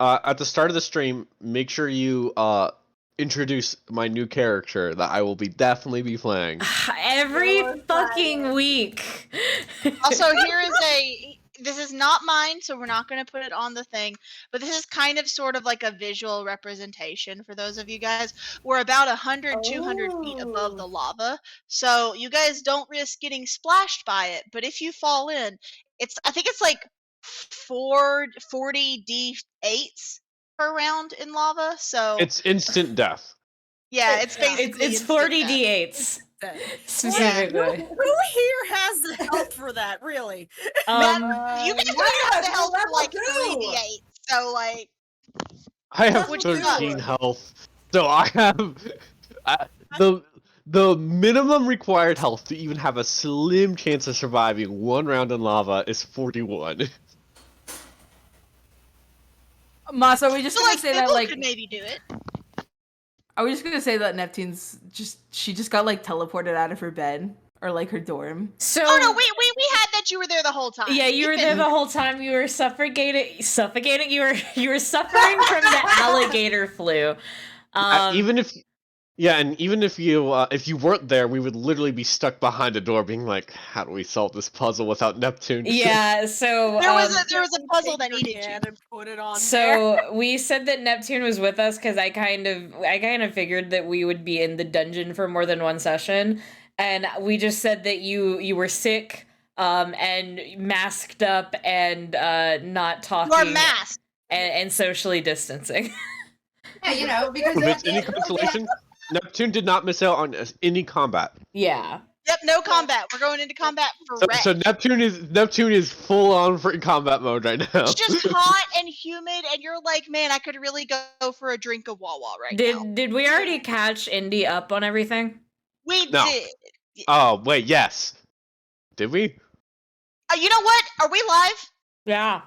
At the start of the stream, make sure you introduce my new character that I will definitely be playing. Every fucking week. Also, this is not mine, so we're not going to put it on the thing, but this is kind of sort of like a visual representation for those of you guys. We're about 100, 200 feet above the lava, so you guys don't risk getting splashed by it, but if you fall in, I think it's like 40 D8s per round in lava, so... It's instant death. Yeah, it's basically It's 40 D8s. Specifically. Who here has the health for that, really? You guys don't have the health for like 3 D8s, so like... I have 13 health, so I have... The minimum required health to even have a slim chance of surviving one round in lava is 41. Mas, are we just gonna say that like could maybe do it? Are we just gonna say that Neptune's she just got like teleported out of her bed or like her dorm? So oh no, we had that you were there the whole time. Yeah, you were there the whole time. You were suffocating. You were suffering from the alligator flu. Even if you weren't there, we would literally be stuck behind a door, being like, "How do we solve this puzzle without Neptune?" Yeah, so there was a puzzle that needed you and put it on. So we said that Neptune was with us because I kind of figured that we would be in the dungeon for more than one session, and we just said that you were sick, and masked up and not talking. Or masked and socially distancing. Yeah, because if it's any consolation, Neptune did not miss out on any combat. Yeah. Yep, no combat. We're going into combat for So Neptune is full on for combat mode right now. It's just hot and humid, and you're like, man, I could really go for a drink of Wawa right now. Did we already catch Indy up on everything? We did. Oh wait, yes. Did we? You know what? Are we live? Yeah.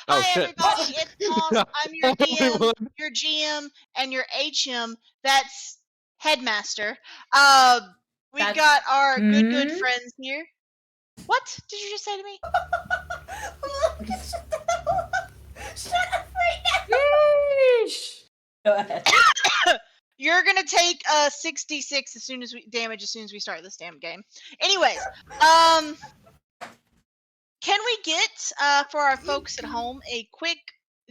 Oh, Hi, shit. everybody. It's Tom. I'm your DM, your GM, and your HM. That's Headmaster. We got our good friends here. What did you just say to me? Shut up right now! Go ahead. You're gonna take 66 as soon as we start this damn game. Anyways, can we get for our folks at home a quick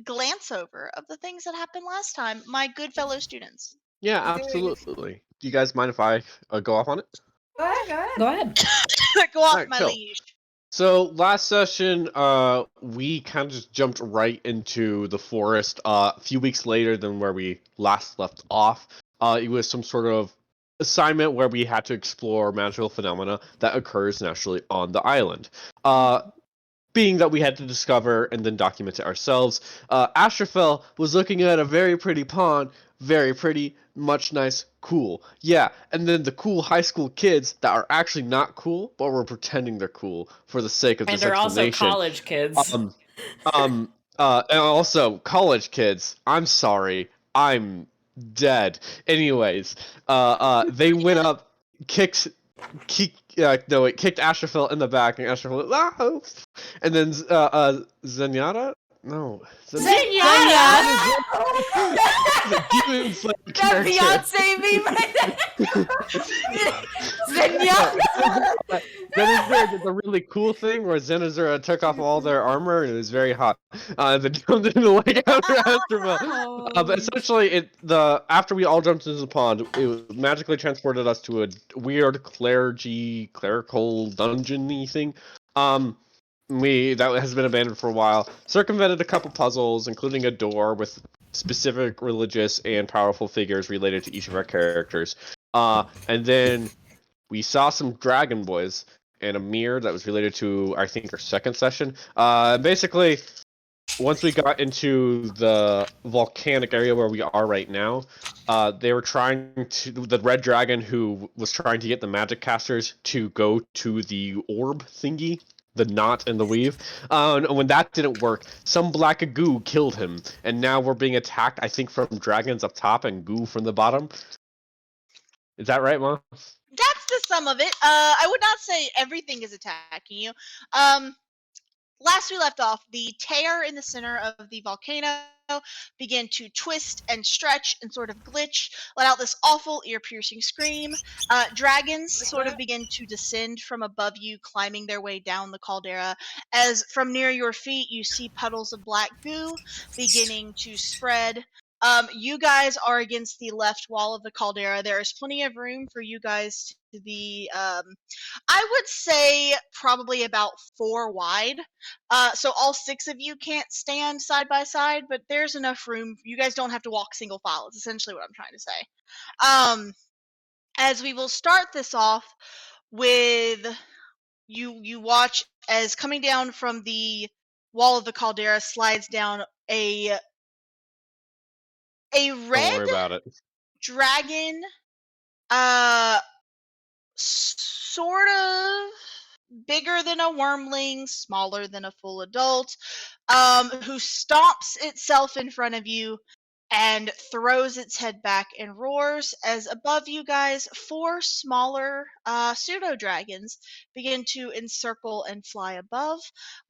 glance over of the things that happened last time, my good fellow students? Yeah, absolutely. Do you guys mind if I go off on it? Go ahead. Go ahead. Go off, Alright, my cool. liege. So last session, we kind of just jumped right into the forest. A few weeks later than where we last left off. It was some sort of assignment where we had to explore magical phenomena that occurs naturally on the island. Being that we had to discover and then document it ourselves, Astrafel was looking at a very pretty pond, very pretty, much nice, cool. Yeah, and then the cool high school kids that are actually not cool, but were pretending they're cool for the sake of this And they're also explanation. college kids. And also college kids. I'm sorry, I'm dead. Anyways, they went up, kicked Astrafel in the back, and Astrafel went, ah! And then Zenyatta? No. Zenyatta! The Demon Slayer That character. Beyonce meme right there. Zenazura did the really cool thing where Zenazura took off all their armor and it was very hot. Then jumped into the lake after Astrafel. But essentially, after we all jumped into the pond, it magically transported us to a weird clerical dungeon-y thing. That has been abandoned for a while. Circumvented a couple puzzles, including a door with specific religious and powerful figures related to each of our characters. And then we saw some dragon boys and a mirror that was related to, I think, our second session. Basically, once we got into the volcanic area where we are right now, they were the red dragon who was trying to get the magic casters to go to the orb thingy, the knot and the weave. And when that didn't work, some black goo killed him, and now we're being attacked, I think, from dragons up top and goo from the bottom. Is that right, Mom? That's the sum of it. I would not say everything is attacking you. last we left off, the tear in the center of the volcano began to twist and stretch and sort of glitch, let out this awful ear-piercing scream. Dragons sort of begin to descend from above you, climbing their way down the caldera, as from near your feet you see puddles of black goo beginning to spread. You guys are against the left wall of the caldera. There is plenty of room for you guys to be, I would say, probably about 4 wide. So all 6 of you can't stand side by side, but there's enough room. You guys don't have to walk single file. It's essentially what I'm trying to say. As we will start this off with you watch as coming down from the wall of the caldera slides down a Don't red worry about it. dragon, sort of bigger than a wormling, smaller than a full adult, who stomps itself in front of you and throws its head back and roars as above you guys 4 smaller pseudo dragons begin to encircle and fly above.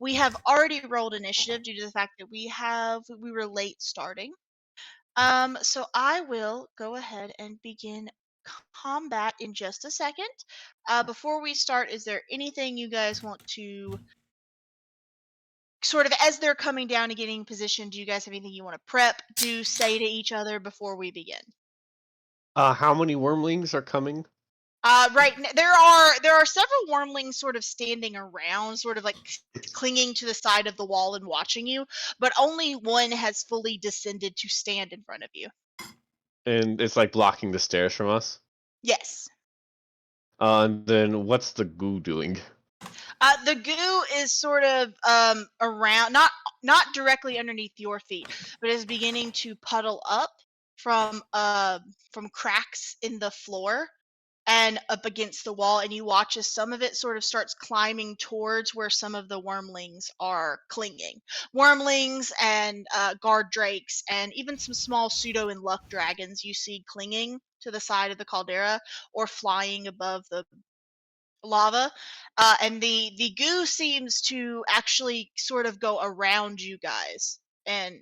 We have already rolled initiative due to the fact that we were late starting. So I will go ahead and begin combat in just a second. Before we start, is there anything you guys want to sort of, as they're coming down and getting positioned, do you guys have anything you want to prep, say to each other before we begin? How many wormlings are coming? There are several wormlings sort of standing around, sort of like clinging to the side of the wall and watching you, but only one has fully descended to stand in front of you. And it's like blocking the stairs from us. Yes. And then what's the goo doing? The goo is sort of around, not directly underneath your feet, but is beginning to puddle up from cracks in the floor and up against the wall, and you watch as some of it sort of starts climbing towards where some of the wormlings are clinging. Wormlings and guard drakes and even some small pseudo and luck dragons you see clinging to the side of the caldera or flying above the lava, and the goo seems to actually sort of go around you guys and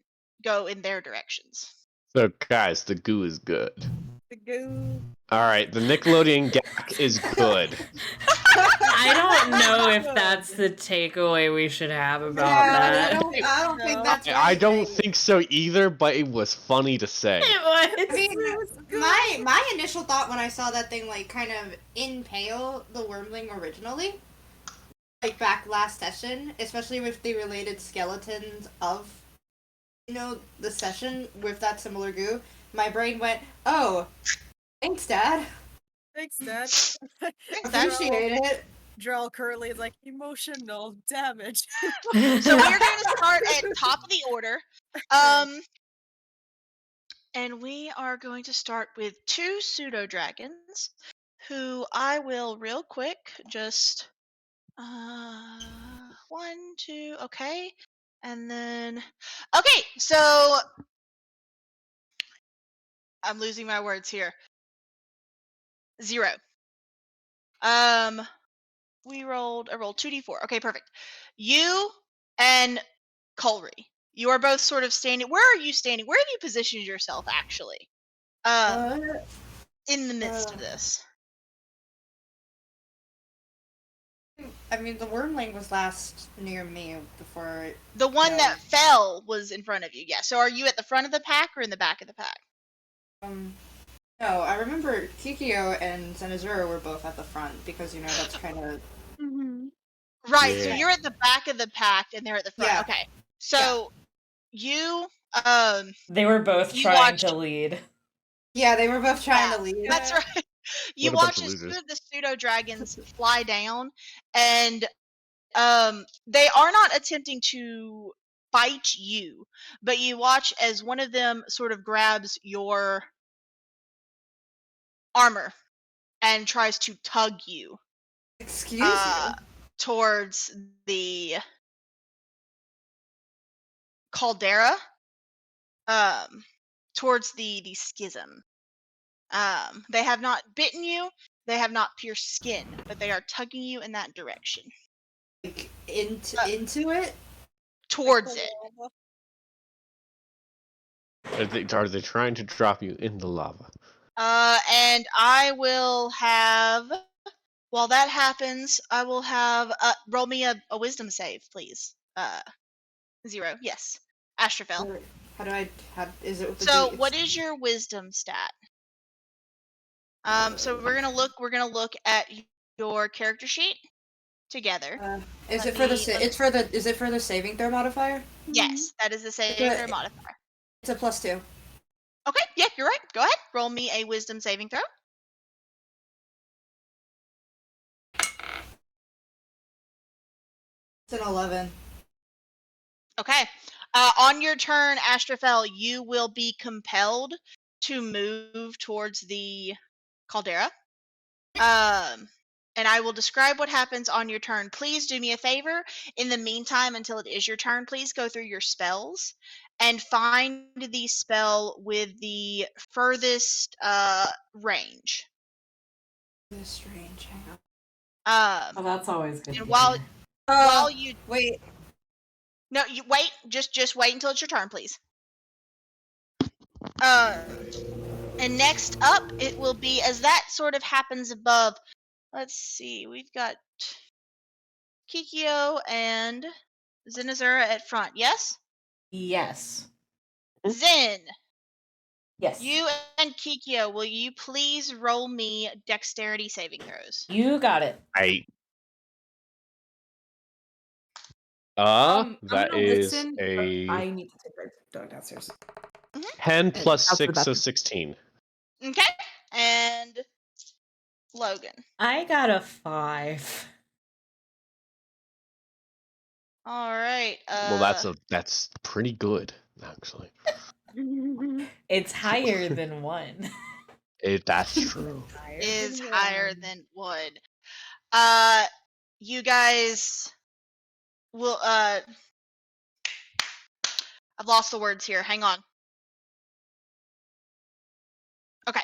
go in their directions. So guys, the goo is good. The goo. All right, the Nickelodeon gak is good. I don't know if that's the takeaway we should have about I that. don't think No. that's right. I don't think so either, but it was funny to say. It I mean, It was good. my initial thought when I saw that thing like kind of impale the wormling originally, like back last session, especially with the related skeletons of, the session with that similar goo, my brain went, "Oh, thanks, Dad. Thanks, Dad. Appreciate it." Drell currently is like emotional damage. So we are going to start at top of the order, and we are going to start with 2 pseudo dragons, who I will real quick just 1, 2, okay, and then okay. So I'm losing my words here. 0. I rolled 2d4. Okay, perfect. You and Colry, you are both sort of standing. Where are you standing? Where have you positioned yourself, actually? In the midst of this. I mean, the wormling was last near me before. The one No. that fell was in front of you. Yeah. So are you at the front of the pack or in the back of the pack? No, I remember Kikyo and Zenazura were both at the front because that's kind of. Right. So Yeah. you're at the back of the pack and they're at the front. Yeah. Okay. So you They were both You trying watched- to lead. Yeah, they were both trying to leave. That's right. You What a bunch watch of as 2 losers. of the pseudo dragons fly down, and they are not attempting to fight you, but you watch as one of them sort of grabs your armor and tries to tug you Excuse you. towards the caldera, towards the schism. They have not bitten you, they have not pierced skin, but they are tugging you in that direction. Like, into it? Towards it. Are they trying to drop you in the lava? And I will have, while that happens, I will have, roll me a wisdom save, please. 0, yes. Astrophel. Is it with the So D- what is your wisdom stat? So we're gonna look at your character sheet together. is Let it for the me- let me- it's for the is it for the saving throw modifier? Yes, that is the saving Good. throw modifier. It's a +2. Okay, yeah, you're right. Go ahead. Roll me a wisdom saving throw. It's an 11. Okay. On your turn, Astrophel, you will be compelled to move towards the caldera. And I will describe what happens on your turn. Please do me a favor. In the meantime, until it is your turn, please go through your spells and find the spell with the furthest range. This range. Hang on. Oh, that's always good. And while you Wait. no, you wait. Just wait until it's your turn, please. And next up, it will be as that sort of happens above. Let's see. We've got Kikyo and Zenazura at front. Yes. Yes. Zen, Yes. you and Kikyo, will you please roll me dexterity saving throws? You got it. That I'm gonna is listen, but a I need to take my dog downstairs. 10 plus Out to the 6, so bathroom. 16. Okay. And Logan. I got a 5. All right. Well, that's pretty good, actually. It's higher than 1. That's true. is higher than 1. You guys will I've lost the words here. Hang on. Okay.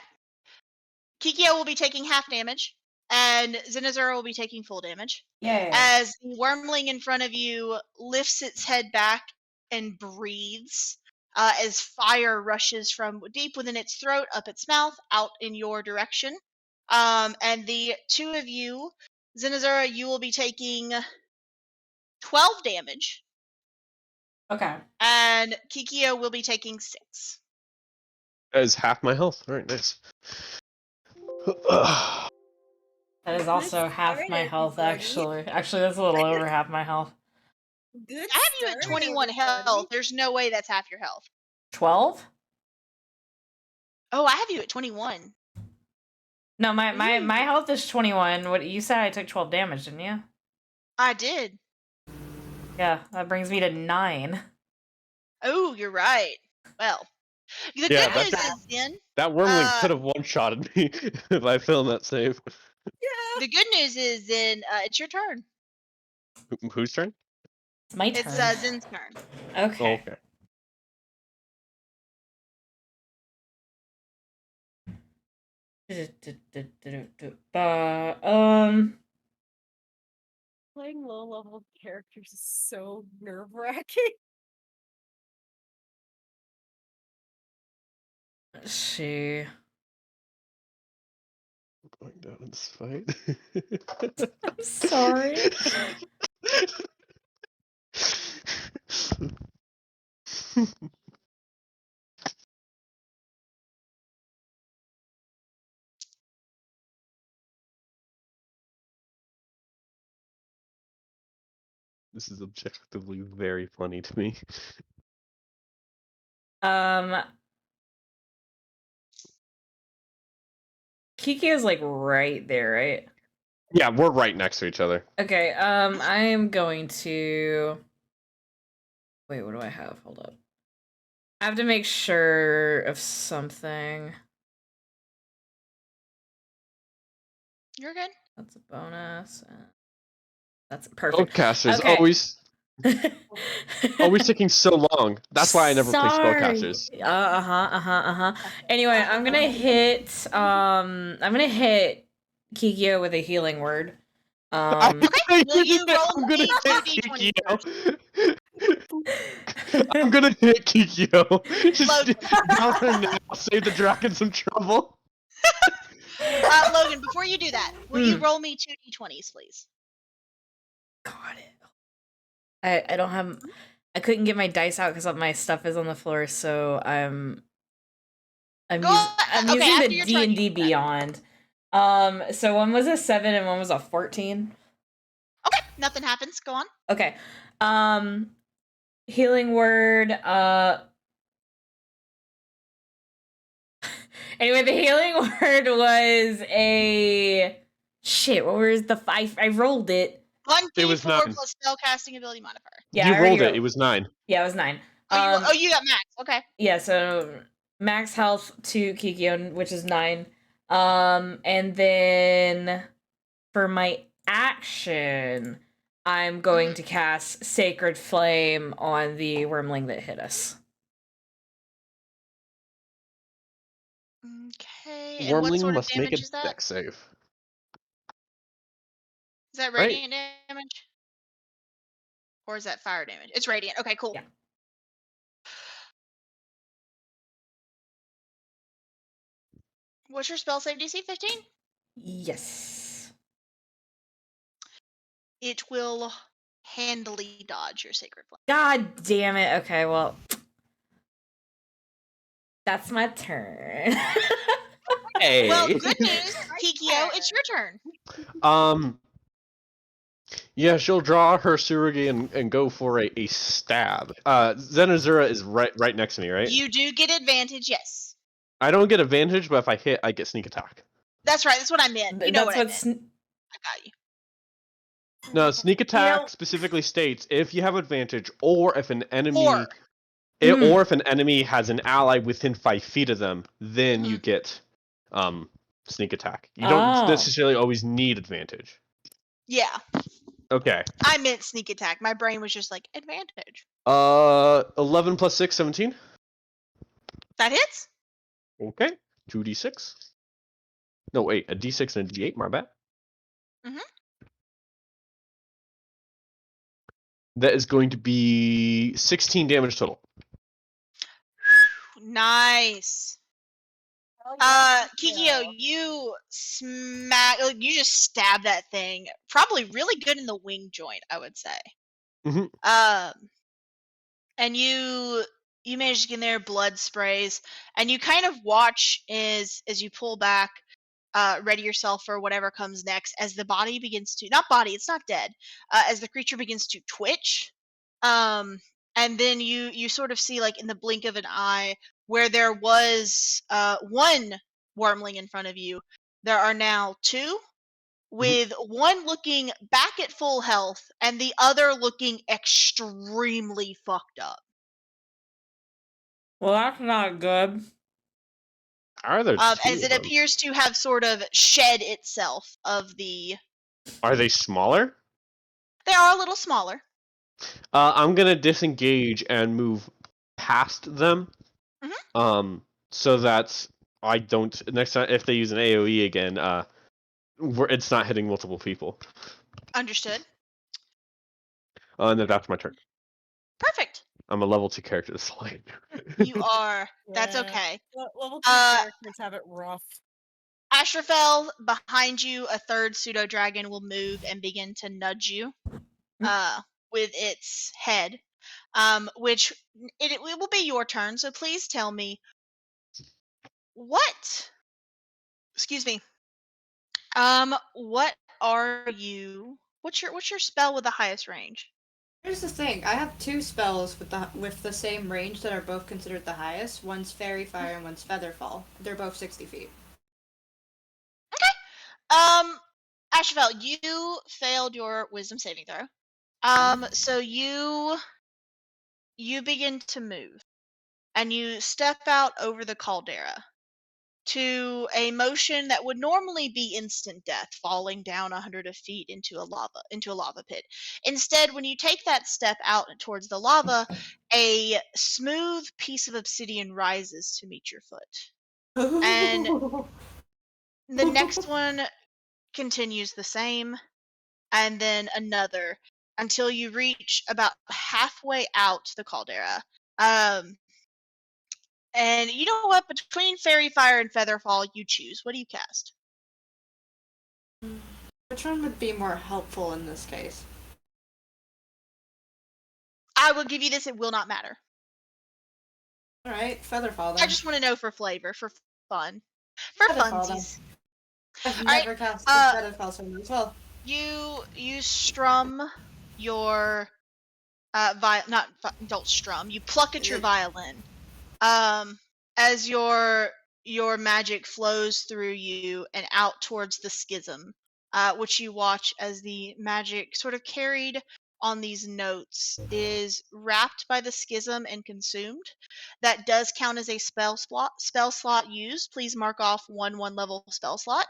Kikyo will be taking half damage, and Zenazura will be taking full damage. Yeah. As the wormling in front of you lifts its head back and breathes, as fire rushes from deep within its throat, up its mouth, out in your direction. And the two of you, Zenazura, you will be taking 12 damage, Okay. and Kikyo will be taking 6. That is half my health. All right, nice. That is also Good half start, my health, everybody. actually, that's a little over half my health. I Good have you at start, 21 everybody. health. There's no way that's half your health. 12? Oh, I have you at 21. No, my health is 21. What you said I took 12 damage, didn't you? I did. Yeah, that brings me to 9. Oh, you're right. Well, the Yeah, good news that's- is, Zen, That wormling could have one-shotted me if I failed that save. the good news is, Zen, it's your turn. Whose turn? It's my turn. It's Zen's turn. Okay. Oh, okay. Playing low level characters is so nerve wracking. Let's see. Going down in this fight. I'm sorry. This is objectively very funny to me. Kiki is like right there, right? Yeah, we're right next to each other. Okay, I am going to... Wait, what do I have? Hold up. I have to make sure of something. You're good. That's a bonus. That's Oh, perfect. casters Okay. always taking so long. That's why I never play Sorry. spellcasters. Anyway, I'm gonna hit Kikyo with a healing word. Okay, will you roll I'm me gonna hit 2d20 Kikyo. I'm gonna hit Kikyo. Just Logan. down her now. Save the dragon some trouble. Logan, before you do that, will you roll me 2d20s, please? Got it. I don't have. I couldn't get my dice out because my stuff is on the floor, so I'm Go on. Okay, using after the your turn, D&D you can Beyond. So one was a 7 and one was a 14. Okay, nothing happens. Go on. Okay. Healing word. Anyway, the healing word was a shit. What was the 5? I rolled it. 1d4 9. plus spellcasting ability modifier. Yeah, You I already rolled it. It was 9. Yeah, it was 9. Oh, you got max. Okay. Yeah, so max health to Kikyo, which is 9. And then for my action, I'm going to cast Sacred Flame on the wormling that hit us. Okay. And what Wormling sort of must make a damage is that? dex save. Is that Right. radiant damage? Or is that fire damage? It's radiant. Okay, cool. Yeah. What's your spell save DC? 15? Yes. It will handily dodge your sacred flame. God damn it. Okay, well. That's my turn. Hey. Well, good news, Kikyo, it's your turn. Yeah, she'll draw her Tsurugi and go for a stab. Zenazura is right next to me, right? You do get advantage, yes. I don't get advantage, but if I hit, I get sneak attack. That's right, that's what I meant. You know what I meant. I got you. No, sneak attack specifically states if you have advantage, or if an enemy, Or if an enemy has an ally within 5 feet of them, then you get sneak attack. You don't necessarily always need advantage. yeah, Okay. I meant sneak attack. My brain was just like advantage. 11 plus 6, 17. That hits? Okay. 2d6. No, wait, a d6 and a d8, my bad. Mhm. That is going to be 16 damage total. Nice. Kikyo, you you just stab that thing. Probably really good in the wing joint, I would say. Mhm. And you manage to get in there, blood sprays, and you kind of watch as you pull back, ready yourself for whatever comes next, as the body begins to it's not dead, as the creature begins to twitch. And then you sort of see, like, in the blink of an eye, where there was one wormling in front of you, there are now 2, with one looking back at full health and the other looking extremely fucked up. Well, that's not good. Are there As two it of them? appears to have sort of shed itself of the. Are they smaller? They are a little smaller. I'm gonna disengage and move past them. So that I don't next time if they use an AOE again, it's not hitting multiple people. Understood. And then that's my turn. Perfect. I'm a level 2 character this late. You are. That's Yeah. okay. Level 2 characters have it rough. Ashrafel, behind you, a third pseudo dragon will move and begin to nudge you with its head. Which it will be your turn, so please tell me what. Excuse me. What are you? What's your spell with the highest range? Here's the thing. I have 2 spells with the same range that are both considered the highest. One's Fairy Fire and one's Featherfall. They're both 60 feet. Okay. Ashrafel, you failed your wisdom saving throw. So you begin to move, and you step out over the caldera to a motion that would normally be instant death, falling down 100 feet into a lava pit. Instead, when you take that step out towards the lava, a smooth piece of obsidian rises to meet your foot. And the next one continues the same. and then another until you reach about halfway out the caldera. And you know what? Between Fairy Fire and Featherfall, you choose. What do you cast? Which one would be more helpful in this case? I will give you this. It will not matter. All right, Featherfall then. I just want to know for flavor, for fun, for Featherfall, then. funsies. I've Alright, never cast Featherfall so much as well. You strum your don't strum. You pluck at your violin. As your magic flows through you and out towards the schism, which you watch as the magic sort of carried on these notes is wrapped by the schism and consumed. That does count as a spell slot used. Please mark off one level spell slot.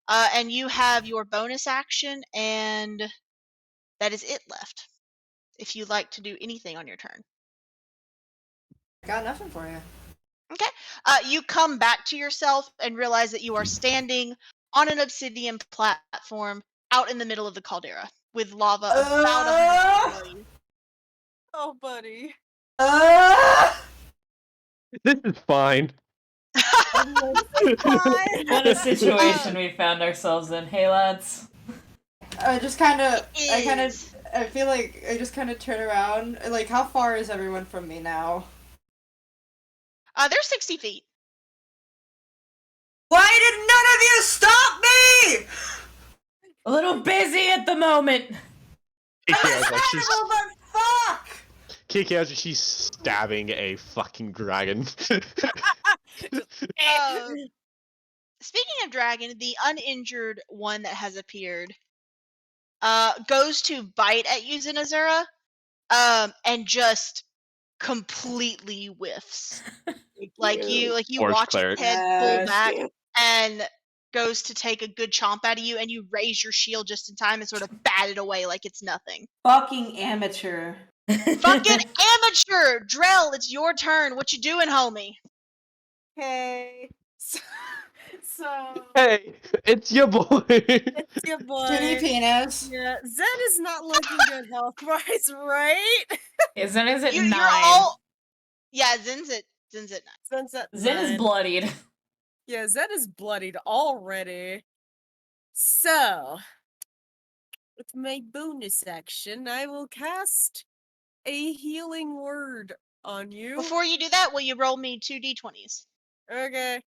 And you have your bonus action, and that is it left. If you'd like to do anything on your turn. Got nothing for you. Okay. You come back to yourself and realize that you are standing on an obsidian platform out in the middle of the caldera with lava about 100 feet below you. Oh, buddy. This is fine. What a situation we found ourselves in. Hey, lads. I feel like I just kind of turn around. Like, how far is everyone from me now? They're 60 feet. Why did none of you stop me? A little busy at the moment. Kiki has she's stabbing a fucking dragon. Speaking of dragon, the uninjured one that has appeared goes to bite at you, Zinazura, and just completely whiffs. Like you Orange watch cleric. its head pull back and goes to take a good chomp out of you, and you raise your shield just in time and sort of bat it away like it's nothing. Fucking amateur. Fucking amateur! Drell, it's your turn. What you doing, homie? Okay. So Hey, it's your boy. it's your boy. Skinny penis. Yeah, Zen is not looking good health-wise, right? Zen is at 9. You're all... Yeah, Zen's at 9. Zen's at Zen is 9. bloodied. Yeah, Zen is bloodied already. So, with my bonus action, I will cast a healing word on you. Before you do that, will you roll me 2 d20s? Okay.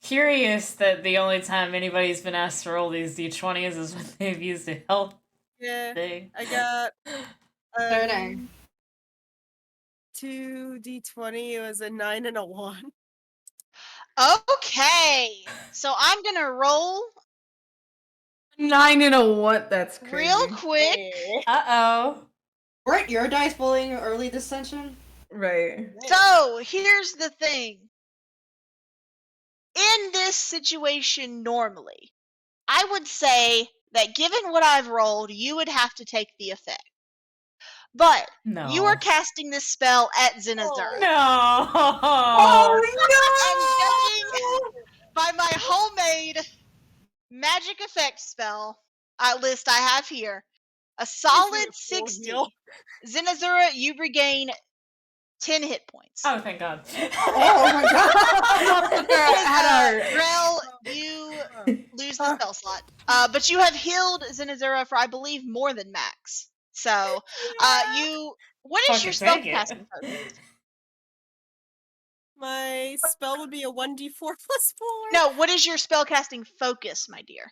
Curious that the only time anybody's been asked to roll these d20s is when they've used a health Yeah, thing. I got Learning. 2 d20. It was a 9 and a 1. Okay, so I'm gonna roll 9 and a what? That's crazy. real quick. Uh-oh. Weren't your dice bullying early this session? Right. So, here's the thing. In this situation normally, I would say that given what I've rolled, you would have to take the effect. But No. you are casting this spell at Zinazura. No. And judging by my homemade magic effect spell list I have here, a solid 60. Zinazura, you regain 10 hit points. Oh, thank God. Oh my god! Rel, you lose the spell slot. But you have healed Zinazura for, I believe, more than max. So, what is your spell casting focus? My spell would be a 1d4 plus 4. No, what is your spell casting focus, my dear?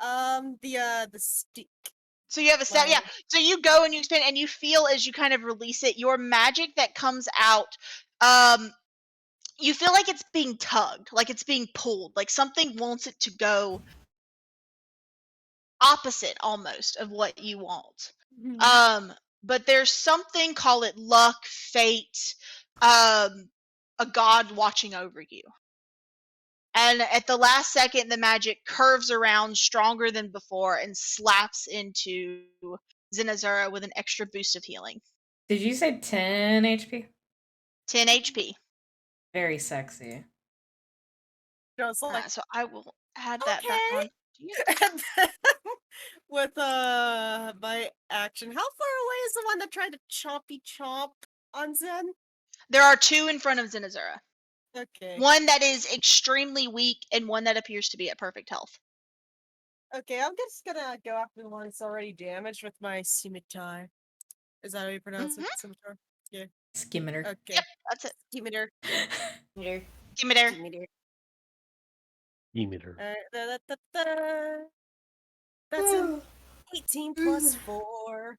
The stick. So you have a set, yeah. So you go and you expand, and you feel as you kind of release it, your magic that comes out, you feel like it's being tugged, like it's being pulled, like something wants it to go opposite almost of what you want. But there's something, call it luck, fate, a god watching over you. And at the last second, the magic curves around stronger than before and slaps into Zinazura with an extra boost of healing. Did you say 10 HP? 10 HP. Very sexy. So So I will add that back on And then with my action, how far away is the one that tried to chompy chomp on Zen? There are two in front of Zenazura. Okay. One that is extremely weak and one that appears to be at perfect health. Okay, I'm just gonna go after the one that's already damaged with my scimitar. Is that how you pronounce it? Scimitar? Skimmer. Okay. Yep, that's it. Scimitar. Here. Give me there. Scimitar. Emitter. That's an 18 plus 4.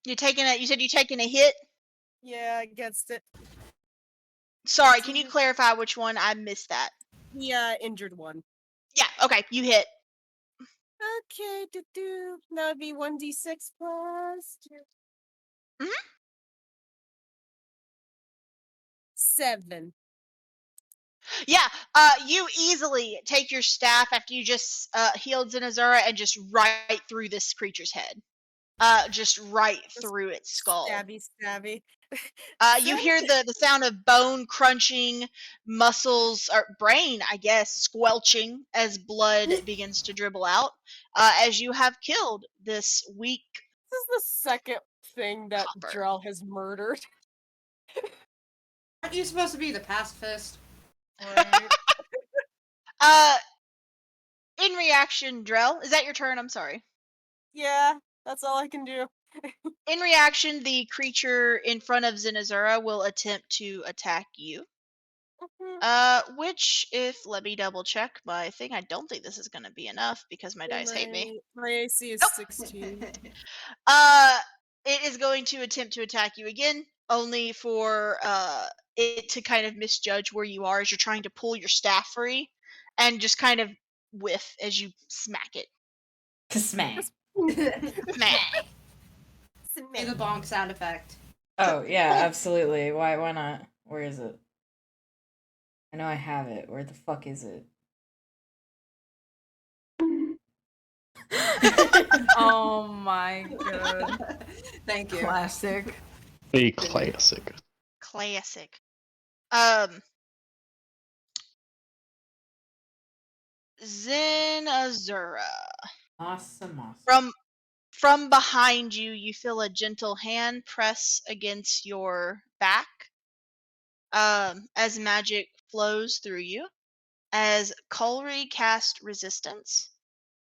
You said you're taking a hit? Yeah, against it. Sorry, can you clarify which one? I missed that. Yeah, injured one. Yeah, okay, you hit. Okay, that would be 1d6 plus 2. Mhm. 7. Yeah, you easily take your staff after you just healed Zenazura and just right through this creature's head. Just right through its skull. Stabby. You hear the sound of bone crunching, muscles, or brain, I guess, squelching as blood begins to dribble out. As you have killed this weak. This is the second thing that Copper. Drell has murdered. Aren't you supposed to be the pacifist? Right. In reaction, Drell, is that your turn? I'm sorry. Yeah, that's all I can do. In reaction, the creature in front of Zenazura will attempt to attack you. Which, let me double check my thing. I don't think this is going to be enough because my dice hate me. My AC is Nope. 16. It is going to attempt to attack you again, only for it to kind of misjudge where you are as you're trying to pull your staff free, and just kind of whiff as you smack it. Smack. Smack. Play the bonk sound effect. Oh yeah, absolutely. Why not? Where is it? I know I have it. Where the fuck is it? Oh my god. Thank you. Classic. A classic. Classic. Zenazura. Awesome. From behind you, you feel a gentle hand press against your back. As magic flows through you, as Kulri cast resistance,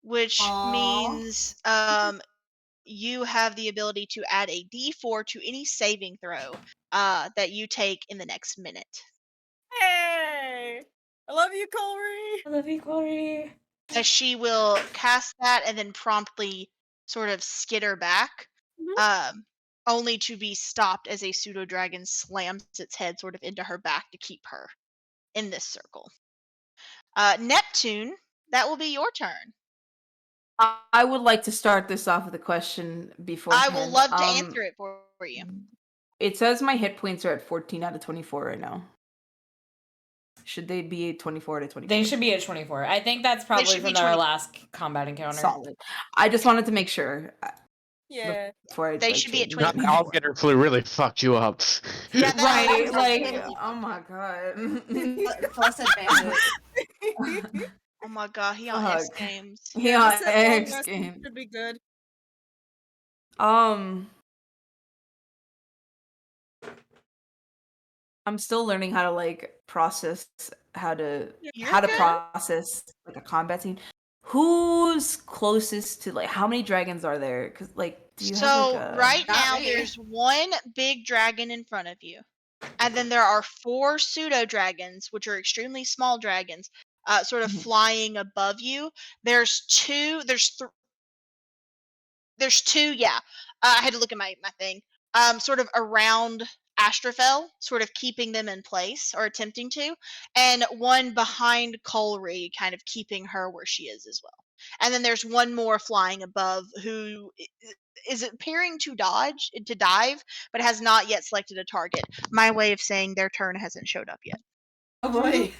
which means you have the ability to add a D4 to any saving throw that you take in the next minute. Hey! I love you, Corey! I love you, Corey. As she will cast that and then promptly sort of skitter back, only to be stopped as a pseudo dragon slams its head sort of into her back to keep her in this circle. Neptune, that will be your turn. I would like to start this off with a question beforehand. I will love to answer it for you. It says my hit points are at 14 out of 24 right now. Should they be at 24 out of 24? They should be at 24. I think that's probably from our last combat encounter. Solid. I just wanted to make sure. Yeah. They should be at 24. The alligator flu really fucked you up. Yeah, Right, like, that's- oh my god. Plus advantage. Oh my god, he on X Games. Yeah, Just that long X rest game. should be good. I'm still learning how to like process how to You're good. process like a combat scene. Who's closest to like how many dragons are there? Because like, do you have like a... right Not now me. there's one big dragon in front of you, and then there are 4 pseudo dragons, which are extremely small dragons, sort of flying above you. There's 2. There's 2. Yeah, I had to look at my thing. Sort of around Astrafel, sort of keeping them in place or attempting to, and one behind Kulri, kind of keeping her where she is as well. And then there's one more flying above who is appearing to dive, but has not yet selected a target. My way of saying their turn hasn't showed up yet. Oh boy.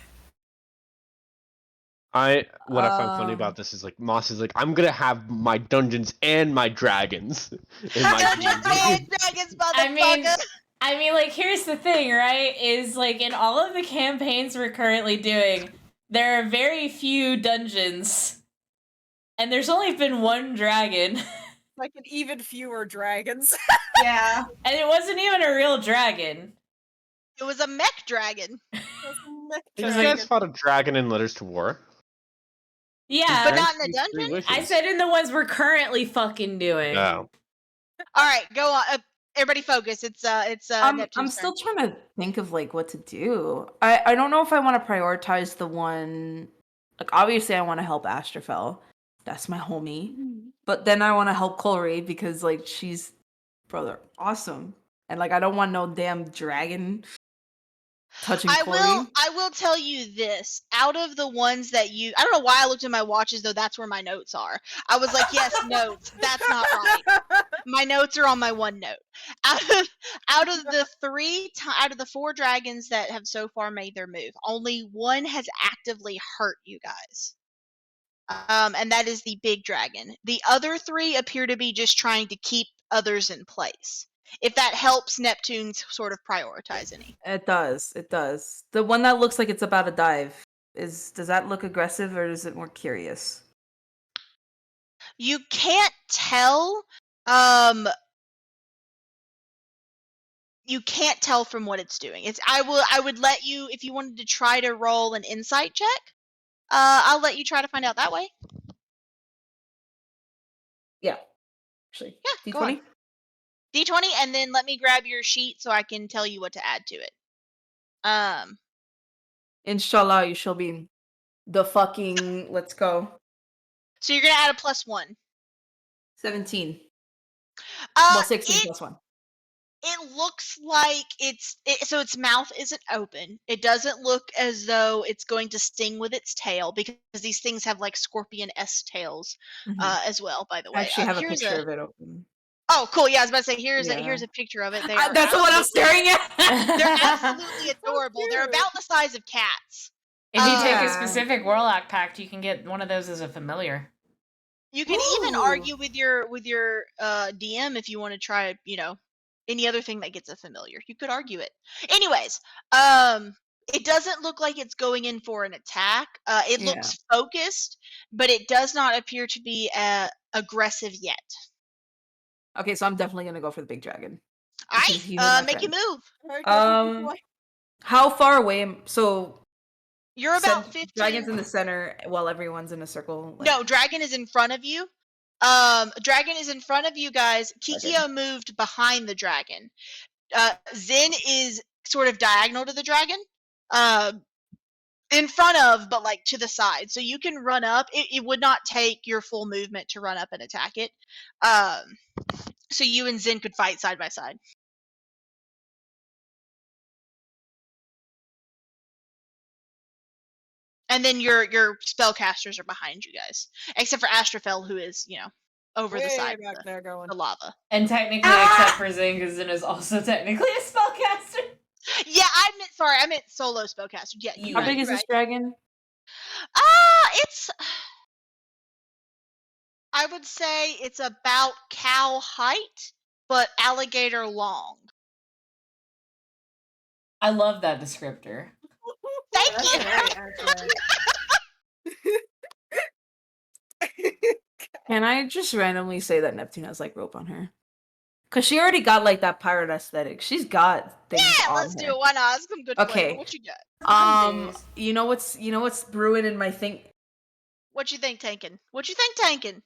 What I find funny about this is like Moss is like, I'm gonna have my dungeons and my dragons in my Dungeons and Dragons, motherfucker! I mean, like, here's the thing, right? Is like in all of the campaigns we're currently doing, there are very few dungeons, and there's only been one dragon. Like an even fewer dragons. Yeah. And it wasn't even a real dragon. It was a mech dragon. You guys fought a dragon in Letters to War. Yeah. But not in a dungeon? I said in the ones we're currently fucking doing. No. All right, go on. Everybody focus. It's I'm Neptune's still turn. trying to think of like what to do. I don't know if I want to prioritize the one. Like obviously I want to help Astrafel. That's my homie. But then I want to help Colry because like she's brother awesome. And like I don't want no damn dragon touching Colry. I will tell you this. Out of the ones that I don't know why I looked at my watches though. That's where my notes are. I was like, yes, notes. That's not right. My notes are on my OneNote. Out of the 4 dragons that have so far made their move, only one has actively hurt you guys. And that is the big dragon. The other 3 appear to be just trying to keep others in place. If that helps Neptune sort of prioritize any. It does. It does. The one that looks like it's about to dive does that look aggressive or is it more curious? You can't tell. You can't tell from what it's doing. I would let you, if you wanted to try to roll an insight check, I'll let you try to find out that way. Yeah. Actually. Yeah, go D20? on. D20, and then let me grab your sheet so I can tell you what to add to it. Inshallah, you shall be the fucking. Let's go. So you're gonna add a +1. 17. Well, 16 plus 1. It looks like so its mouth isn't open. It doesn't look as though it's going to sting with its tail because these things have like scorpion-esque tails as well. By the way, I actually have a picture of it open. Oh, cool! Yeah, I was about to say here's a picture of it. That's the one I'm staring at. They're absolutely adorable. They're about the size of cats. If you take a specific Warlock pact, you can get one of those as a familiar. You can even argue with your DM if you want to try, any other thing that gets a familiar. You could argue it. Anyways, it doesn't look like it's going in for an attack. It looks focused, but it does not appear to be aggressive yet. Okay, so I'm definitely gonna go for the big dragon. Make you move. How far away? So you're about 15. Dragon's in the center while everyone's in a circle. No, dragon is in front of you. Dragon is in front of you guys. Kikyo moved behind the dragon. Zin is sort of diagonal to the dragon. In front of, but like to the side. So you can run up. It would not take your full movement to run up and attack it. So you and Zin could fight side by side. And then your spellcasters are behind you guys. Except for Astrafel, who is, over the side back of there going. the lava. And technically, except for Zin, because Zin is also technically a spellcaster. Yeah, I meant solo spellcaster. Yeah, How big is this dragon? I would say it's about cow height, but alligator long. I love that descriptor. Thank you. Can I just randomly say that Neptune has like rope on her? Cause she already got like that pirate aesthetic. She's got things on let's her. do it. Why not? Some good Okay. flavor. What you got? You know what's brewing in my think. What you think, Tankin? What you think, Tankin?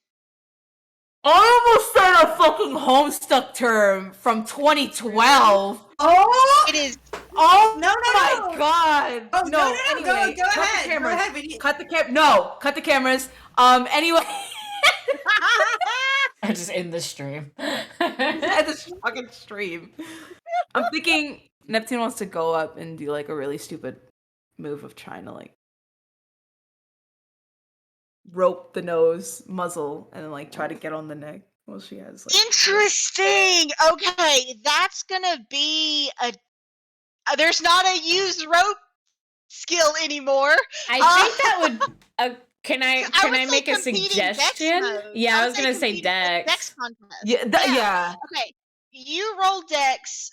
I almost said a fucking Homestuck term from 2012. Oh, It is. Oh No, my god! Oh, no, Anyway, go cut ahead. the cameras. Go ahead. We need... Cut the cameras. Anyway. I just end the stream. At this fucking stream. I'm thinking Neptune wants to go up and do like a really stupid move of trying to like rope the nose, muzzle, and then like try to get on the neck. Well, she has like Interesting. Okay, that's gonna be there's not a use rope skill anymore. I think that would. Can I would make say a competing suggestion? Dex mode. Yeah, I was gonna say competing Dex. Dex contest. yeah. Okay, you roll Dex.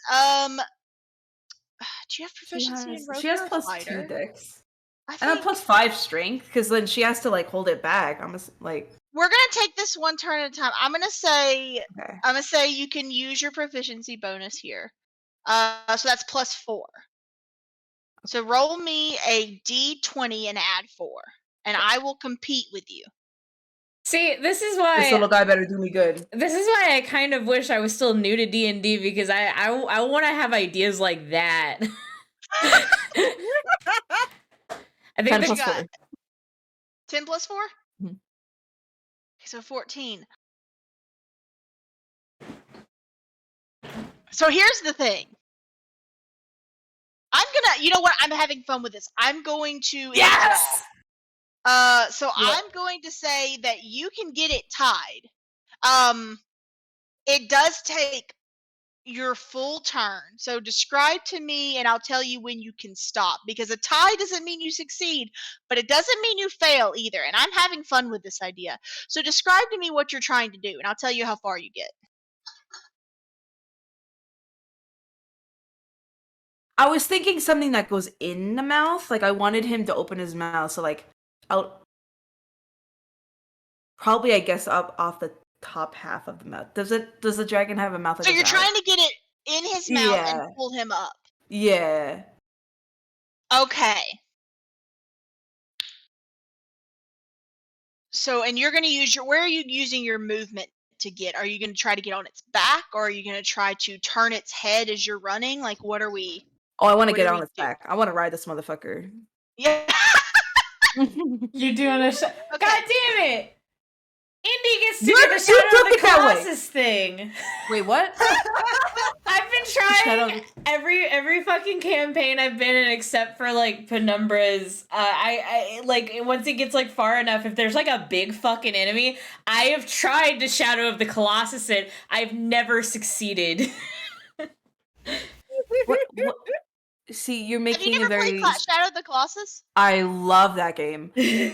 Do you have proficiency in rope? She has or plus fighter? 2 dex. I And then think +5 strength, because then she has to like hold it back. I'm just like, we're gonna take this one turn at a time. I'm gonna say okay. you can use your proficiency bonus here. So that's +4. So roll me a d20 and add 4, and I will compete with you. See, this is This little why guy better do me good. I kind of wish I was still new to D&D, because I want to have ideas like that. I think 10 the plus got 4. 10 plus 4? Mhm. Okay, so 14. So here's the thing. You know what? I'm having fun with this. I'm going to Yes! So Yeah. I'm going to say that you can get it tied. It does take your full turn. So describe to me and I'll tell you when you can stop, because a tie doesn't mean you succeed, but it doesn't mean you fail either. And I'm having fun with this idea. So describe to me what you're trying to do and I'll tell you how far you get. I was thinking something that goes in the mouth. Like I wanted him to open his mouth, so like I'll probably, I guess, up off the top half of the mouth. Does the dragon have a mouth that So goes you're out? trying to get it in his mouth and Yeah. pull him up. Yeah. Okay. So, and you're going to use where are you using your movement to get? Are you going to try to get on its back, or are you going to try to turn its head as you're running? Like, what are we? Oh, I want to What get do on we its do? back. I want to ride this motherfucker. Yeah. You're doing a Okay. God damn it! Indy gets to You do the Shadow took of the it that way. Colossus thing. Wait, what? I've been Shadow trying every fucking campaign I've been in except for like Penumbra's. I like once it gets like far enough, if there's like a big fucking enemy, I have tried to Shadow of the Colossus it. I've never succeeded. what? See, you're Have you making never a very. played Shadow of the Colossus? I love that game. Okay.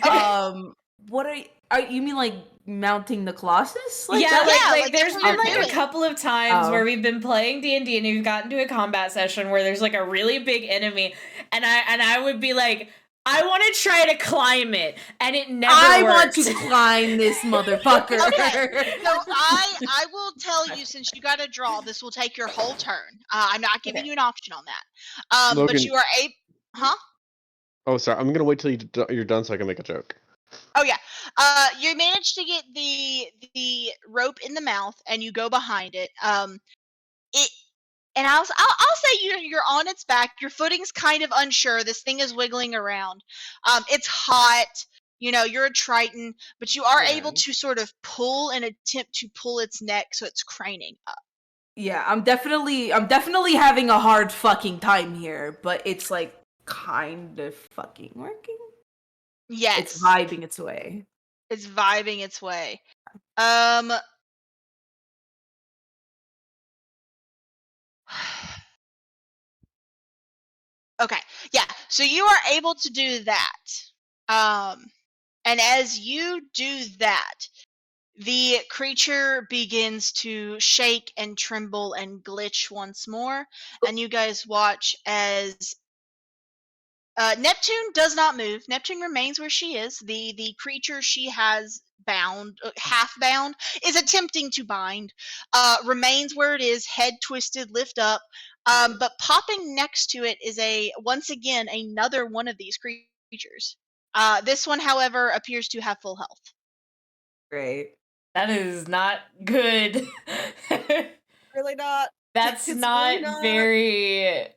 What are you mean like mounting the Colossus? Like yeah, that? like there's that's been what like you're a doing. couple of times Oh. where we've been playing D&D and we've gotten to a combat session where there's like a really big enemy, and I would be like, I want to try to climb it, and it never I works. want to climb this motherfucker. Okay. So I will tell you, since you got to draw, this will take your whole turn. I'm not giving you an option on that. But Logan. you are huh? Oh, sorry. I'm gonna wait till you're done so I can make a joke. Oh yeah. You manage to get the rope in the mouth, and you go behind it. And I'll say you're on its back. Your footing's kind of unsure. This thing is wiggling around. It's hot. You know, you're a Triton, but you are able to sort of pull and attempt to pull its neck so it's craning up. Yeah, I'm definitely having a hard fucking time here, but it's like kind of fucking working. Yes. It's vibing its way. It's vibing its way. Okay. Yeah. So you are able to do that. And as you do that, the creature begins to shake and tremble and glitch once more, and you guys watch as Neptune does not move. Neptune remains where she is. The creature she has bound, half bound, is attempting to bind. Remains where it is, head twisted, lift up. But popping next to it is once again another one of these creatures. This one, however, appears to have full health. Great. That is not good. Really not. That's It's not really not. very.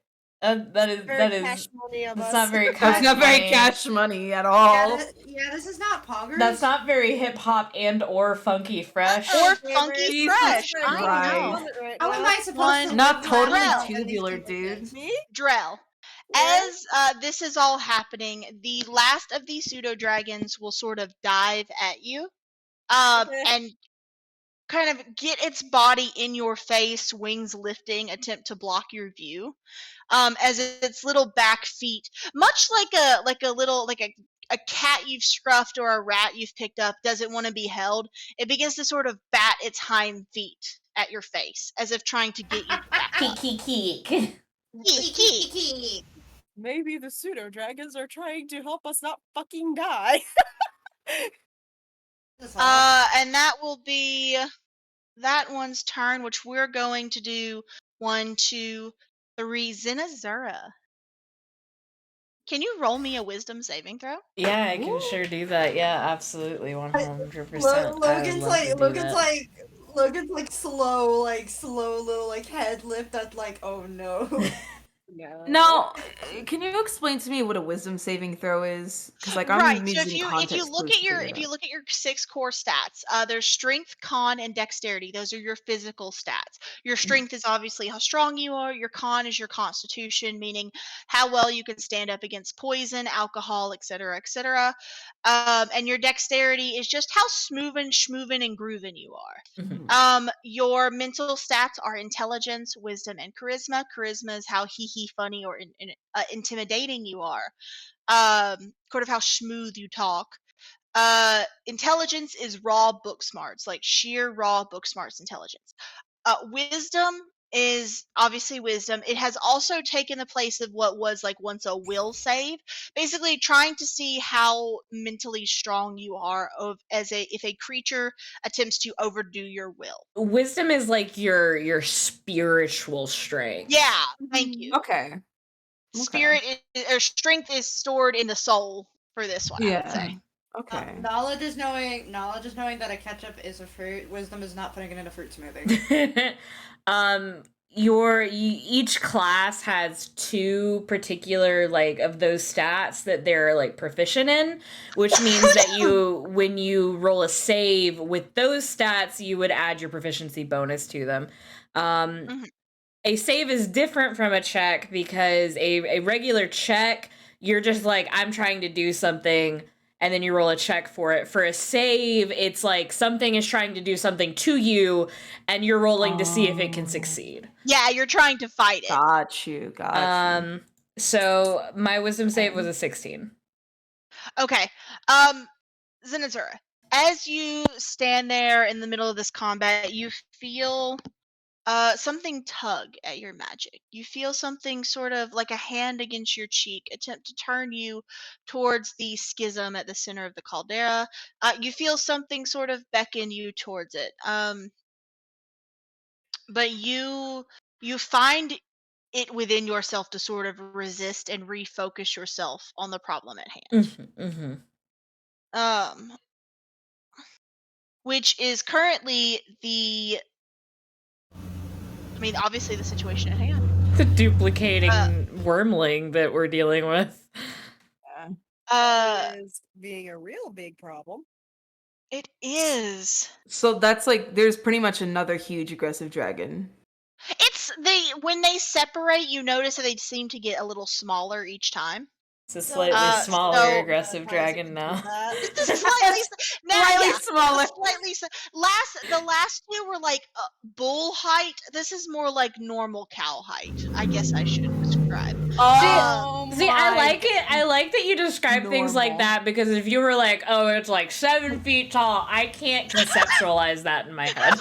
That is Cash money of that's us. not very. That's not very money. cash money at all. Yeah, this is not poggers. That's not very hip hop and or funky fresh. Or David, funky Jesus fresh. Christ. I know. Right How am now. I supposed to Not live totally well in these tubular, conditions? dude. Me? Drell. Yeah. As this is all happening, the last of these pseudo dragons will sort of dive at you, and kind of get its body in your face, wings lifting, attempt to block your view. As its little back feet, much like a cat you've scruffed or a rat you've picked up, doesn't want to be held. It begins to sort of bat its hind feet at your face, as if trying to get you to back up. Keek. Keek. Maybe the Pseudo Dragons are trying to help us not fucking die. And that will be that one's turn, which we're going to do 1, 2, 3. Zenazura. Can you roll me a wisdom saving throw? Yeah, I can sure do that. Yeah, absolutely, 100%. Logan's like slow little like head lift that's like, oh no. No. Now, can you explain to me what a wisdom saving throw is? Because like I'm Right. So using if you context look clues at to your figure it out. 6 core stats, there's strength, con, and dexterity. Those are your physical stats. Your Mm-hmm. strength is obviously how strong you are. Your con is your constitution, meaning how well you can stand up against poison, alcohol, etc., etc. And your dexterity is just how schmoovin' and groovin' you are. Mhm. Your mental stats are intelligence, wisdom, and charisma. Charisma is how funny or intimidating you are. Sort of how smooth you talk. Intelligence is raw book smarts, like sheer raw book smarts intelligence. Wisdom is obviously wisdom. It has also taken the place of what was like once a will save, basically trying to see how mentally strong you are if a creature attempts to overdo your will. Wisdom is like your spiritual strength. Yeah, thank you. Okay. Spirit or strength is stored in the soul for this one, I would say. Okay. Knowledge is knowing that a ketchup is a fruit. Wisdom is not putting it in a fruit smoothie. Each class has 2 particular like of those stats that they're like proficient in, which means that when you roll a save with those stats, you would add your proficiency bonus to them. A save is different from a check because a regular check, you're just like, I'm trying to do something, and then you roll a check for it. For a save, it's like something is trying to do something to you, and you're rolling to see if it can succeed. Yeah, you're trying to fight it. Got you. So my wisdom save was a 16. Okay. Zenazura, as you stand there in the middle of this combat, you feel something tug at your magic. You feel something sort of like a hand against your cheek attempt to turn you towards the schism at the center of the caldera. You feel something sort of beckon you towards it. But you find it within yourself to sort of resist and refocus yourself on the problem at hand. Which is currently obviously the situation at hand. The duplicating wormling that we're dealing with. It is being a real big problem. It is. So that's like there's pretty much another huge aggressive dragon. It's when they separate, you notice that they seem to get a little smaller each time. It's a slightly smaller aggressive dragon now. It's a slightly smaller. The last 2 were like bull height. This is more like normal cow height, I guess I should describe. See, I like it. I like that you describe things like that, because if you were like, oh, it's like 7 feet tall, I can't conceptualize that in my head.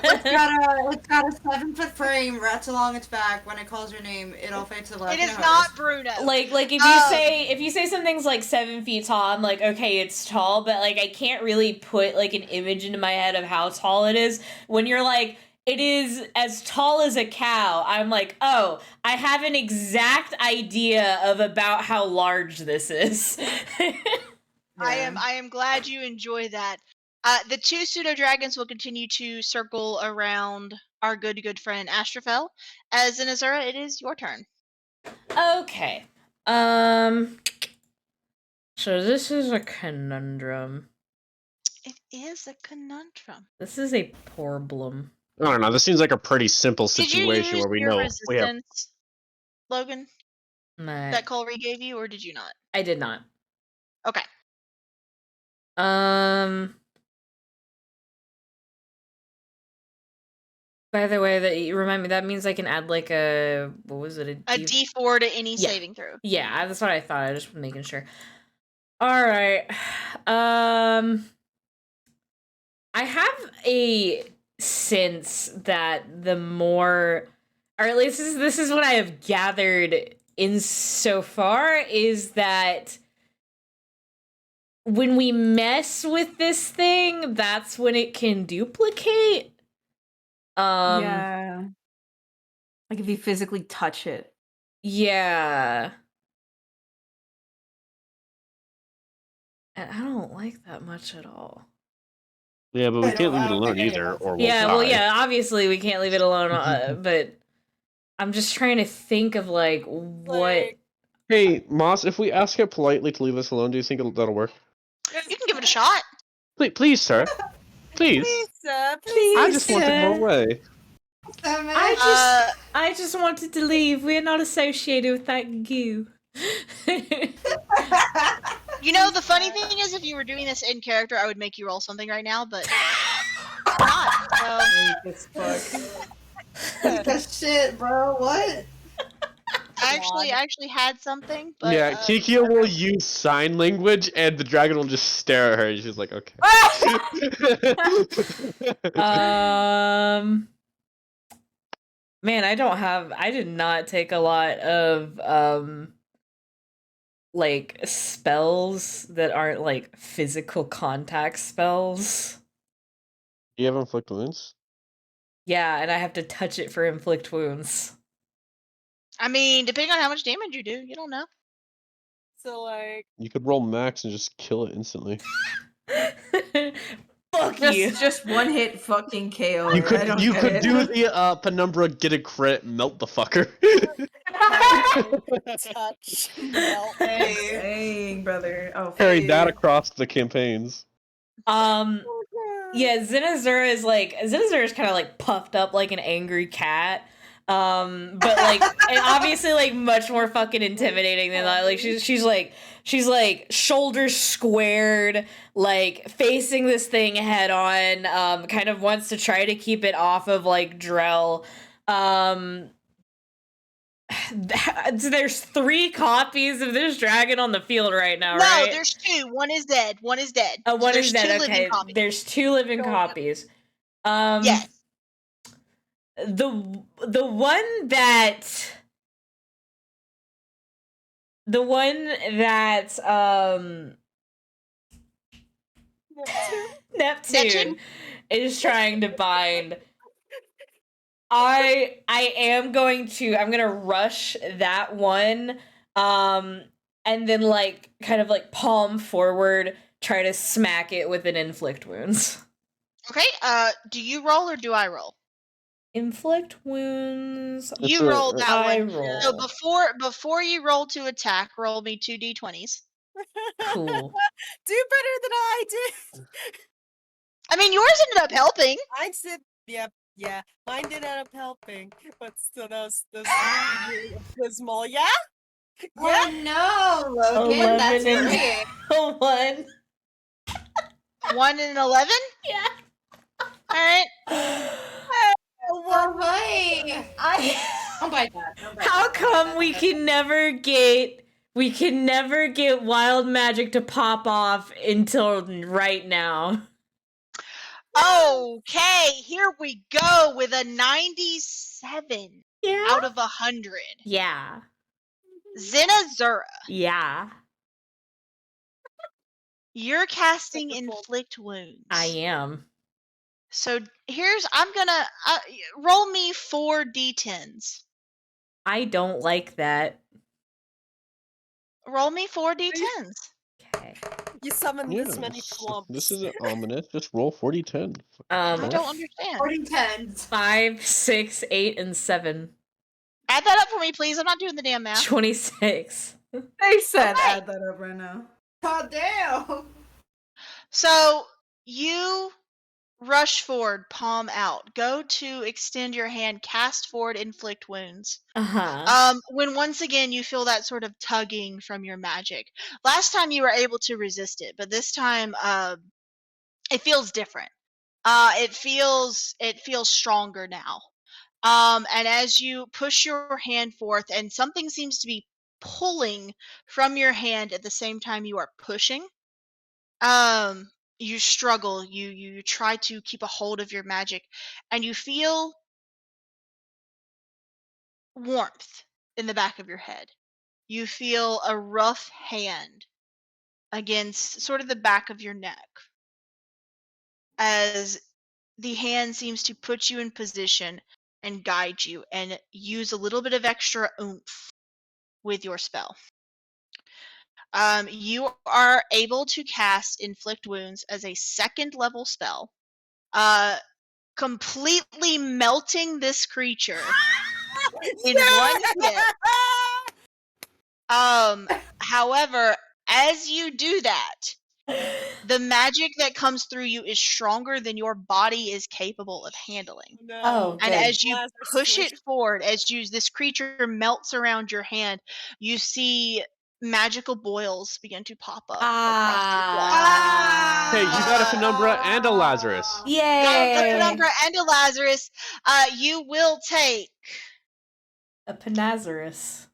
It's got a 7-foot frame wrapped along its back. When it calls your name, it'll face to the left. It is not Bruno. Like if you say something's like 7 feet tall, I'm like, okay, it's tall, but like I can't really put like an image into my head of how tall it is. When you're like, it is as tall as a cow, I'm like, oh, I have an exact idea of about how large this is. I am glad you enjoy that. The 2 pseudo dragons will continue to circle around our good friend Astrophel. As Zenazura, it is your turn. Okay. So this is a conundrum. It is a conundrum. This is a problem. I don't know. This seems like a pretty simple Did you situation use where we your know resistance, we have. Logan, Nah, that Colry gave you, or did you not? I did not. Okay. By the way, that you remind me, that means I can add like a, what was it? A D4 to any saving throw. Yeah, that's what I thought. I just was making sure. All right. I have a sense that the more, or at least this is what I have gathered insofar is that when we mess with this thing, that's when it can duplicate. Yeah. Like if you physically touch it. Yeah. And I don't like that much at all. Yeah, but we can't leave it alone either, or we'll Yeah, die. well, yeah, obviously we can't leave it alone, but I'm just trying to think of, like, what... Like, Hey, Moss, if we ask it politely to leave us alone, do you think that'll work? You can give it a shot. Please, sir. Please. please, sir, I Please, just want to sir. go away. I just wanted to leave. We're not associated with that goo. You know, the funny thing is, if you were doing this in character, I would make you roll something right now, but not. So That shit, bro. What? I actually had something, but Yeah, Kikia will use sign language, and the dragon will just stare at her, and she's like, okay. Man, I did not take a lot of, like, spells that aren't, like, physical contact spells. You have Inflict Wounds? Yeah, and I have to touch it for Inflict Wounds. I mean, depending on how much damage you do, you don't know. So, like... You could roll max and just kill it instantly. Fuck you. Just one hit fucking KO. You could do the Penumbra get a crit, melt the fucker. touch. Melt. Dang, brother. Oh, Carry that across the campaigns. Yeah, Zinazura is kind of like puffed up like an angry cat. But like, and obviously like much more fucking intimidating than that. Like she's like shoulders squared, like facing this thing head on. Kind of wants to try to keep it off of like Drell. There's 3 copies of this dragon on the field right now, right? No, there's 2. One is dead. One is dead. Oh, one is dead. Two Okay, there's 2 living copies. Yes. The one that Neptune is trying to bind. I'm gonna rush that one, and then like kind of like palm forward, try to smack it with an Inflict Wounds. Okay, do you roll or do I roll? Inflict Wounds. You roll that I one. roll. So before you roll to attack, roll me 2 d20s. Cool. Do better than I did. I mean, yours ended up helping. I said, yep, yeah. Mine did end up helping, but still, those small, yeah. Oh no, Logan, that's great. 1. 1 and 11. Yeah. All right. Oh my! Oh my god! How come we can never get wild magic to pop off until right now? Okay, here we go with a 97 out of 100. Yeah. Zinazura, Yeah. you're casting Inflict Wounds. I am. So I'm gonna roll me 4 d10s. I don't like that. Roll me 4 d10s. Okay. You summoned this many Yes. clumps. This isn't ominous. Just roll 40-10. I don't understand. 40-10. 5, 6, 8, and 7. Add that up for me, please. I'm not doing the damn math. 26. They said add that up right now. God damn! So you rush forward, palm out. Go to extend your hand, cast forward, Inflict Wounds. When once again you feel that sort of tugging from your magic. Last time you were able to resist it, but this time it feels different. It feels stronger now. And as you push your hand forth, and something seems to be pulling from your hand at the same time you are pushing. You struggle, you try to keep a hold of your magic, and you feel warmth in the back of your head. you feel a rough hand against sort of the back of your neck as the hand seems to put you in position and guide you and use a little bit of extra oomph with your spell. You are able to cast Inflict Wounds as a second level spell, completely melting this creature in one hit. However, as you do that, the magic that comes through you is stronger than your body is capable of handling. No. Oh, And good. as you Lazarus push squish. it forward, as this creature melts around your hand, you see magical boils begin to pop up across your flesh. Hey, you got a Penumbra and a Lazarus. Got a Yay! Penumbra and a Lazarus. You will take A Panazarus.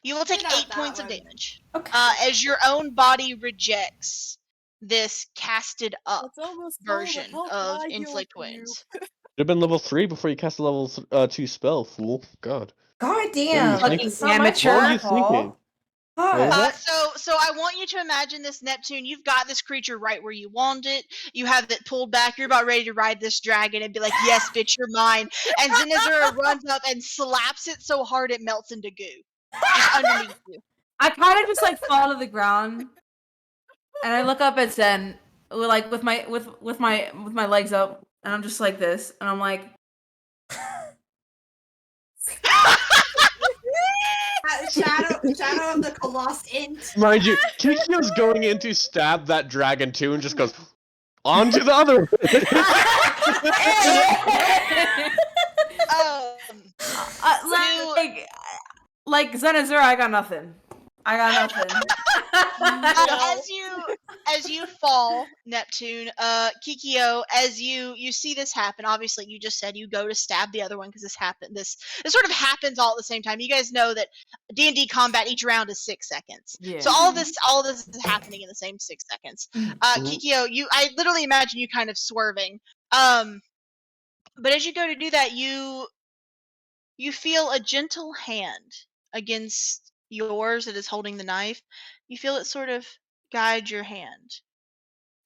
you will take You're not 8 that points of one. damage Okay. as your own body rejects this casted up That's almost all the version help of I heal Inflict for you. Wounds. Should have been level 3 before you cast a level 2 spell, fool. God. God What are you damn! thinking? It's not my Amateur. What were you fault. thinking? What was God. that? So I want you to imagine this, Neptune. You've got this creature right where you want it. You have it pulled back. You're about ready to ride this dragon and be like, "Yes, bitch, you're mine." And Zenithra runs up and slaps it so hard it melts into goo, just underneath you. I kind of just like fall to the ground, and I look up at Zen, like with my legs up, and I'm just like this, and I'm like, Shadow of the Colossus int. Mind you, Kikyo's going in to stab that dragon too and just goes, on to the other. like Zenazura, I got nothing. As you fall, Neptune, Kikyo, as you see this happen, obviously you just said you go to stab the other one because this sort of happens all at the same time. You guys know that D&D combat, each round is 6 seconds. Yeah. So all this is happening in the same 6 seconds. Kikyo, I literally imagine you kind of swerving. But as you go to do that, you feel a gentle hand against yours that is holding the knife. You feel it sort of guide your hand.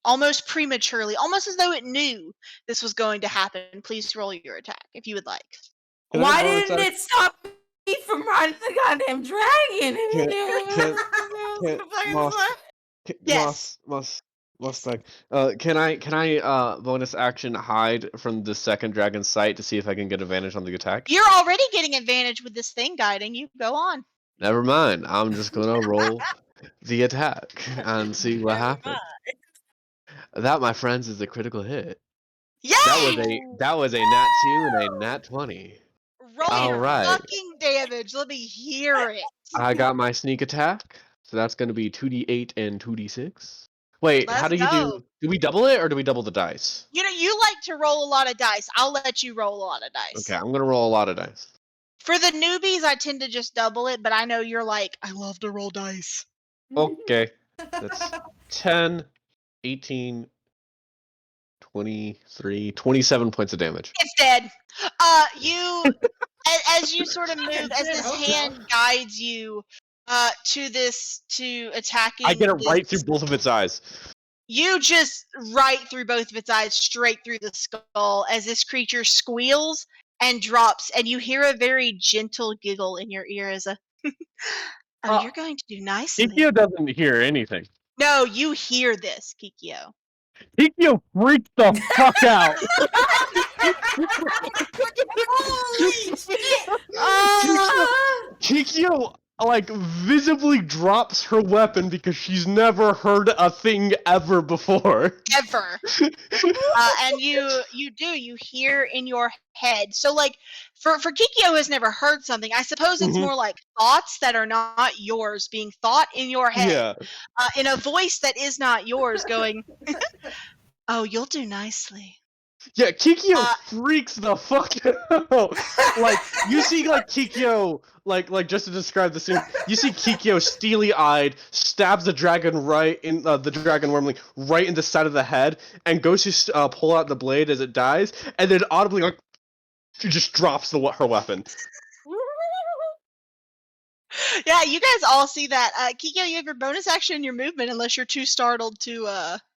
Almost prematurely, almost as though it knew this was going to happen. Please roll your attack if you would like. Can I Why bonus didn't act- it stop me from riding the goddamn dragon? Yes. Mustang. Can I bonus action hide from the second dragon's sight to see if I can get advantage on the attack? You're already getting advantage with this thing guiding you. Go on. Never mind. I'm just gonna roll the attack and see what happens. That, my friends, is a critical hit. Yeah. That was a nat 2 and a nat 20. Roll All your right. fucking damage. Let me hear it. I got my sneak attack, so that's gonna be 2d8 and 2d6. Wait, how Let's do you go. do? Do we double it or do we double the dice? You know, you like to roll a lot of dice. I'll let you roll a lot of dice. Okay, I'm gonna roll a lot of dice. For the newbies, I tend to just double it, but I know you're like, I love to roll dice. Okay, that's 10, 18, 23, 27 points of damage. It's dead. As you sort of move, as this hand guides you to attacking. I get it right through both of its eyes. You just right through both of its eyes, straight through the skull, as this creature squeals and drops, and you hear a very gentle giggle in your ear as a, "Oh, you're going to do nicely." Kikyo doesn't hear anything. No, you hear this, Kikyo. Kikyo freaked the fuck out. Holy shit! Kikyo, like, visibly drops her weapon because she's never heard a thing ever before. Ever. And you hear in your head. So, like, for Kikyo who has never heard something, I suppose it's Mhm. more like thoughts that are not yours being thought in your head. Yeah. In a voice that is not yours going, "Oh, you'll do nicely." Yeah, Kikyo freaks the fuck out. Like, you see, like, Kikyo, like, just to describe the scene, you see Kikyo steely-eyed, stabs the dragon right in, the dragon wormling right in the side of the head, and goes to pull out the blade as it dies, and then audibly, like, she just drops her weapon. Yeah, you guys all see that. Kiko, you have your bonus action and your movement unless you're too startled to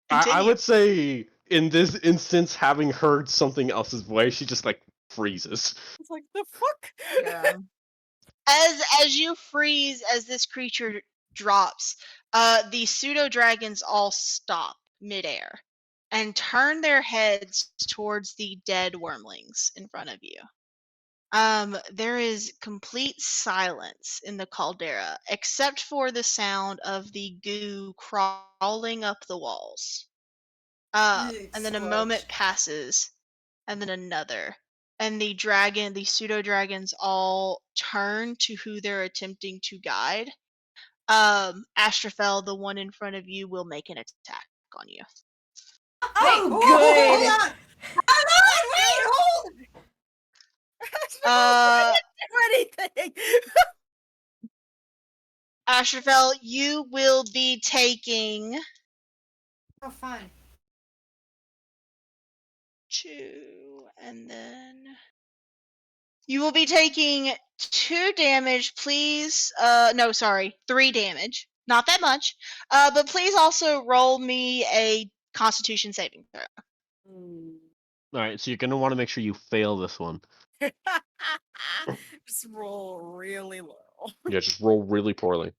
continue. I would say in this instance, having heard something else's voice, she just like freezes. It's like, the fuck? Yeah. As you freeze as this creature drops, the pseudo dragons all stop midair and turn their heads towards the dead wormlings in front of you. There is complete silence in the caldera, except for the sound of the goo crawling up the walls. And then a moment passes, and then another. And the pseudo dragons all turn to who they're attempting to guide. Astrafel, the one in front of you, will make an attack on you. Oh, Hold good. on! Hold on! Wait! Hold! Uh, Do anything. Astrafel, you will be taking Oh, fine. 2, and then you will be taking 2 damage, please. No, sorry, 3 damage. Not that much. But please also roll me a Constitution saving throw. All right, so you're gonna want to make sure you fail this one. Just roll really low. Yeah, just roll really poorly.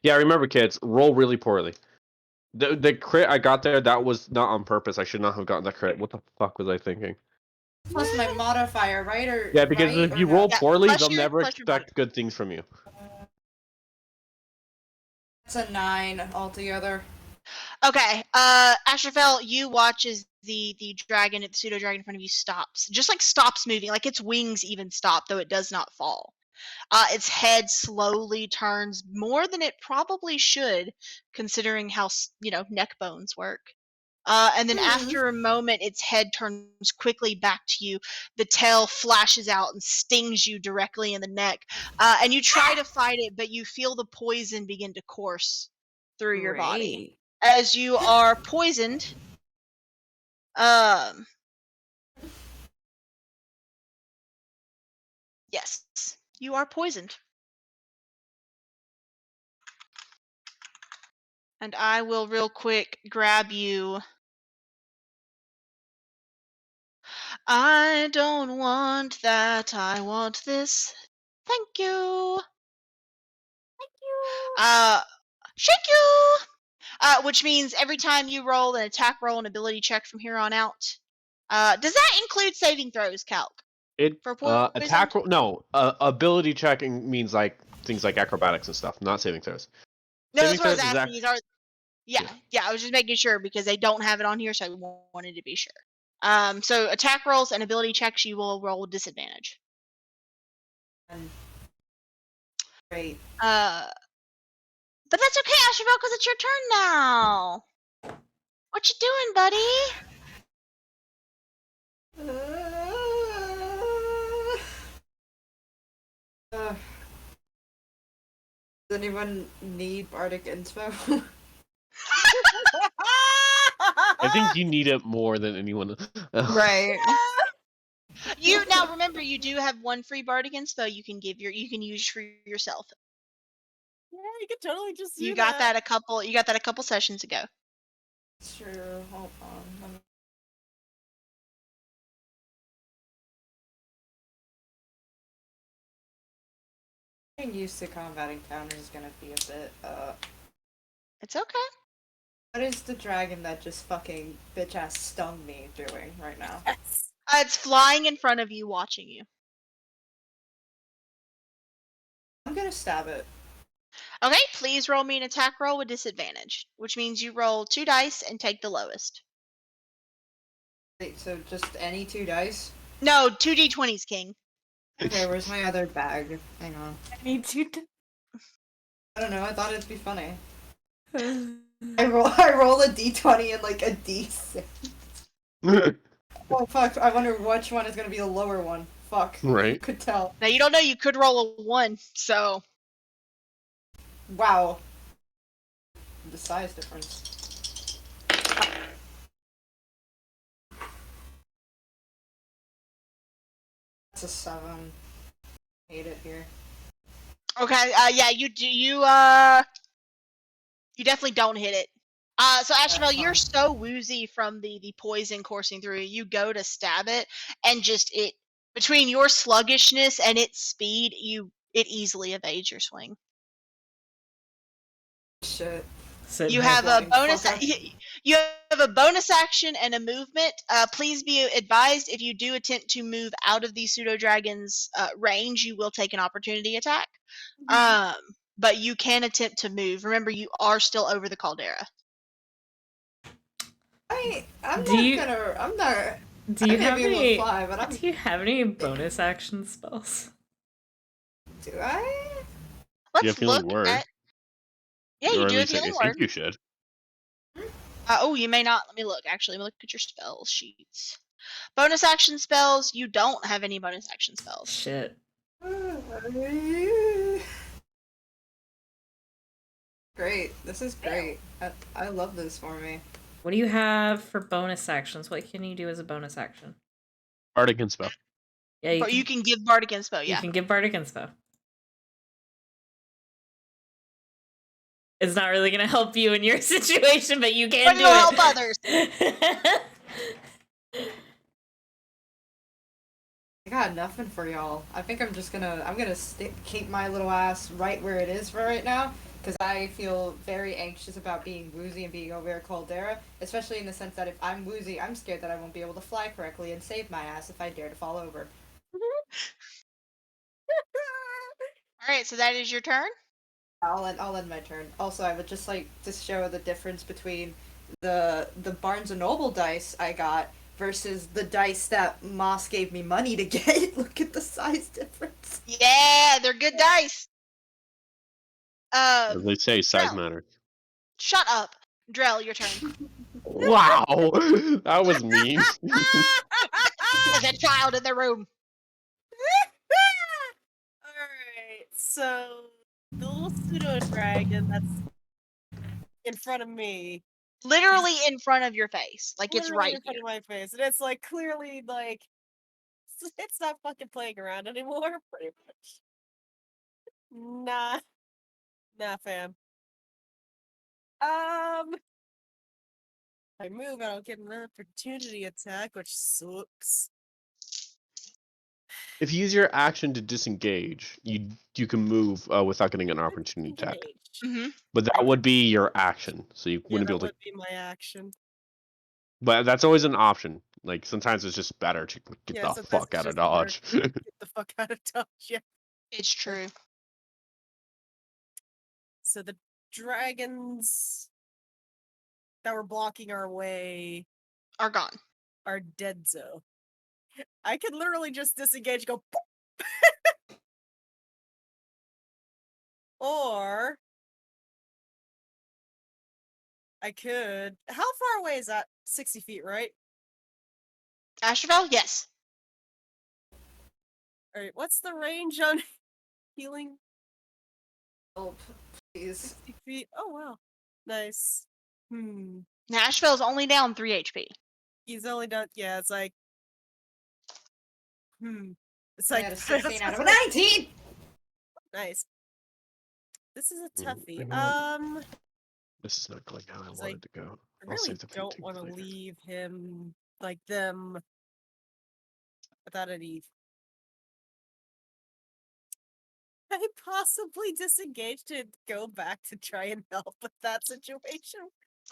Yeah, remember, kids, roll really poorly. The crit I got there, that was not on purpose. I should not have gotten that crit. What the fuck was I thinking? Plus my modifier, right? Or Yeah, because right if or you no? roll Yeah, poorly, plus they'll your- never plus your expect good things from you. It's a 9 altogether. Okay, Astrafel, you watch as the dragon, the pseudo dragon in front of you stops. Just like stops moving, like its wings even stop, though it does not fall. Its head slowly turns more than it probably should, considering how neck bones work. And then after a moment, its head turns quickly back to you. The tail flashes out and stings you directly in the neck. And you try to fight it, but you feel the poison begin to course through your body. As you are poisoned, yes, you are poisoned. And I will real quick grab you. I don't want that. I want this. Thank you. Shake you. Which means every time you roll an attack roll, an ability check from here on out. Does that include saving throws, Calc? It For poison? attack no ability checking means like things like acrobatics and stuff, not saving throws. No, Saving that's what I was throws is asking. Yeah, I was just making sure because they don't have it on here, so I wanted to be sure. So attack rolls and ability checks, you will roll with disadvantage. Great. But that's okay, Asherville, because it's your turn now. What you doing, buddy? Does anyone need bardic inspo? I think you need it more than anyone. Right. You now remember you do have 1 free bardic inspo you can use for yourself. Yeah, you could totally just do You got that a couple sessions ago. Sure, hold on. Let me... Getting used to combat encounters is gonna be a bit, It's okay. What is the dragon that just fucking bitch-ass stung me doing right now? Yes. It's flying in front of you, watching you. I'm gonna stab it. Okay, please roll me an attack roll with disadvantage, which means you roll 2 dice and take the lowest. Wait, so just any 2 dice? No, 2 d20s, King. Okay, where's my other bag? Hang on. I need to. I don't know, I thought it'd be funny. I roll a d20 and like a d6. Oh fuck, I wonder which one is gonna be the lower one. Fuck. Right. Could tell. Now you don't know, you could roll a 1, so Wow. The size difference. That's a 7. Hate it here. Okay. Yeah. You do. You definitely don't hit it. So Asheville, you're so woozy from the poison coursing through you. You go to stab it, and just it between your sluggishness and its speed, it easily evades your swing. Shit. Sit You back. have a Flying bonus. fucker. You have a bonus action and a movement. Please be advised if you do attempt to move out of the pseudo dragon's range, you will take an opportunity attack. But you can attempt to move. Remember, you are still over the caldera. I'm Do you- not gonna. I'm not. Do you I may have be able to any? fly, but I'm. Do you have any bonus action spells? Do I? Let's have Healing look Word. at. Yeah, Or you at do have least I healing think word. you should. Oh, you may not. Let me look. Actually, let me look at your spell sheets. Bonus action spells. You don't have any bonus action spells. Shit. Great. This is great. I love this for me. What do you have for bonus actions? What can you do as a bonus action? Bardic Inspo. Yeah, But you can give Bardic Inspo. you Yeah. can give Bardic Inspo. It's not really gonna help you in your situation, but you can But do it'll it. help others. I got nothing for y'all. I think I'm gonna keep my little ass right where it is for right now, because I feel very anxious about being woozy and being over at Caldera, especially in the sense that if I'm woozy, I'm scared that I won't be able to fly correctly and save my ass if I dare to fall over. All right. So that is your turn. I'll end my turn. Also, I would just like to show the difference between the Barnes and Noble dice I got versus the dice that Moss gave me money to get. Look at the size difference. Yeah, they're good dice. As they say, size Drell. matters. Shut up, Drell. Your turn. Wow, that was mean. There's a child in the room. Alright, so the little pseudo dragon that's in front of me. Literally in front of your face, like it's Literally right in front here. of my face. And it's like clearly like it's not fucking playing around anymore, pretty much. Nah. Nah, fam. I move, I don't get an opportunity attack, which sucks. If you use your action to disengage, you can move without getting an opportunity attack. Mm-hmm. But that would be your action, so you Yeah, wouldn't be that able to. would be my action. But that's always an option. Like sometimes it's just better to get Yeah, the sometimes fuck it's out of just better dodge. Get the fuck out of dodge, yeah. It's true. So the dragons that were blocking our way Are gone. are dead, so I could literally just disengage, go or I could. How far away is that? 60 feet, right? Asheville? Yes. Alright, what's the range on healing? Help, please. 60 feet? Oh, wow. Nice. Nashville's only down 3 HP. He's only done. Yeah, it's like. It's I like. had a 16 out of a 19! Nice. This is a toughie. This is not going how I It's wanted like, to go. I I'll really save the don't 15 want to later. leave him, like them, without any. I possibly disengage to go back to try and help with that situation.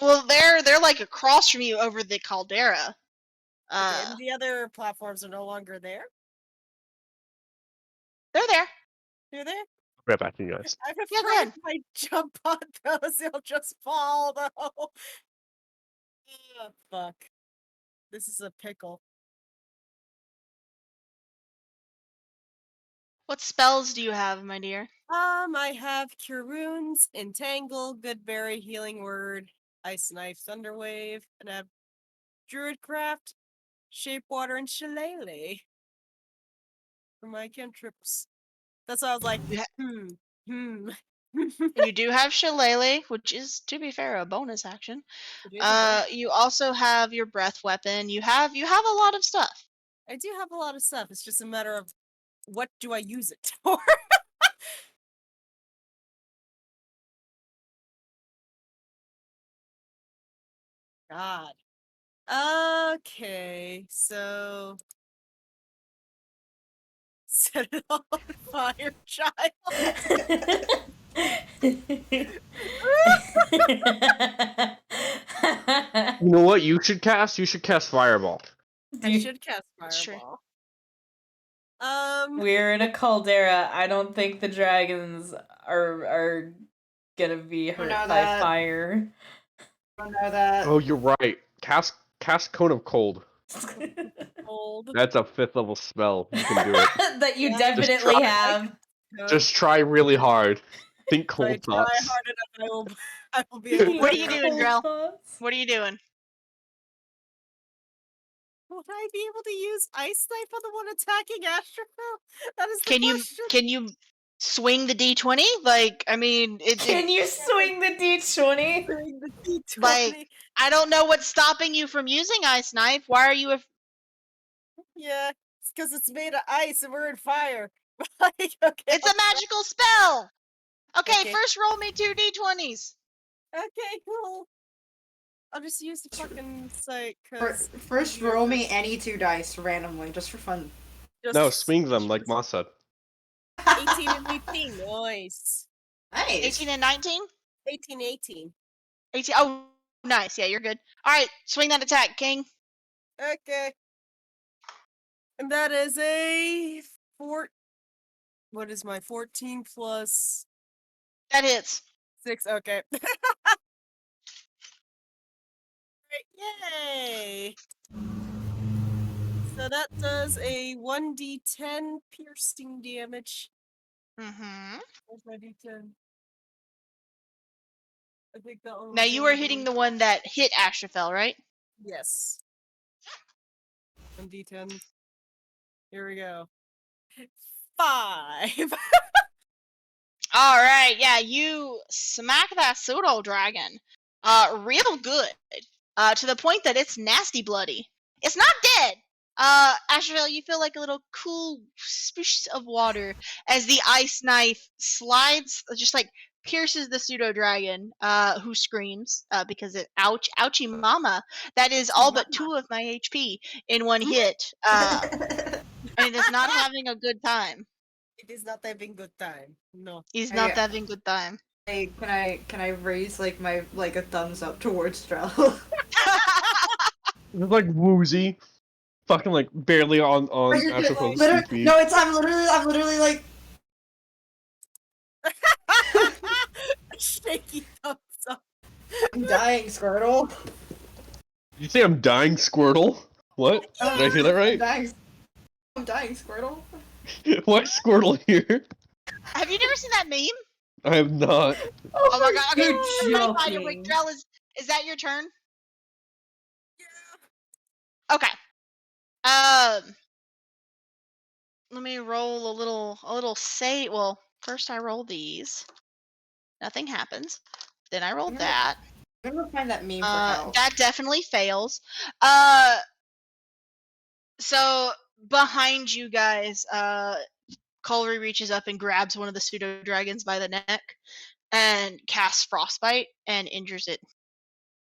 Well, they're like across from you over the caldera. Okay, and the other platforms are no longer there. They're there. They're there. Right back to you guys. I'm Yeah, go afraid ahead. if I jump on those, they'll just fall though. Oh, fuck. This is a pickle. What spells do you have, my dear? I have Cure Wounds, Entangle, Goodberry, Healing Word, Ice Knife, Thunderwave, and I have Druidcraft, Shape Water, and Shillelagh for my cantrips. That's why I was like, You do have Shillelagh, which is, to be fair, a bonus action. It is a bonus. You also have your breath weapon. You have a lot of stuff. I do have a lot of stuff. It's just a matter of what do I use it for? God. Okay, so set it on fire, child. You know what you should cast? You should cast Fireball. I should cast That's true. fireball. We're in a caldera. I don't think the dragons are gonna be hurt know by that. fire. I don't know that. Oh, you're right. Cast Cone of Cold. Old. That's a 5th level spell. You can do it. That you Yeah. definitely try. have. Just try really hard. Think If I cold try thoughts. hard enough, I will be able to. What are you doing, Cold Drell? thoughts. What are you doing? Would I be able to use Ice Knife on the one attacking Astrophil? That is the Can you question. can you swing the D20? Like, I mean, Can you swing the D20? Bring the D20. Like- I don't know what's stopping you from using Ice Knife. Why are you? Yeah, it's because it's made of ice and we're in fire. Like, okay, It's a magical spell. Okay, Okay. first roll me 2 D20s. okay, cool. I'll just use the fucking site. First, roll me any 2 dice randomly, just for fun. No, swing them like Moss said. 18 and 18. Nice. Nice. 18 and 19. 18, 18. 18. Oh, nice. Yeah, you're good. All right, swing that attack, King. Okay. And that is a 4. What is my 14 plus That hits. 6? Okay. Yay! So that does a 1d10 piercing damage. Mm-hmm. Where's my d10? I think that one. Now was you the are other hitting one. the one that hit Astrophel, right? Yes. 1d10. Here we go. 5. All right, yeah, you smack that pseudo dragon, real good, to the point that it's nasty bloody. It's not dead. Astrophel, you feel like a little cool sploosh of water as the ice knife slides, just like pierces the pseudo dragon, who screams because it ouchie mama. That is all but 2 of my HP in one hit, and it is not having a good time. It is not having good time. No. He's not Yeah. having good time. Hey, can I raise like my a thumbs up towards Drell? It's like woozy. Fucking like barely on actual Literally, no, I'm literally like Shaky thumbs up. I'm dying, Squirtle. Did you say I'm dying, Squirtle? What? Did I hear that right? I'm dying, Squirtle. Why Squirtle here? Have you never seen that meme? I have not. Oh my god! Okay, You're somebody find it. Wait, joking. Drell, is that your turn? Yeah. Okay. Let me roll a little save. Well, first I roll these. Nothing happens. Then I roll Yeah. that. I'm gonna find that meme for help. That definitely fails. So behind you guys, Colry reaches up and grabs one of the pseudo dragons by the neck and casts frostbite and injures it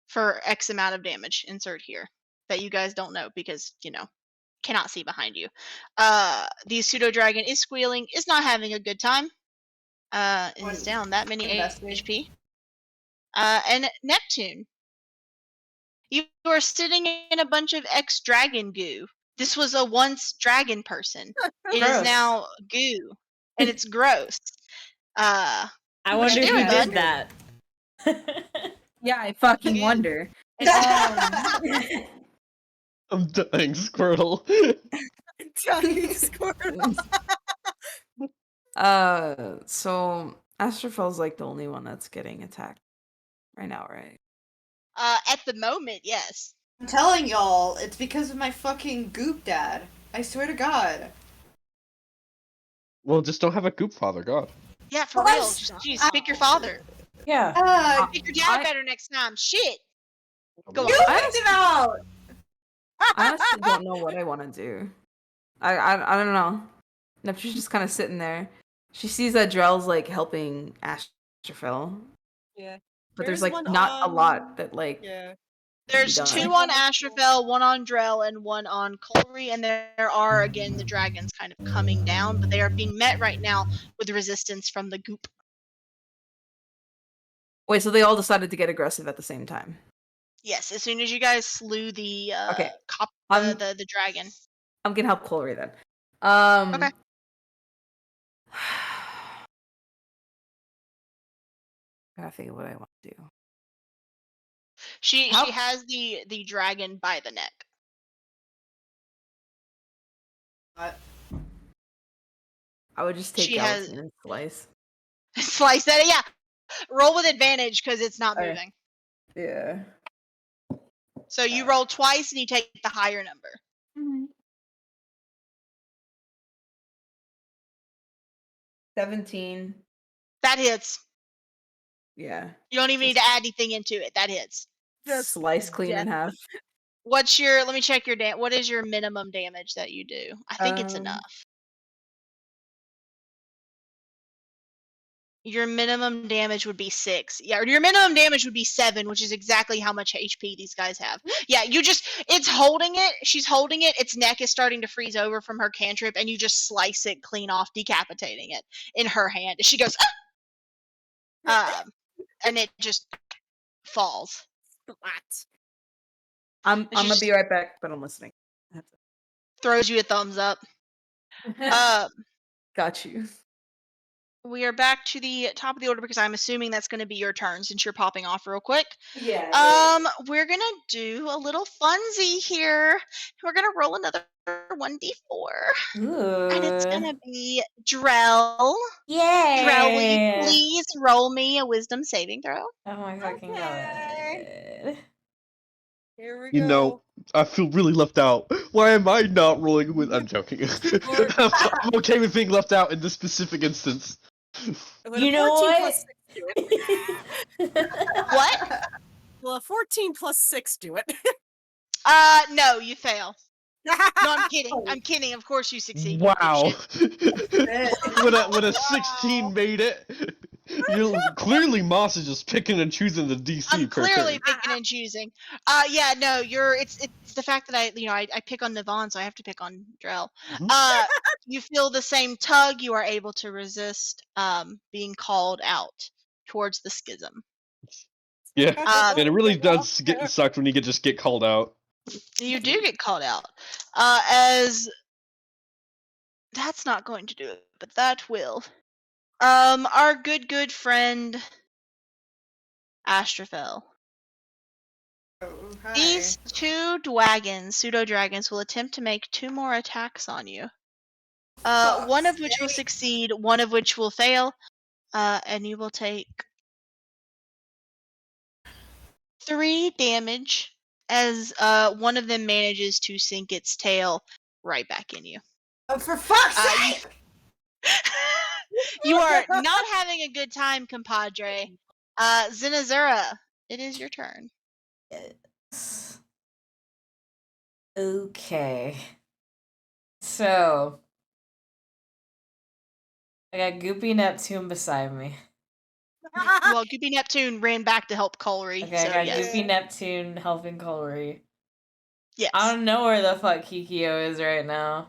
for X amount of damage. Insert here that you guys don't know because cannot see behind you. The pseudo dragon is squealing, is not having a good time. Is down that many HP. And Neptune, you are sitting in a bunch of ex-dragon goo. This was a once dragon person. It is Gross. now goo, and it's gross. I What wonder you who doing, did bud? that. Yeah, I fucking Yeah. wonder. I'm dying, Squirtle. Dying Squirtle. So Astrofel's like the only one that's getting attacked right now, right? At the moment, yes. I'm telling y'all, it's because of my fucking goop dad. I swear to God. Well, just don't have a goop father, God. Yeah, for Well, real. that's- Jeez, pick your father. Yeah. Pick your dad I- better next time. Shit. Go You on. picked him out! I honestly don't know what I want to do. I don't know. Neptune's just kind of sitting there. She sees that Drell's like helping Astrofel, Yeah. but there's There's like one not a on- lot that like Yeah. There's done. 2 on Astrafel, 1 on Drell, and 1 on Colry, and there are, again, the dragons kind of coming down, but they are being met right now with resistance from the goop. Wait, so they all decided to get aggressive at the same time. Yes, as soon as you guys slew the Okay. the dragon. I'm gonna help Colry then. Okay. Gotta think of what I want to do. She How- has the dragon by the neck. I would just take She has- Galaxy and slice. Slice that, yeah. Roll with advantage because it's not Okay. moving. Yeah. So you roll twice and you take the higher number. 17. That hits. Yeah. You don't even need to add anything into it. That hits. That's Slice clean in half. What's your? Let me check your what is your minimum damage that you do? I think it's enough. Your minimum damage would be 6. Yeah, or your minimum damage would be 7, which is exactly how much HP these guys have. Yeah, it's holding it. She's holding it. Its neck is starting to freeze over from her cantrip, and you just slice it clean off, decapitating it in her hand. She goes, and it just falls. Splat. I'm It's gonna just- be right back, but I'm listening. Throws you a thumbs up. Got you. We are back to the top of the order because I'm assuming that's going to be your turn since you're popping off real quick. Yeah. We're gonna do a little funsy here. We're gonna roll another 1d4, and it's gonna be Drell. Drell, will you please roll me a wisdom saving throw? Oh my fucking god. Here we You go. know, I feel really left out. Why am I not rolling with? I'm joking. I'm okay with being left out in this specific instance. Would You a know 14 what? plus 6 do it? What? Will a 14 plus 6 do it? No, you fail. No, I'm kidding. I'm kidding. Of course you succeed. you Wow. dipshit. when a 16 made it, clearly Moss is just picking and choosing the DC. I'm per clearly turn. picking and choosing. Yeah, no, it's the fact that I pick on Navon, so I have to pick on Drell. You feel the same tug. You are able to resist being called out towards the schism. Yeah, Um, and it really does get sucked when you just get called out. You do get called out. As that's not going to do it, but that will. Our good friend Astrafel. Oh, hi. These 2 pseudo dragons, will attempt to make 2 more attacks on you. One of which will succeed, one of which will fail, and you will take 3 damage as one of them manages to sink its tail right back in you. Oh, for fuck's sake! You are not having a good time, compadre. Zinazura, it is your turn. Yes. Okay. So I got Goopy Neptune beside me. Well, Goopy Neptune ran back to help Colry. Okay, so I got yes. Goopy Neptune helping Colry. Yes. I don't know where the fuck Kikyo is right now.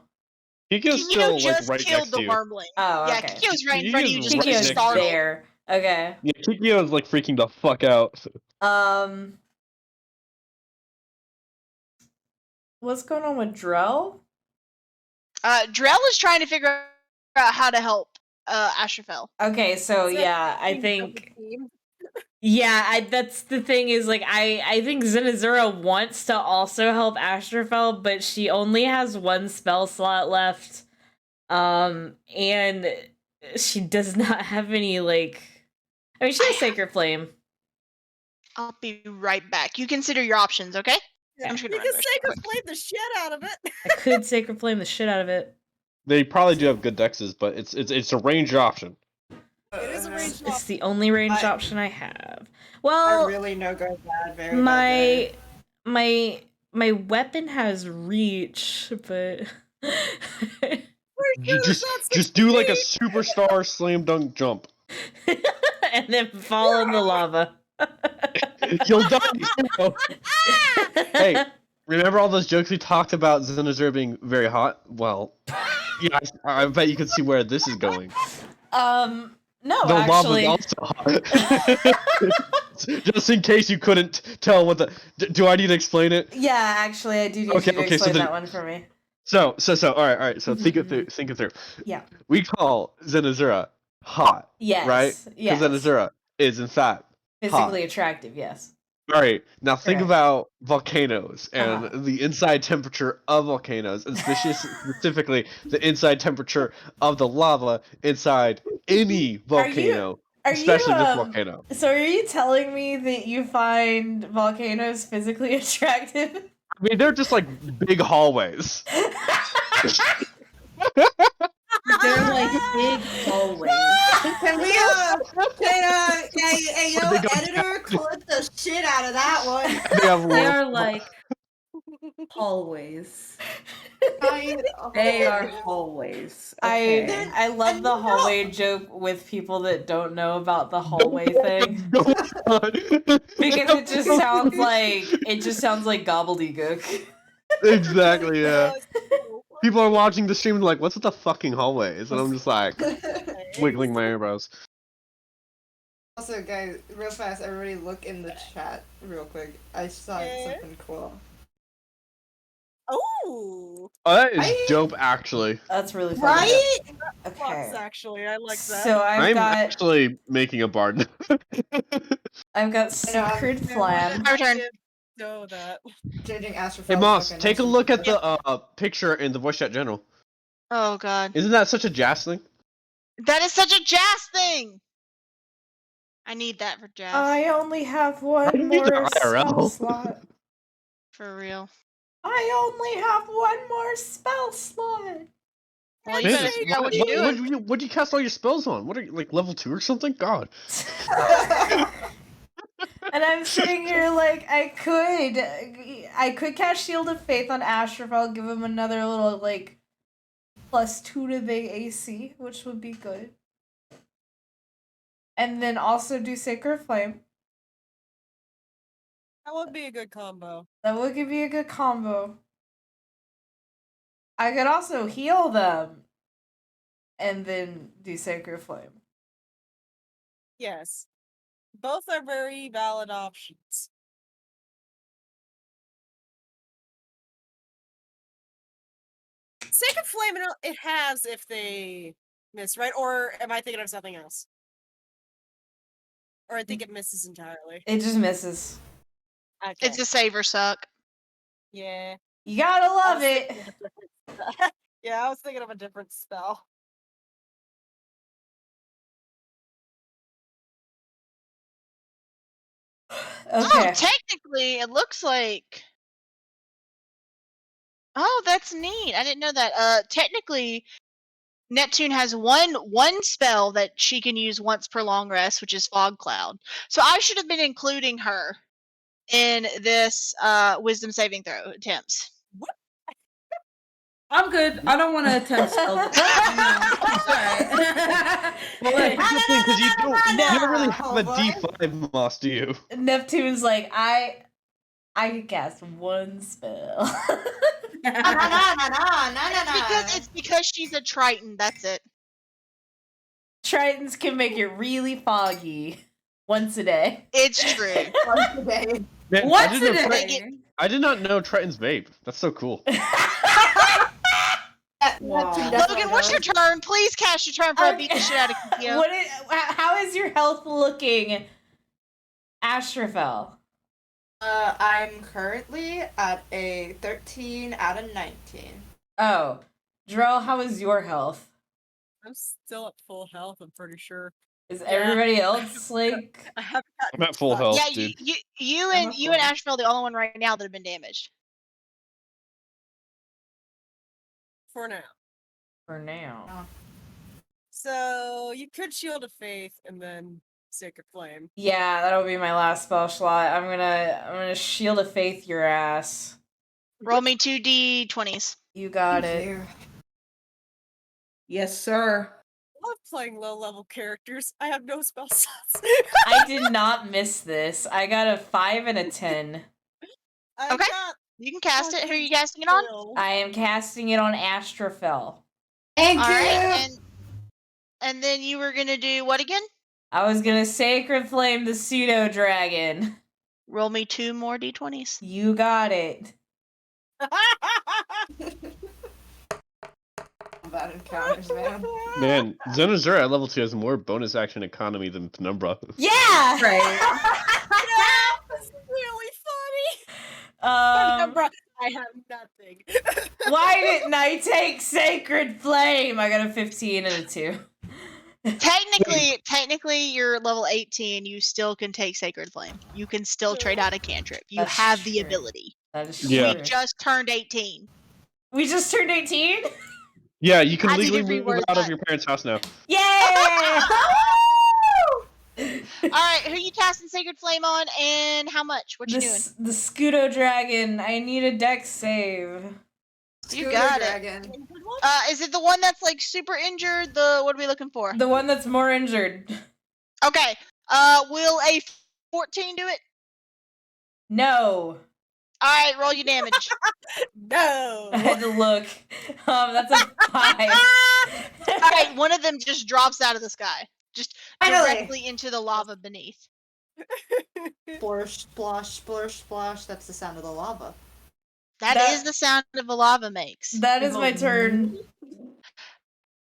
Kikyo's Kikyo still like just right killed next the to you. wormling. Oh, Yeah, okay. Kikyo's right in front of you, just Kikyo's looking right Kikyo's next to startled. there. Okay. Yeah, Kikyo's like freaking the fuck out. What's going on with Drell? Drell is trying to figure out how to help Astrafel. Okay, so yeah, I think that's the thing is like I think Zinazura wants to also help Astrafel, but she only has 1 spell slot left. And she does not have any like I mean she has Sacred Flame. I'll be right back. You consider your options, okay? Yeah. I'm just You gonna can run Sacred Flame the shit out of it. I could Sacred Flame the shit out of it. They probably do have good dexes, but it's a ranged option. It is a ranged It's the only ranged I- option I have. Well, I really no go bad. Very bad. my weapon has reach, but You just do like a superstar slam dunk jump. and then fall in the lava. You'll die. Hey, remember all those jokes we talked about Zenazura being very hot? Well, yeah, I bet you can see where this is going. No, The lava's actually. also hot. Just in case you couldn't tell what the. Do I need to explain it? Yeah, actually, I do need Okay, you to okay, so explain then- that one for me. So, all right. So think it through. Think it through. Yeah. We call Zenazura hot, Yes. right? Yes. Because Zenazura is in fact Physically hot. attractive, yes. All right. Now think Correct. about volcanoes and Uh-huh. the inside temperature of volcanoes, and specifically the inside temperature of the lava inside any volcano, especially this volcano. So are you telling me that you find volcanoes physically attractive? I mean, they're just like big hallways. They're like big hallways. Can we, hey, yo, They go editor, clip the shit out of that one. They have They little- are like hallways. They They are hallways. Okay. I love the hallway joke with people that don't know about the hallway thing. Go on. Because it just sounds like gobbledygook. Exactly, yeah. Yes, so People are watching the stream and like, what's with the fucking hallways? And I'm just like, wiggling my eyebrows. Also, guys, real fast, everybody look in the chat real quick. I saw something cool. Oh, Oh, that is I- dope, actually. That's really fun. Right? Okay. Fox, actually, I like that. So I'm actually making a bard. I've got Sacred Flam. My turn. Know that. Changing Astrophiles. Hey, Moss, fucking take a nice. look at the picture in the voice chat general. Oh god. Isn't that such a jazz thing? That is such a jazz thing! I need that for jazz. I only have I one need an more spell IRL. slot. For real. I only have one more spell slot. Well, you better figure out what you're doing. What'd you cast all your spells on? What are you, like, level 2 or something? God. And I'm sitting here like I could cast Shield of Faith on Astrophel, give him another little like +2 to the AC, which would be good. And then also do Sacred Flame. That would be a good combo. That would give you a good combo. I could also heal them and then do Sacred Flame. Yes. Both are very valid options. Sacred Flame, it has if they miss, right? Or am I thinking of something else? Or I think it misses entirely. It just misses. Okay. It's a save or suck. Yeah. You gotta I love was it. thinking of a different- yeah, I was thinking of a different spell. Oh, Okay. technically, it looks like. Oh, that's neat. I didn't know that. Technically, Neptune has one spell that she can use once per long rest, which is Fog Cloud. So I should have been including her in this Wisdom saving throw attempts. I'm good. I don't want to attempt spells. No, it's alright. Well, that's the thing, because you don't really have a No. D5 Moss, do you? Neptune's like, I could cast one spell. It's because she's a Triton. That's it. Tritons can make it really foggy once a day. It's true. Once a day. Man, What's I didn't know today? I did not know Triton's vape. That's so cool. Wow. Logan, what's your turn? Please cast your turn before I beat the shit out of Kikyo. How is your health looking, Astrophel? I'm currently at a 13 out of 19. Oh, Drell, how is your health? I'm still at full health, I'm pretty sure. Is Yeah. everybody else like? I haven't I'm at full health, Yeah, dude. you I'm and a you and fool. Asheville are the only one right now that have been damaged. for now. For now. So you could Shield of Faith and then Sacred Flame. Yeah, that'll be my last spell slot. I'm gonna Shield of Faith your ass. Roll me 2d20s. You got it. Yes, sir. I love playing low level characters. I have no spell slots. I did not miss this. I got a 5 and a 10. I Okay. got You can cast it. Who are you fucking casting it on? killed. I am casting it on Astrafel. Thank All you. right, and then you were gonna do what again? I was gonna Sacred Flame the Pseudo Dragon. Roll me 2 more d20s. You got it. Bad encounters, man. Man, Zenazura at level 2 has more bonus action economy than Penumbra. Yeah! Right. This is really funny. Um, Bruh, I have nothing. why didn't I take Sacred Flame? I got a 15 and a 2. Technically, you're level 18. You still can take Sacred Flame. You can still trade out a cantrip. You That's have the true. ability. That is Yeah. true. We just turned 18. We just turned 18? Yeah, you can I need to legally move reword out of that. your parents' house now. Yeah! All right, who you casting Sacred Flame on, and how much? What you doing? The Pseudo Dragon. I need a dex save. You Pseudo got it. Dragon. Is it the one that's like super injured? What are we looking for? The one that's more injured. Okay. Will a 14 do it? No. All right, roll your damage. No. I had to look. That's a 5. All right, one of them just drops out of the sky, just Finally. directly into the lava beneath. Splursh, splosh, splursh, splosh. That's the sound of the lava. That is the sound of a lava makes. That is my turn.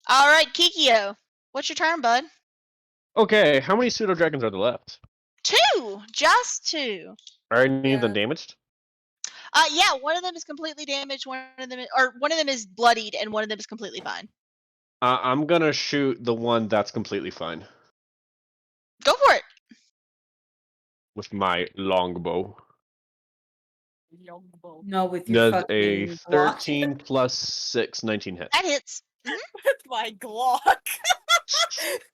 All right, Kikyo, what's your turn, bud? Okay, how many Pseudo Dragons are there left? 2, just 2. Are any of them Yeah. damaged? Yeah, one of them is completely damaged. One of them is bloodied, and one of them is completely fine. I'm gonna shoot the one that's completely fine Go for it. with my longbow. No, with your Does a fucking Glock. 13 plus 6, 19 hit. That hits. With my Glock.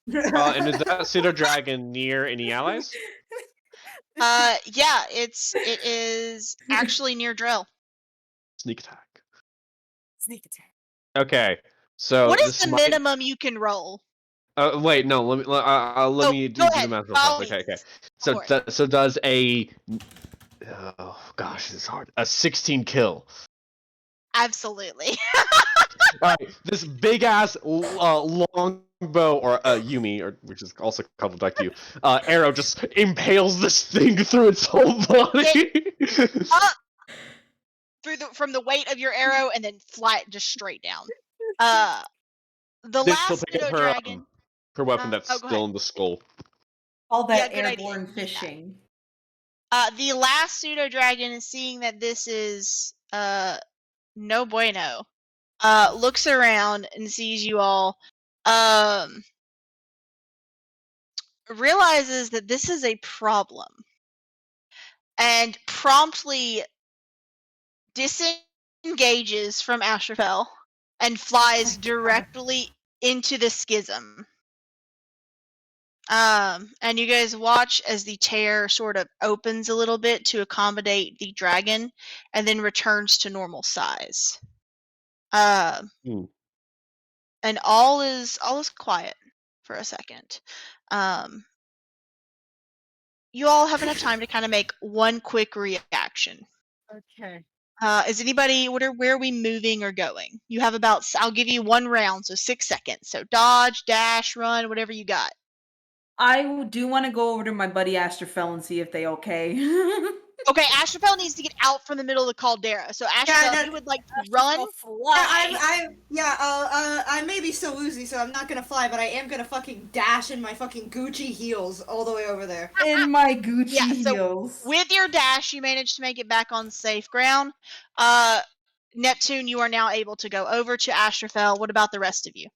And is that Pseudo Dragon near any allies? Yeah, it is actually near Drill. Sneak attack. Sneak attack. Okay, so What is this the might- minimum you can roll? Wait, no. Let me do go the ahead. math real By fast. all Okay. means. So Go for so does a oh gosh, this is hard. A 16 kill. Absolutely. All right, this big ass longbow or Yumi, or which is also coupled like you, arrow just impales this thing through its whole body. Up from the weight of your arrow, and then fly just straight down. The Then she'll last pick up Pseudo Dragon. her weapon that's go still ahead. in the skull. All that Yeah, good idea. airborne Yeah. fishing. The last Pseudo Dragon, seeing that this is no bueno, looks around and sees you all. Realizes that this is a problem, and promptly disengages from Astrafel and flies directly into the schism. And you guys watch as the tear sort of opens a little bit to accommodate the dragon, and then returns to normal size. Hmm. And all is quiet for a second. You all have enough time to kind of make one quick reaction. Okay. Is anybody, where are we moving or going? You have about, I'll give you 1 round, so 6 seconds. So dodge, dash, run, whatever you got. I do want to go over to my buddy Astrafel and see if they okay. Okay, Astrafel needs to get out from the middle of the caldera. So Astrafel, no, you would like to run. I may be so woozy, so I'm not gonna fly, but I am gonna fucking dash in my fucking Gucci heels all the way over there. In my Gucci Yeah, so heels. With your dash, you managed to make it back on safe ground. Neptune, you are now able to go over to Astrafel. What about the rest of you?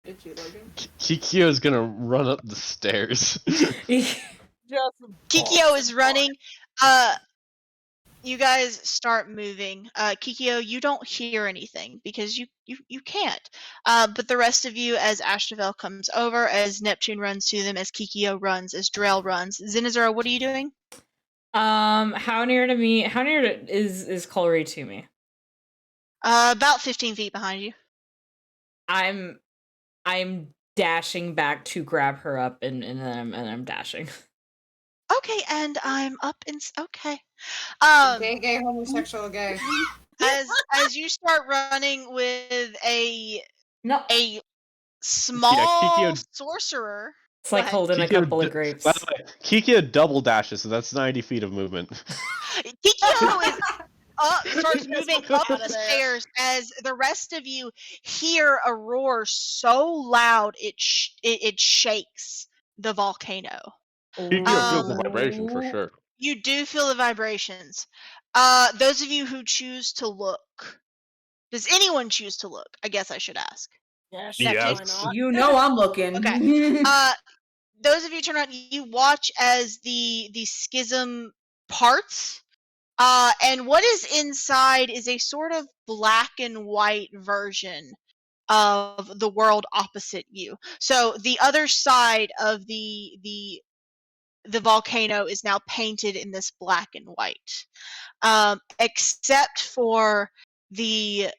Kikyo is gonna run up the stairs. Kikyo is running. You guys start moving. Kikyo, you don't hear anything because you can't. But the rest of you, as Ashtavel comes over, as Neptune runs to them, as Kikyo runs, as Drell runs. Zenazura, what are you doing? How near to me? How near is Colry to me? About 15 feet behind you. I'm dashing back to grab her up, and then I'm dashing. Okay, and I'm up in. Okay. Gay, homosexual, gay. As you start running with a No. small Kikyo- sorcerer. It's like What? holding a Kikyo couple of d- grapes. By the way, Kikyo double dashes, so that's 90 feet of movement. Kikyo is starts Just moving get up out the of there. stairs as the rest of you hear a roar so loud it shakes the volcano. Kikyo feels the vibration for sure. You do feel the vibrations. Those of you who choose to look, does anyone choose to look? I guess I should ask. Yes, Yes. why not? You know I'm looking. Okay. Those of you turn around, you watch as the schism parts. And what is inside is a sort of black and white version of the world opposite you. So the other side of the volcano is now painted in this black and white, except for the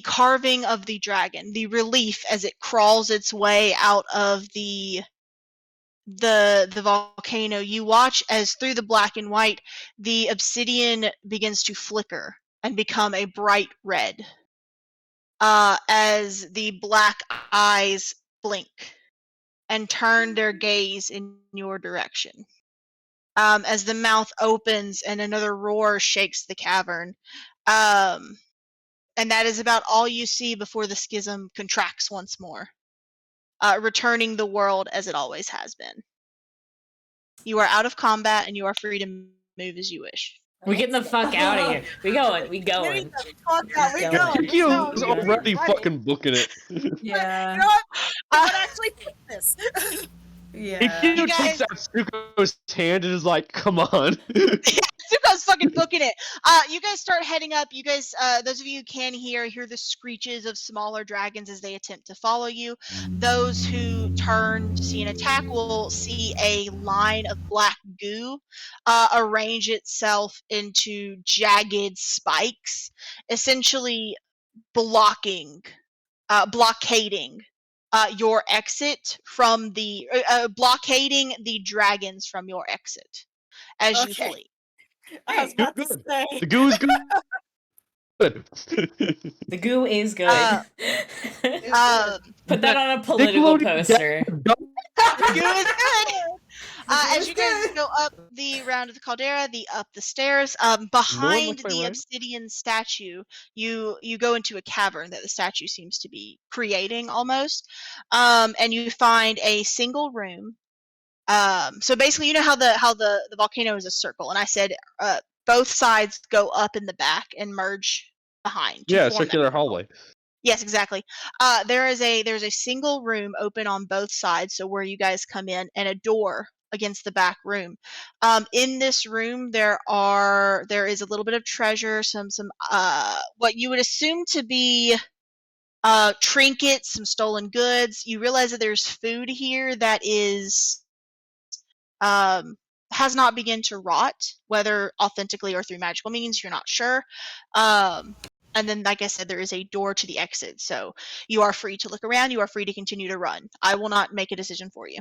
carving of the dragon, the relief as it crawls its way out of the volcano. You watch as through the black and white, the obsidian begins to flicker and become a bright red, as the black eyes blink and turn their gaze in your direction. As the mouth opens and another roar shakes the cavern. And that is about all you see before the schism contracts once more, returning the world as it always has been. You are out of combat and you are free to move as you wish. We getting the fuck out of here. We going. Getting the fuck out. We Yeah. going. We Kikyo is going. already Ready. fucking booking it. Yeah. You know what? I would actually take this. Yeah. Kikyo You guys- takes out Tsuko's hand and is like, come on. Zuko's fucking booking it. You guys start heading up. You guys, those of you who can hear the screeches of smaller dragons as they attempt to follow you. Those who turn to see an attack will see a line of black goo arrange itself into jagged spikes, essentially blockading your exit from the blockading the dragons from your exit as you Okay. flee. I was about to Good. say. The goo is good. The goo is good. Put that on a political Nickelodeon poster. The goo is good. As you guys go up the round of the caldera, up the stairs, behind looks like the right. obsidian statue, you go into a cavern that the statue seems to be creating almost, and you find a single room. So basically, you know how the volcano is a circle, and I said both sides go up in the back and merge behind. to Yeah, form that circular hallway. Yes, exactly. There's a single room open on both sides, so where you guys come in, and a door against the back room. In this room, there is a little bit of treasure, some what you would assume to be trinkets, some stolen goods. You realize that there's food here that is has not begun to rot, whether authentically or through magical means, you're not sure. And then, like I said, there is a door to the exit, so you are free to look around, you are free to continue to run. I will not make a decision for you.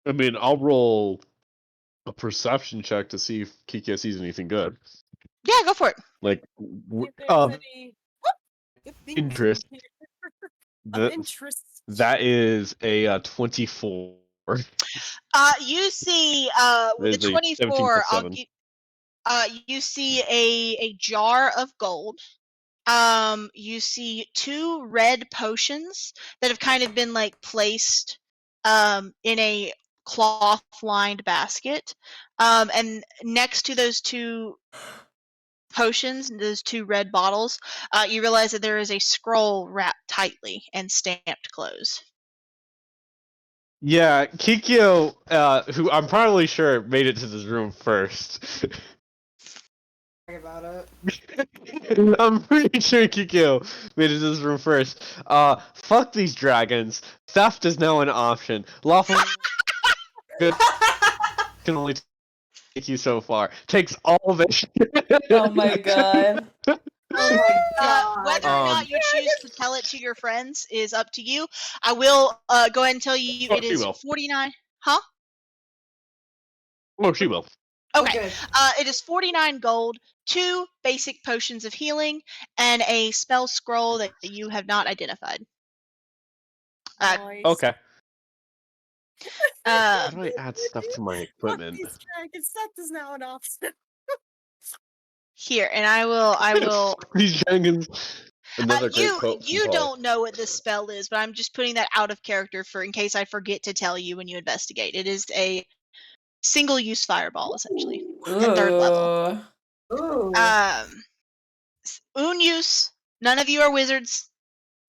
I mean, I'll roll a perception check to see if Kikyo sees anything good. Yeah, go for it. Like, If there's any- if things in interest. here of That, interest. that is a 24. You see, with There's the a 17 24, plus 7. you see a jar of gold. You see 2 red potions that have kind of been like placed in a cloth-lined basket. And next to those 2 potions, those 2 red bottles, you realize that there is a scroll wrapped tightly and stamped close. Yeah, Kikyo, who I'm probably sure made it to this room first. About it. I'm pretty sure Kikyo made it to this room first. Fuck these dragons. Theft is now an option. Lawful good can only take you so far. Takes all of it. Oh my god. Oh my god. Whether or not you choose to tell it to your friends is up to you. I will go ahead and tell you Oh, it she is will. 49. Huh? Oh, she will. Okay. It is 49 gold, 2 basic potions of healing, and a spell scroll that you have not identified. Nice. Okay. How Um, do I add stuff to my Fuck equipment? these dragons. Seth is now an officer. here, and I will. These dragons. Another great You quote. from Paul. don't know what this spell is, but I'm just putting that out of character for in case I forget to tell you when you investigate. It is a single-use fireball, essentially, at 3rd level. Ooh. Use. None of you are wizards.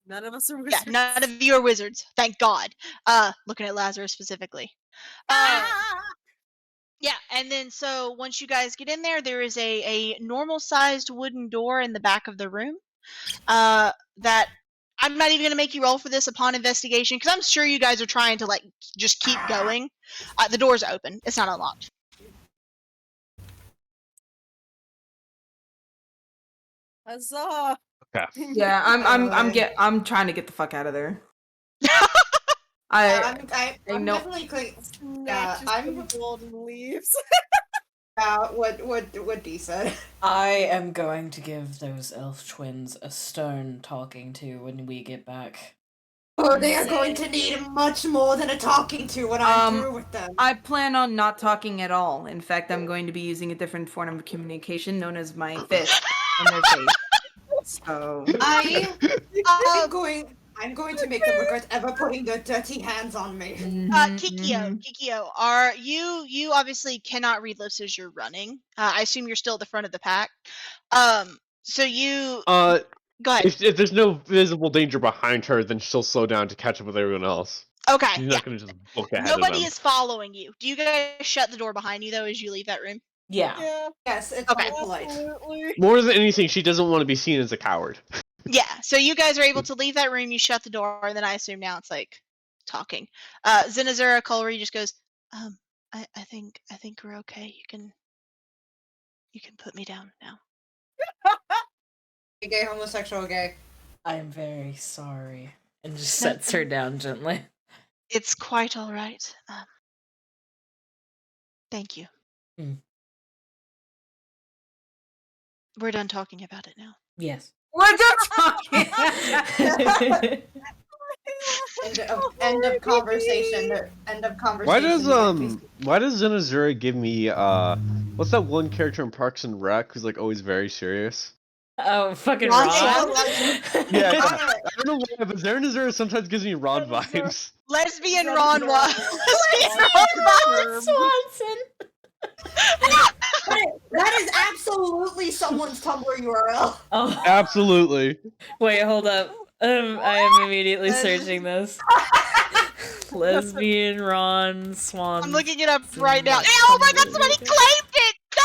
None of us are Yeah, wizards. none of you are wizards. Thank God. Looking at Lazarus specifically. Yeah, and then so once you guys get in there, there is a normal-sized wooden door in the back of the room. That I'm not even gonna make you roll for this upon investigation because I'm sure you guys are trying to like just keep going. The door's open. It's not unlocked. Huzzah! Okay. Yeah, I'm trying to get the fuck out of there. I'm know- definitely Snatches I'm- the golden leaves. what Dee said. I am going to give those elf twins a stern talking to when we get back. Oh, they are going to need much more than a talking to when I'm through with them. I plan on not talking at all. In fact, I'm going to be using a different form of communication known as my fist in their face. So I'm going to make them regret ever putting their dirty hands on me. Kikyo, are you obviously cannot read lips as you're running. I assume you're still at the front of the pack. So you go ahead. If there's no visible danger behind her, then she'll slow down to catch up with everyone else. Okay, She's yeah. not gonna just book ahead Nobody of them. is following you. Do you guys shut the door behind you though as you leave that room? Yeah. Yeah, Yes, it's Okay. all polite. absolutely. More than anything, she doesn't want to be seen as a coward. Yeah. So you guys are able to leave that room. You shut the door, and then I assume now it's like talking. Zenazura Colry just goes, I think we're okay. You can put me down now. Gay, homosexual, gay. I am very sorry. And just sets her down gently. It's quite all right. Thank you. Hmm. We're done talking about it now. Yes. we're done talking. End of conversation. End of conversation. Why does Zenazura give me what's that one character in Parks and Rec who's like always very serious? Oh, fucking Ron Ron. Yeah, I don't know why, but Zenazura sometimes gives me Ron vibes. Lesbian Zenazura. Ron was. Swanson. That is absolutely someone's Tumblr URL. Oh, Absolutely. wait, hold up. I am immediately searching this. Lesbian Ron Swan. I'm looking it up right now. Oh my god, somebody claimed it! No!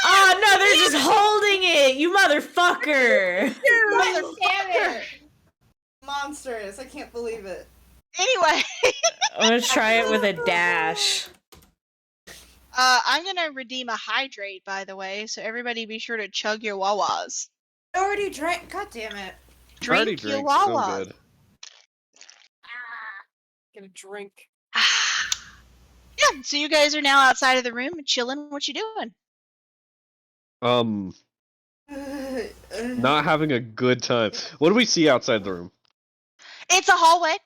Oh no, they're just holding it, you motherfucker! Motherfucker! Monsters, I can't believe it. Anyway, I'm gonna try it with a dash. I'm gonna redeem a hydrate, by the way, so everybody be sure to chug your wawas. I already drank. God damn it. Already Drink your drinks so wawas. good. Get a drink. Yeah, so you guys are now outside of the room and chilling. What you doing? Not having a good time. What do we see outside the room? It's a hallway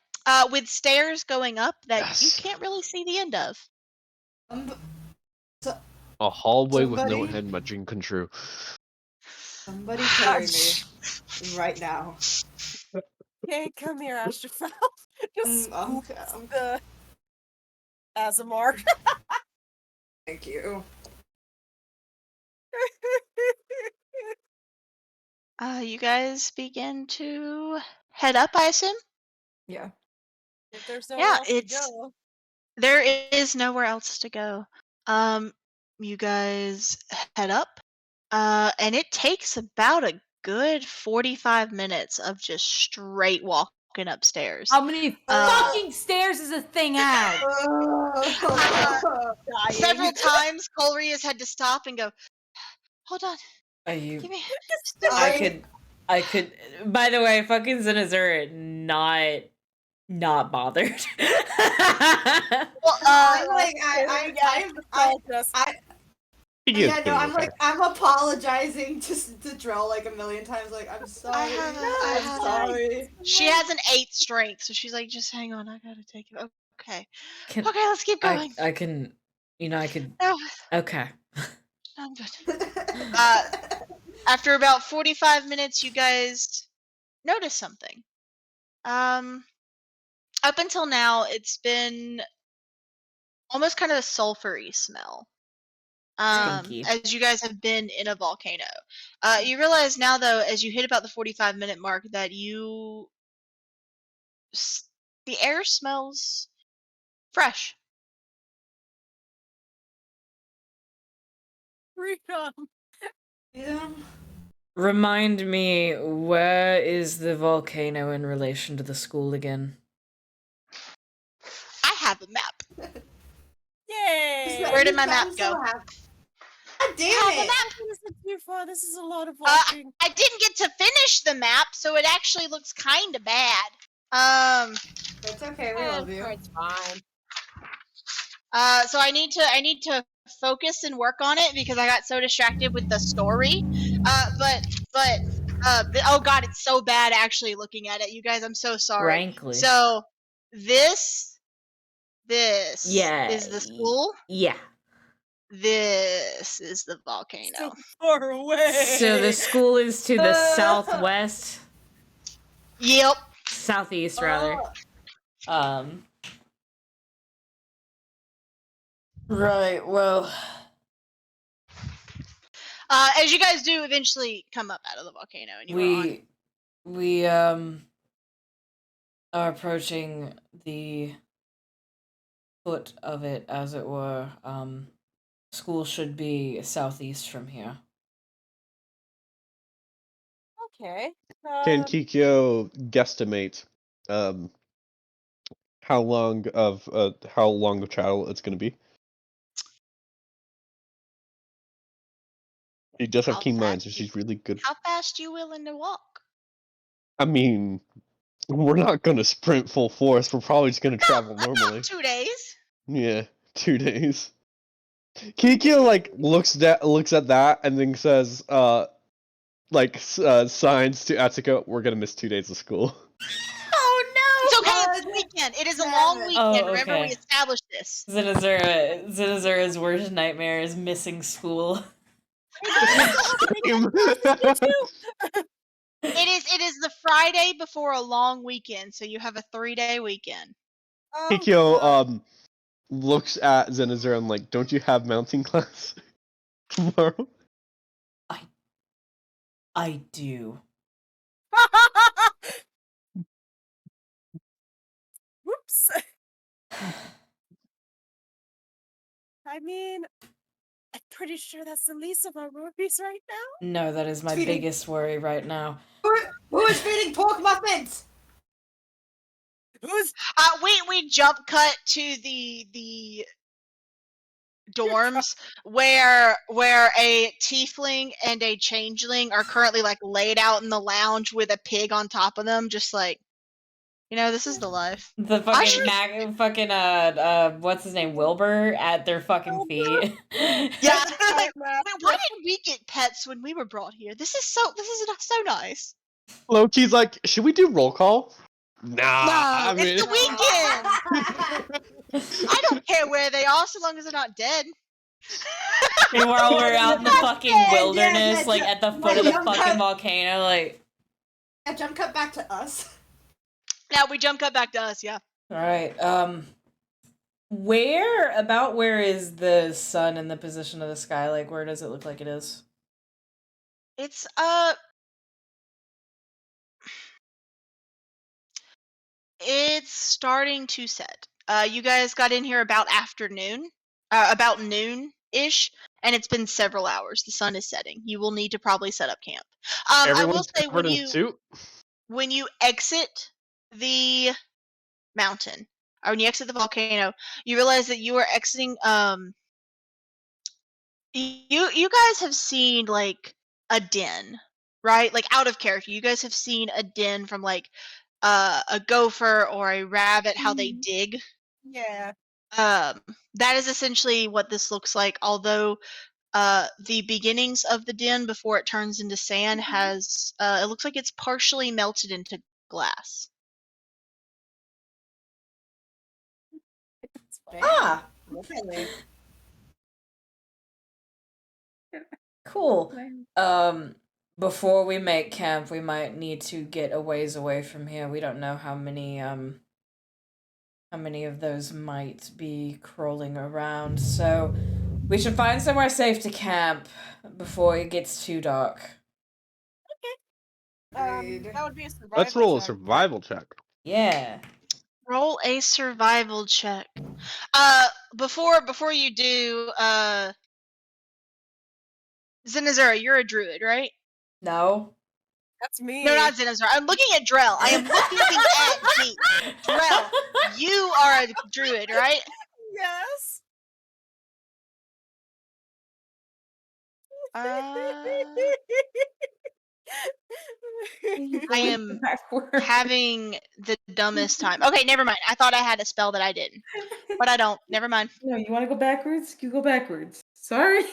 with stairs going up that you Yes. can't really see the end of. A hallway with no Somebody- end. My dream come true. Somebody carry me right now. Okay, come here, Astrophel. Just I'm- scoop the Azamar. Thank you. You guys begin to head up, I assume? Yeah. If there's no Yeah, else to it's- go. There is nowhere else to go. You guys head up, and it takes about a good 45 minutes of just straight walking upstairs. How many fucking stairs does this thing have? Several times, Colry has had to stop and go, hold on. Are you? Give me. I could. By the way, fucking Zenazura not bothered. Well, I'm like, Kikyo's pretty I'm okay. like, I'm apologizing to Drill like a million times. Like, I'm sorry. I'm sorry. She has an 8 strength, so she's like, just hang on, I gotta take it. Okay. Can- Okay, let's keep going. I can. I could. No, Okay. I'm good. After about 45 minutes, you guys notice something. Up until now, it's been almost kind of a sulfury smell. Stinky. As you guys have been in a volcano. You realize now, though, as you hit about the 45-minute mark, that the air smells fresh. Freedom. Yeah. Remind me, where is the volcano in relation to the school again? I have a map. Yay! Where did my map I'm go? so happy. God damn I have a it! map. This is too far. This is a lot of walking. I didn't get to finish the map, so it actually looks kind of bad. It's okay. We love you. It's fine. So I need to focus and work on it because I got so distracted with the story. Oh god, it's so bad actually looking at it. You guys, I'm so sorry. Frankly. So this Yeah. is the school. Yeah. This is the volcano. So far away. So the school is to the southwest, Yep. southeast rather. Right. Well. As you guys do eventually come up out of the volcano, and We are approaching the foot of it, as it were. School should be southeast from here. Okay. Can Kikyo guesstimate how long of travel it's going to be? You just have How keen minds, fast so she's really good. How fast you willing to walk? I mean, we're not going to sprint full force. We're probably just going to travel normally. About 2 days. Yeah, 2 days. Kikyo looks at that and then says, signs to Atsuko, "We're gonna miss 2 days of school." Oh It's okay. It's a weekend. It is a long weekend. Oh, Remember, okay. we established this. Zenazura's worst nightmare is missing school. It is the Friday before a long weekend, so you have a 3-day weekend. Kikyo looks at Zenazura and like, "Don't you have mounting class tomorrow?" I do. Whoops. I mean, I'm pretty sure that's the least of our worries right now. No, that is my Feeding- biggest worry right now. Who is feeding pork muffins? Who's We jump cut to the dorms where a tiefling and a changeling are currently laid out in the lounge with a pig on top of them, just this is the life. The fucking what's his name, Wilbur, at their fucking feet. Yeah. Why didn't we get pets when we were brought here? This is so nice. Loki's like, "Should we do roll call?" Nah, It's the weekend. I don't care where they are, so long as they're not dead. Meanwhile, we're out in the fucking wilderness, yeah, at the foot of the fucking volcano, A jump cut back to us. Now we jump cut back to us, yeah. Alright, where is the sun in the position of the sky? Where does it look like it is? It's starting to set. You guys got in here about afternoon, about noon-ish, and it's been several hours. The sun is setting. You will need to probably set up camp. I will Everyone's say covered in suit. when you exit the mountain, or when you exit the volcano, you realize that you are exiting. You guys have seen a den, right? Like out of character. You guys have seen a den from like a gopher or a rabbit, how they dig. Yeah. That is essentially what this looks like, although the beginnings of the den before it turns into sand has it looks like it's partially melted into glass. Ah, Really? Cool. Before we make camp, we might need to get a ways away from here. We don't know how many of those might be crawling around, so we should find somewhere safe to camp before it gets too dark. That would be a survival Let's roll a check. survival check. Yeah. Roll a survival check. Before you do, Zenazura, you're a druid, right? No. That's me. No, not Zenazura. I'm looking at Drell. I am looking at me. Drell, you are a druid, right? Yes. I am having the dumbest time. Okay, never mind. I thought I had a spell that I didn't, but I don't. Never mind. no, you want to go backwards? You go backwards. Sorry.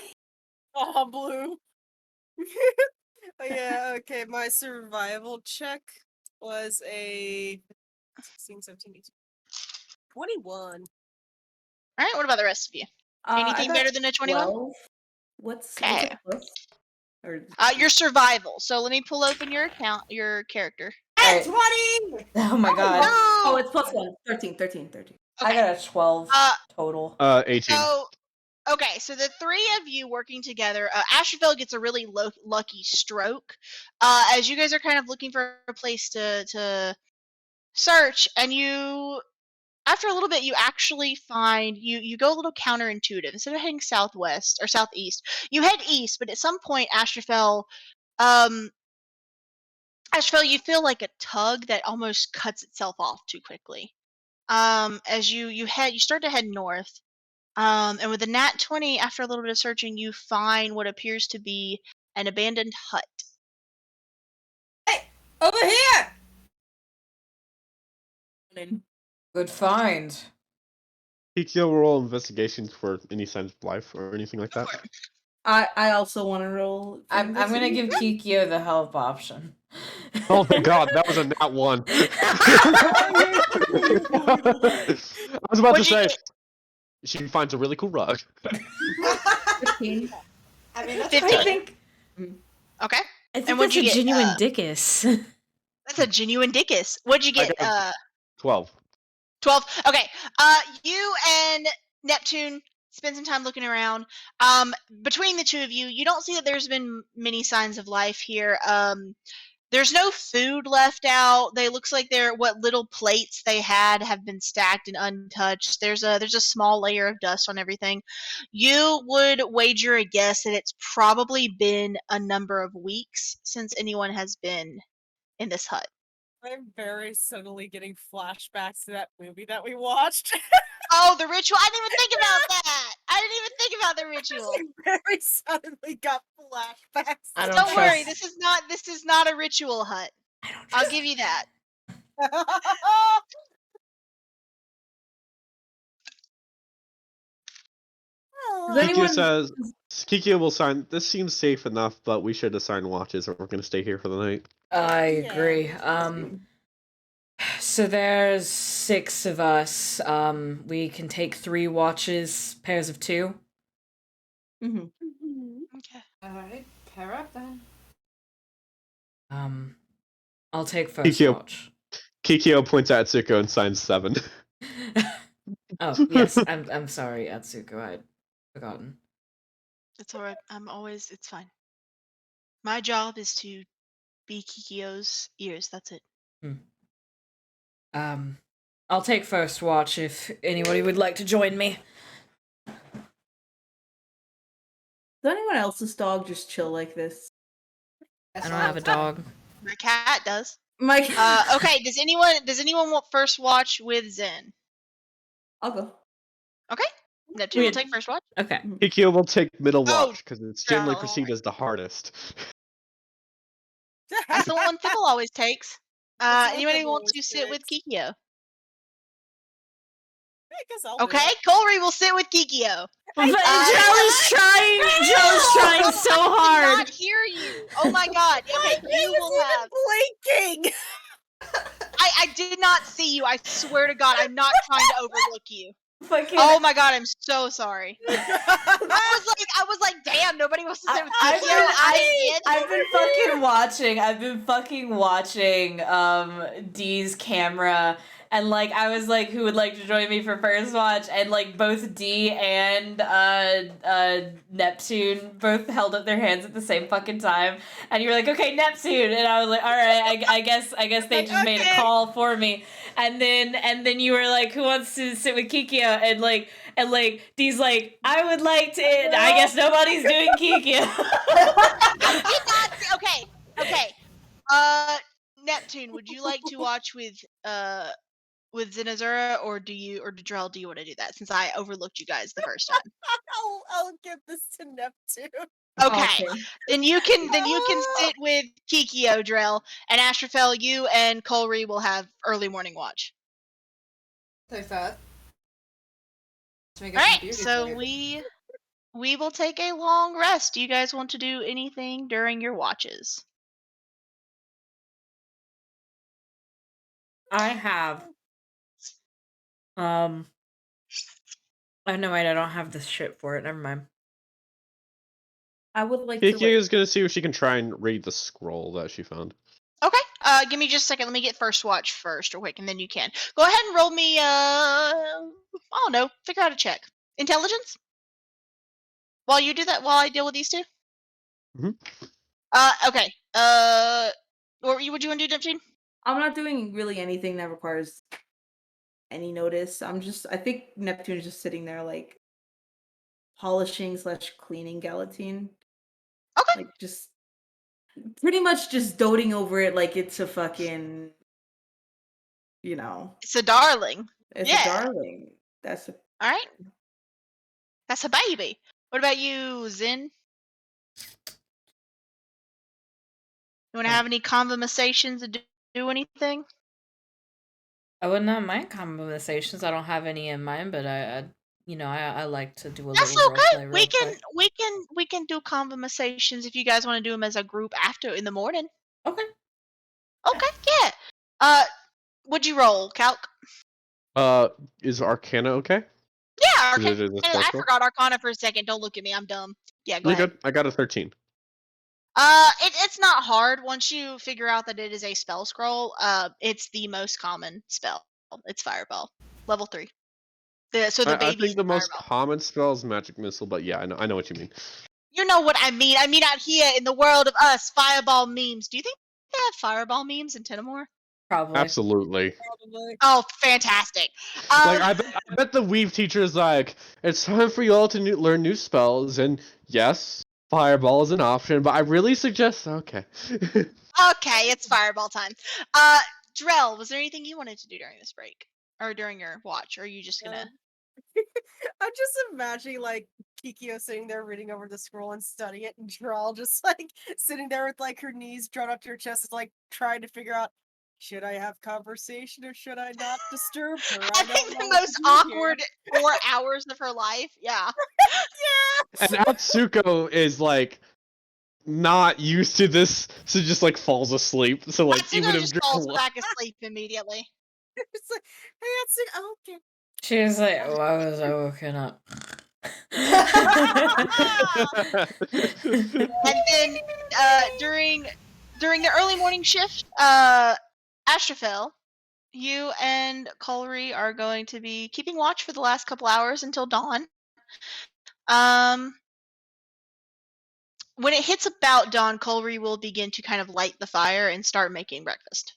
Oh, blue. Yeah, okay. My survival check was a 16, 17, 18, 21. All right. What about the rest of you? Anything better than a 21? What's Okay. a plus? Or Your survival. So let me pull open your account, your character. Alright. 20! Oh my god. Oh, it's plus 1. 13. I got a 12 total. 18. So, okay, so the three of you working together, Asherville gets a really lucky stroke. As you guys are kind of looking for a place to search, and you, after a little bit, you actually find, you go a little counterintuitive. Instead of heading southwest or southeast, you head east, but at some point, Asherville, you feel like a tug that almost cuts itself off too quickly. As you start to head north, and with a nat 20, after a little bit of searching, you find what appears to be an abandoned hut. Over here! Good find. Kikyo roll investigations for any signs of life or anything like that. I also want to roll. I'm gonna give Kikyo the help option. Oh my god, that was a nat 1. I was about to say, she finds a really cool rug. 15. I mean, that's 15. I think. Okay. I think And what'd that's you a get, genuine dickus. That's a genuine dickus. What'd you get? 12. 12. Okay. You and Neptune spend some time looking around. Between the two of you, you don't see that there's been many signs of life here. There's no food left out. They looks like what little plates they had have been stacked and untouched. There's a small layer of dust on everything. You would wager a guess that it's probably been a number of weeks since anyone has been in this hut. I'm very suddenly getting flashbacks to that movie that we watched. Oh, the ritual! I didn't even think about that. I didn't even think about the ritual. Very suddenly got flashbacks. I Don't worry, this is not a ritual hut. I'll give you that. Kikyo says, Kikyo will sign, this seems safe enough, but we should assign watches or we're going to stay here for the night. I agree. So there's 6 of us. We can take 3 watches, pairs of 2. Okay. Alright, pair up then. I'll take first Kikyo. watch. Kikyo points at Atsuko and signs 7. Oh, yes, I'm sorry, Atsuko, I'd forgotten. It's alright. It's fine. My job is to be Kikyo's ears. That's it. I'll take first watch if anybody would like to join me. Does anyone else's dog just chill like this? I don't have a dog. My cat does. My Okay. Does anyone want first watch with Zen? I'll go. Okay. Neptune will take first watch. Okay. Kikyo will take middle Oh, watch because it's generally no. perceived as the hardest. That's the one Thimble always takes. That's the one Anybody Thimble want always to sit with takes. Kikyo? I guess I'll do Okay, it. Colry will sit with Kikyo. But Joe's trying so I hard. cannot hear you. Oh my god. Okay, you will have. Blinking. I did not see you. I swear to God, I'm not trying to overlook you. Fucking Oh my god, I'm so sorry. I was like, damn, nobody wants to sit with Kikyo. I've been fucking watching Dee's camera, and like I was like, who would like to join me for first watch? And like both Dee and Neptune both held up their hands at the same fucking time, and you were like, okay, Neptune, and I was like, all right, I guess they just made a call for me, and then you were like, who wants to sit with Kikyo? And like Dee's like, I would like to. And I guess nobody's doing Kikyo. I did not see. Okay. Neptune, would you like to watch with Zenazura, or Drell, do you want to do that since I overlooked you guys the first time? I'll give this to Neptune. Okay. Then you can sit with Kikyo, Drell, and Astrafel, you and Colry will have early morning watch. There's that. Alright, so we will take a long rest. Do you guys want to do anything during your watches? I have. Oh no, wait, I don't have this shit for it. Never mind. I would like to. Kiki is gonna see if she can try and read the scroll that she found. Okay, give me just a second. Let me get first watch first, real quick, and then you can. Go ahead and roll me, I don't know, figure out a check. Intelligence? While you do that, while I deal with these two? Okay. What would you want to do, Neptune? I'm not doing really anything that requires any notice. I think Neptune's just sitting there like polishing / cleaning Galatine. Okay. Like just pretty much just doting over it like it's a fucking, It's a darling. it's Yeah. a darling. That's a Alright. That's a baby. What about you, Zen? You want to have any conversations or do anything? I would not mind conversations. I don't have any in mind, but I like to do a That's little okay. roleplay. We can do conversations if you guys want to do them as a group after in the morning. Okay. Okay, yeah. What'd you roll, Calc? Is Arcana okay? Yeah, Is it Arcana. in the I special? forgot Arcana for a second. Don't look at me. I'm dumb. Yeah, go You're ahead. good. I got a 13. It's not hard once you figure out that it is a spell scroll. It's the most common spell. It's Fireball, level 3. I baby. think the most common spell is Magic Missile, but yeah, I know what you mean. You know what I mean. I mean out here in the world of us, Fireball memes. Do you think they have Fireball memes in Tenamore? Probably. Absolutely. Probably. Oh, fantastic. Like I bet the Weave teacher is like, it's time for you all to learn new spells, and yes, Fireball is an option, but I really suggest okay. Okay, it's Fireball time. Drell, was there anything you wanted to do during this break? Or during your watch? Or are you just gonna... I'm just imagining like Kikyo sitting there reading over the scroll and studying it, and Drell just like sitting there with like her knees drawn up to her chest, like trying to figure out, should I have conversation or should I not disturb her? I think the most awkward 4 hours of her life. Yeah. And Atsuko is like not used to this, so just like falls asleep. So like Atsuko even if just falls back asleep immediately. It's like, hey, Atsuko, oh, okay. She was like, why was I woken up? And then during the early morning shift, Astrafel, you and Colry are going to be keeping watch for the last couple hours until dawn. When it hits about dawn, Colry will begin to kind of light the fire and start making breakfast.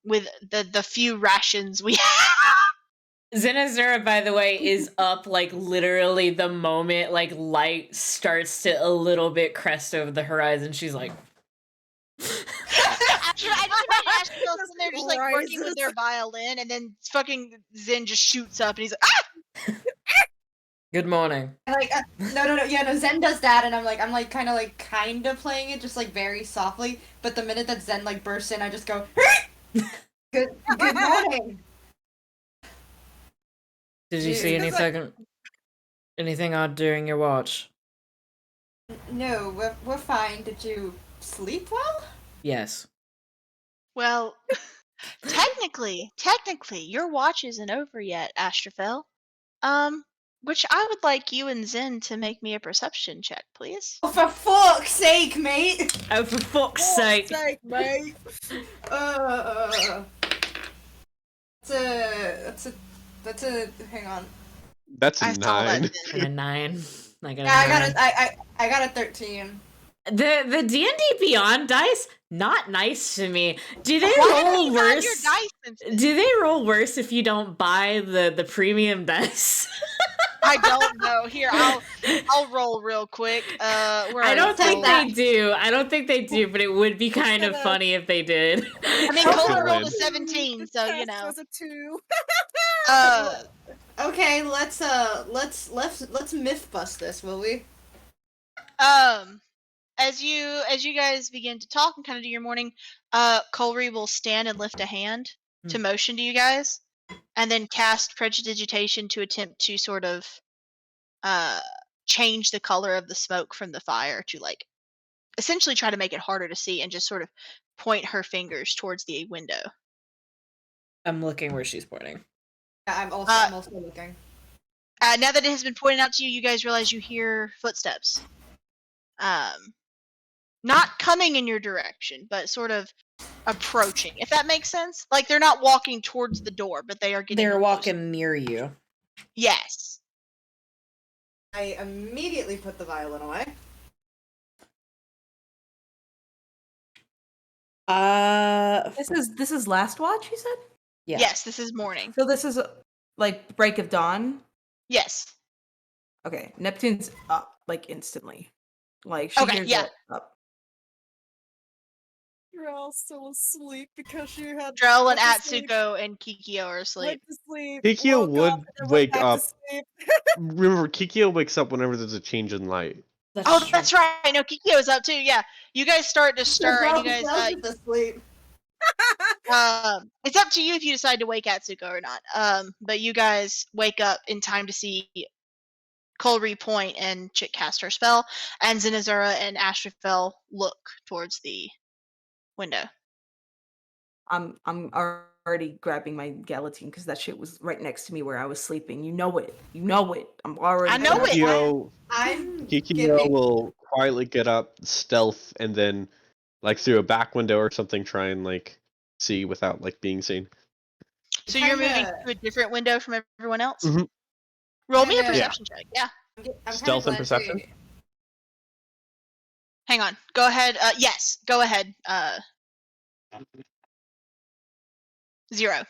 With the few rations we have. Zenazura, by the way, is up like literally the moment like light starts to a little bit crest over the horizon. She's like, I just imagine Astrafel sitting there just like working with their violin, and then fucking Zen just shoots up and he's like, ah! Good morning. And, like, no, Zen does that, and I'm kind of playing it just like very softly. But the minute that Zen like bursts in, I just go, good morning. Did you see anything odd during your watch? No, we're fine. Did you sleep well? Yes. Well, technically, your watch isn't over yet, Astrophel. Which I would like you and Zen to make me a perception check, please. Oh, for fuck's sake, mate! Oh, for fuck's sake! mate. That's a. Hang on. That's I a saw that. 9. I got a 9. I got a Yeah, 9. I got a 13. The D&D Beyond dice, not nice to me. Do they Why have roll you got worse? your dice since- Do they roll worse if you don't buy the premium dice? I don't know. Here, I'll roll real quick. Where I are don't you? think they do. I don't think they do, but it would be kind of funny if they did. I mean, I'll Colton fill rolled in. a 17, so you Test know. was a 2. Okay, let's myth bust this, will we? As you guys begin to talk and kind of do your morning, Colry will stand and lift a hand to motion to you guys, and then cast Prestidigitation to attempt to sort of change the color of the smoke from the fire to like essentially try to make it harder to see and just sort of point her fingers towards the window. I'm looking where she's pointing. Yeah, I'm also looking. Now that it has been pointed out to you, you guys realize you hear footsteps. Not coming in your direction, but sort of approaching, if that makes sense. Like they're not walking towards the door, but they are getting They're closer. walking near you. Yes. I immediately put the violin away. This is last watch, you said? Yeah. Yes, this is morning. So this is like break of dawn. Yes. Okay, Neptune's up like instantly. Like she Okay, hears yeah. it up. You're all still asleep because you had Drell and went to sleep, Atsuko and Kikyo are asleep. went to sleep, Kikyo woke would up, and then wake went back up. to sleep. Remember, Kikyo wakes up whenever there's a change in light. Oh, that's right. No, Kikyo's up too. Yeah, you guys start to stir, and you guys. asleep. It's up to you if you decide to wake Atsuko or not. But you guys wake up in time to see Colry point and Chick cast her spell, and Zenazura and Astrophel look towards the window. I'm already grabbing my galatine because that shit was right next to me where I was sleeping. You know it. I'm already. I know it. Kikyo will quietly get up, stealth, and then, like through a back window or something, try and like see without like being seen. So you're moving to a different window from everyone else. Mhm. Roll me a Yeah. perception check. Yeah. I'm Stealth and perception? Hang on. Go ahead. Yes. Go ahead. 0.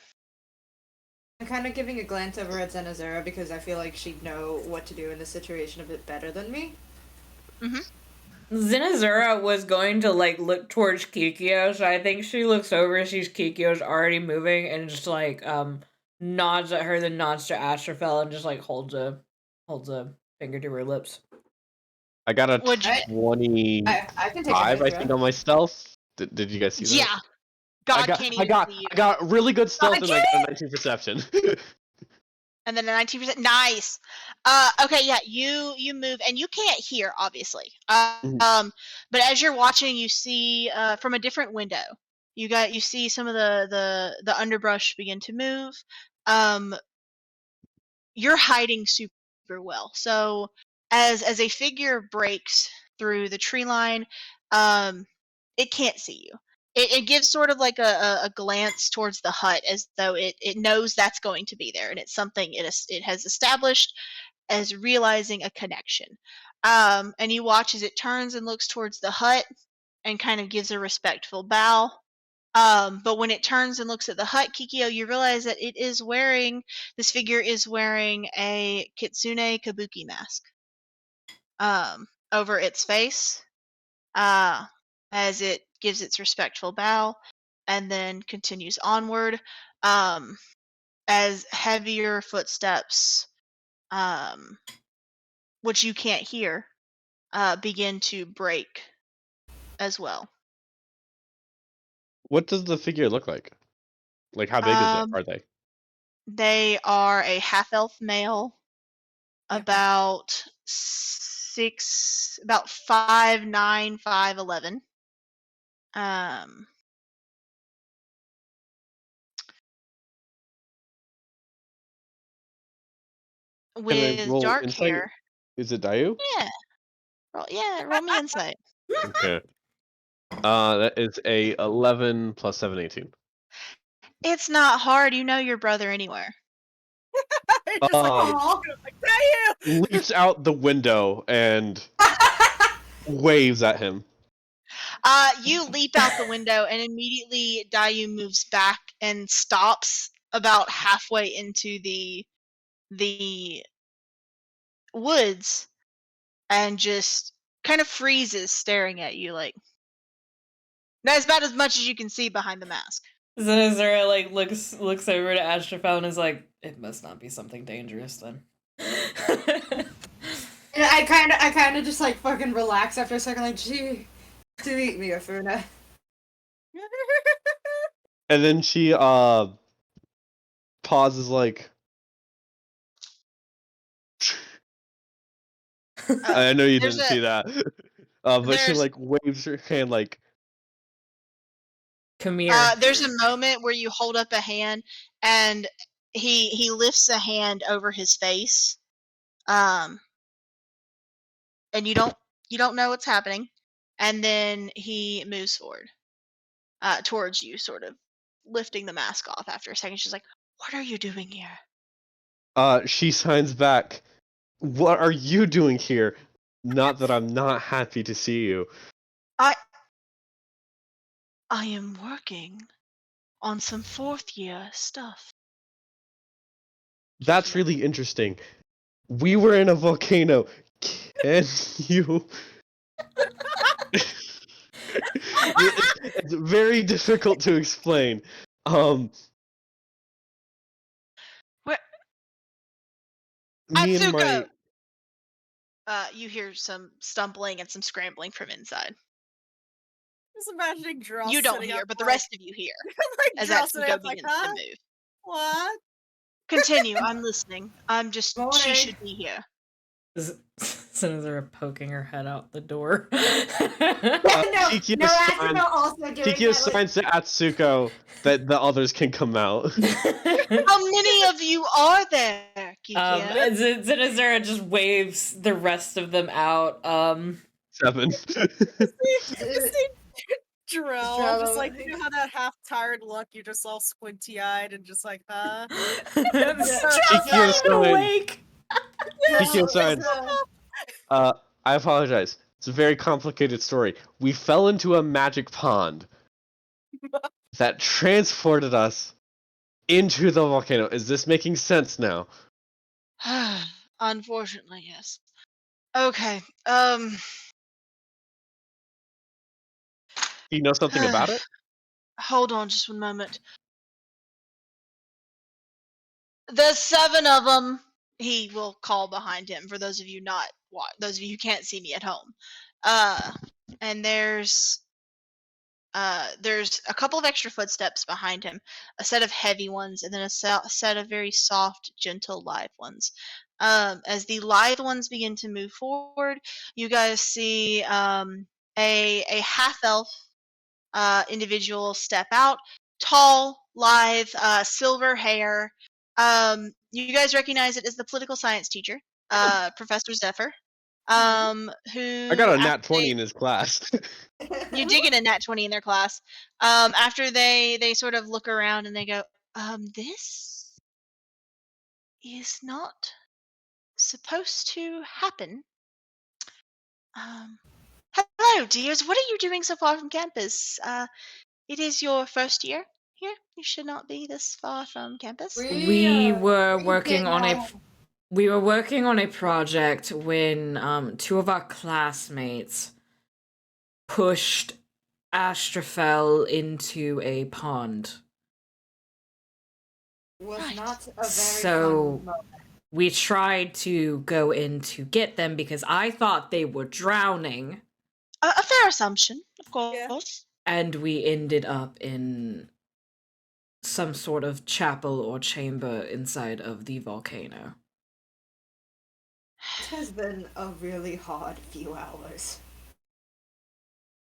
I'm kind of giving a glance over at Zenazura because I feel like she'd know what to do in this situation a bit better than me. Zenazura was going to like look towards Kikyo, so I think she looks over, sees Kikyo's already moving, and just like nods at her, then nods to Astrophel, and just like holds a finger to her lips. I got a What'd you- 25, I can take I a think, on my stealth. Did you guys see that? Yeah. God can't even see you. I got really good stealth and I got a 19 perception. And then a 19%. Nice. Okay, yeah, you move and you can't hear, obviously. But as you're watching, you see from a different window. You see some of the underbrush begin to move. You're hiding super well. So as a figure breaks through the tree line, it can't see you. It gives sort of like a glance towards the hut as though it knows that's going to be there, and it's something it has established as realizing a connection. And you watch as it turns and looks towards the hut and kind of gives a respectful bow. But when it turns and looks at the hut, Kikyo, you realize that this figure is wearing a Kitsune Kabuki mask over its face. As it gives its respectful bow and then continues onward as heavier footsteps which you can't hear, begin to break as well. What does the figure look like? Like, how big are they? They are a half-elf male, Yeah. about 5'9", 5'11". Can I With roll dark insight? hair. Is it Dayu? Roll me insight. Okay. That is a 11 plus 7, 18. It's not hard. You know your brother anywhere. Just like, Aw. like, Dayu! Leaps out the window and waves at him. You leap out the window, and immediately Dayu moves back and stops about halfway into the woods, and just kind of freezes, staring at you. Like, that's about as much as you can see behind the mask. Zenazura like looks over to Astrafel and is like, "It must not be something dangerous then." And I kind of just like fucking relax after a second, like, gee, to eat me, Afuna. And then she pauses like I know you there's didn't a- see that. But she there's- like waves her hand like Come here. There's a moment where you hold up a hand, and he lifts a hand over his face, and you don't know what's happening, and then he moves forward, towards you, sort of lifting the mask off. After a second, she's like, "What are you doing here?" she signs back. What are you doing here? Not that I'm not happy to see you. I am working on some 4th year stuff. That's really interesting. We were in a volcano. Can you? It's very difficult to explain. Where- Me and my Atsuko! You hear some stumbling and some scrambling from inside. Just imagining Dross You don't sitting hear, up, but the like, rest of you hear like as Dross sitting Atsuko up like, begins to huh? move. What? Continue. I'm listening. She Morning. should be here. Zenazura poking her head out the door. Kiki no, assigns- Asuna also doing Kiki that, like, assigns to Atsuko that the others can come out. How many of you are there, Kikia? Zenazura just waves the rest of them out. 7. Drill, Drill, just like, like- you know how that half-tired look, you're just all squinty-eyed and just like, huh? Kiki assigns. awake. Kiki assigns. I apologize. It's a very complicated story. We fell into a magic pond that transported us into the volcano. Is this making sense now? Unfortunately, yes. Okay. You know something about it? Hold on just one moment. There's 7 of them. He will call behind him for those of you those of you who can't see me at home. And there's a couple of extra footsteps behind him, a set of heavy ones, and then a set of very soft, gentle, lithe ones. As the lithe ones begin to move forward, you guys see a half-elf individual step out, tall, lithe, silver hair. You guys recognize it as the political science teacher, Professor Zephyr. Who I got a nat 20 in his class. You did get a nat 20 in their class. After they sort of look around and they go, this is not supposed to happen. Hello, dears. What are you doing so far from campus? It is your first year here. You should not be this far from campus. We were working on a project when 2 of our classmates pushed Astrafel into a pond. Was Right. not a very So- fun moment. we tried to go in to get them because I thought they were drowning, A fair assumption, of course. Yeah. and we ended up in some sort of chapel or chamber inside of the volcano. It has been a really hard few hours.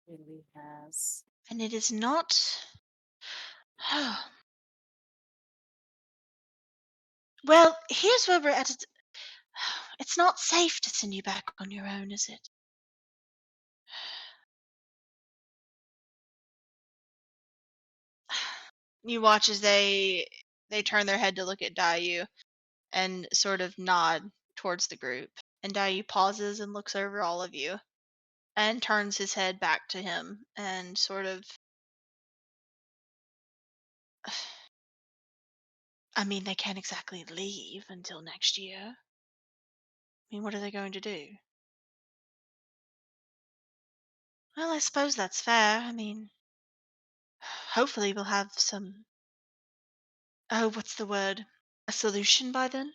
Really has. And it is not. Well, here's where we're at. It's not safe to send you back on your own, is it? You watch as they turn their head to look at Dayu and sort of nod towards the group. And Dayu pauses and looks over all of you and turns his head back to him and sort of. I mean, they can't exactly leave until next year. I mean, what are they going to do? Well, I suppose that's fair. I mean, hopefully we'll have some. Oh, what's the word? A solution by then?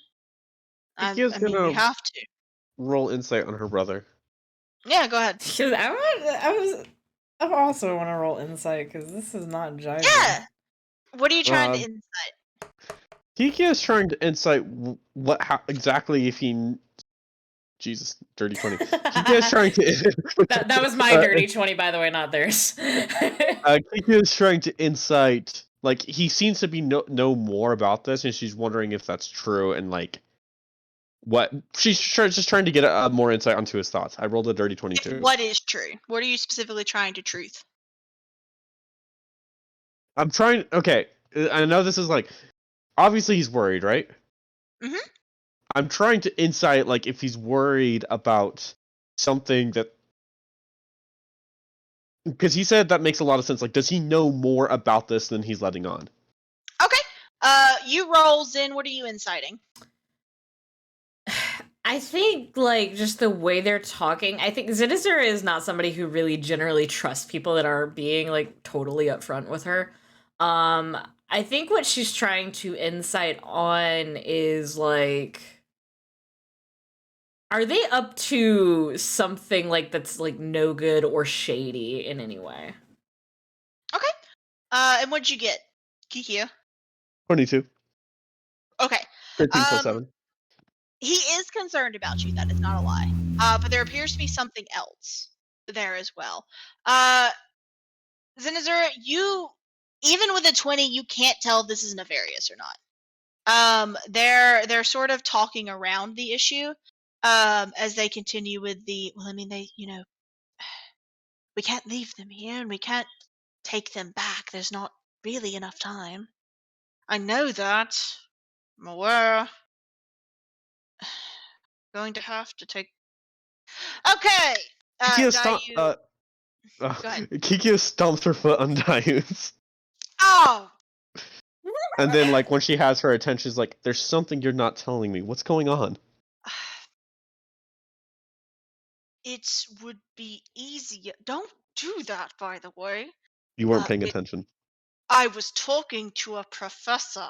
I Kiki's mean, we gonna have to. roll insight on her brother. Yeah, go ahead. I also want to roll insight because this is not jiving. Yeah! What are you trying to Um, insight? Kiki is trying to insight how exactly if he. Jesus, dirty 20. Kiki is trying to. That was my dirty 20, by the way, not theirs. Kiki is trying to insight. Like, he seems to be know more about this, and she's wondering if that's true, and like. What she's just trying to get more insight onto his thoughts. I rolled a dirty 22. What is true? What are you specifically trying to truth? I'm trying. Okay, I know this is like. Obviously, he's worried, right? Mhm. I'm trying to insight, like, if he's worried about something that. Because he said that makes a lot of sense. Like, does he know more about this than he's letting on? Okay. You roll, Zin. What are you inciting? I think, like, just the way they're talking, I think Zinizur is not somebody who really generally trusts people that are being, like, totally upfront with her. I think what she's trying to insight on is, like, are they up to something, like, that's, like, no good or shady in any way? Okay. And what'd you get, Kikiya? 22. Okay. 13 plus 7. He is concerned about you. That is not a lie. But there appears to be something else there as well. Zinizur, you, even with a 20, you can't tell if this is nefarious or not. They're sort of talking around the issue, as they continue with the. Well, I mean, we can't leave them here, and we can't take them back. There's not really enough time. I know that. I'm aware. Going to have to take. Okay. Dayu. Go ahead. Kiki stomps her foot on Dayu's. Oh. And then, like, when she has her attention, she's like, there's something you're not telling me. What's going on? It would be easier. Don't do that, by the way. You weren't paying attention. I was talking to a professor.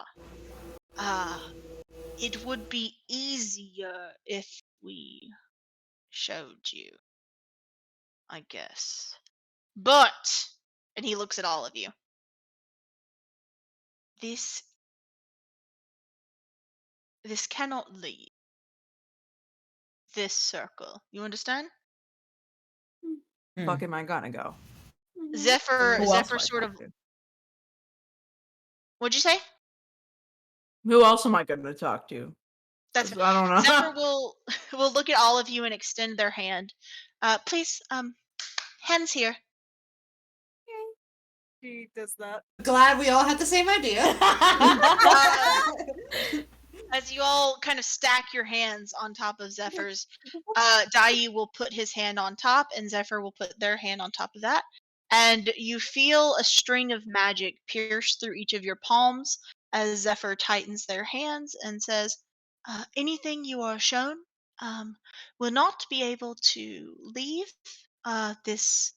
It would be easier if we showed you, I guess. But, and he looks at all of you. This cannot leave this circle. You understand? Fuck am I gonna go? Zephyr Who else am I sort of. talking to? What'd you say? Who else am I gonna talk to? That's I don't know. Zephyr will look at all of you and extend their hand. Please, hands here. She does that. Glad we all had the same idea. As you all kind of stack your hands on top of Zephyr's, Dayu will put his hand on top, and Zephyr will put their hand on top of that. And you feel a string of magic pierce through each of your palms as Zephyr tightens their hands and says, anything you are shown will not be able to leave this,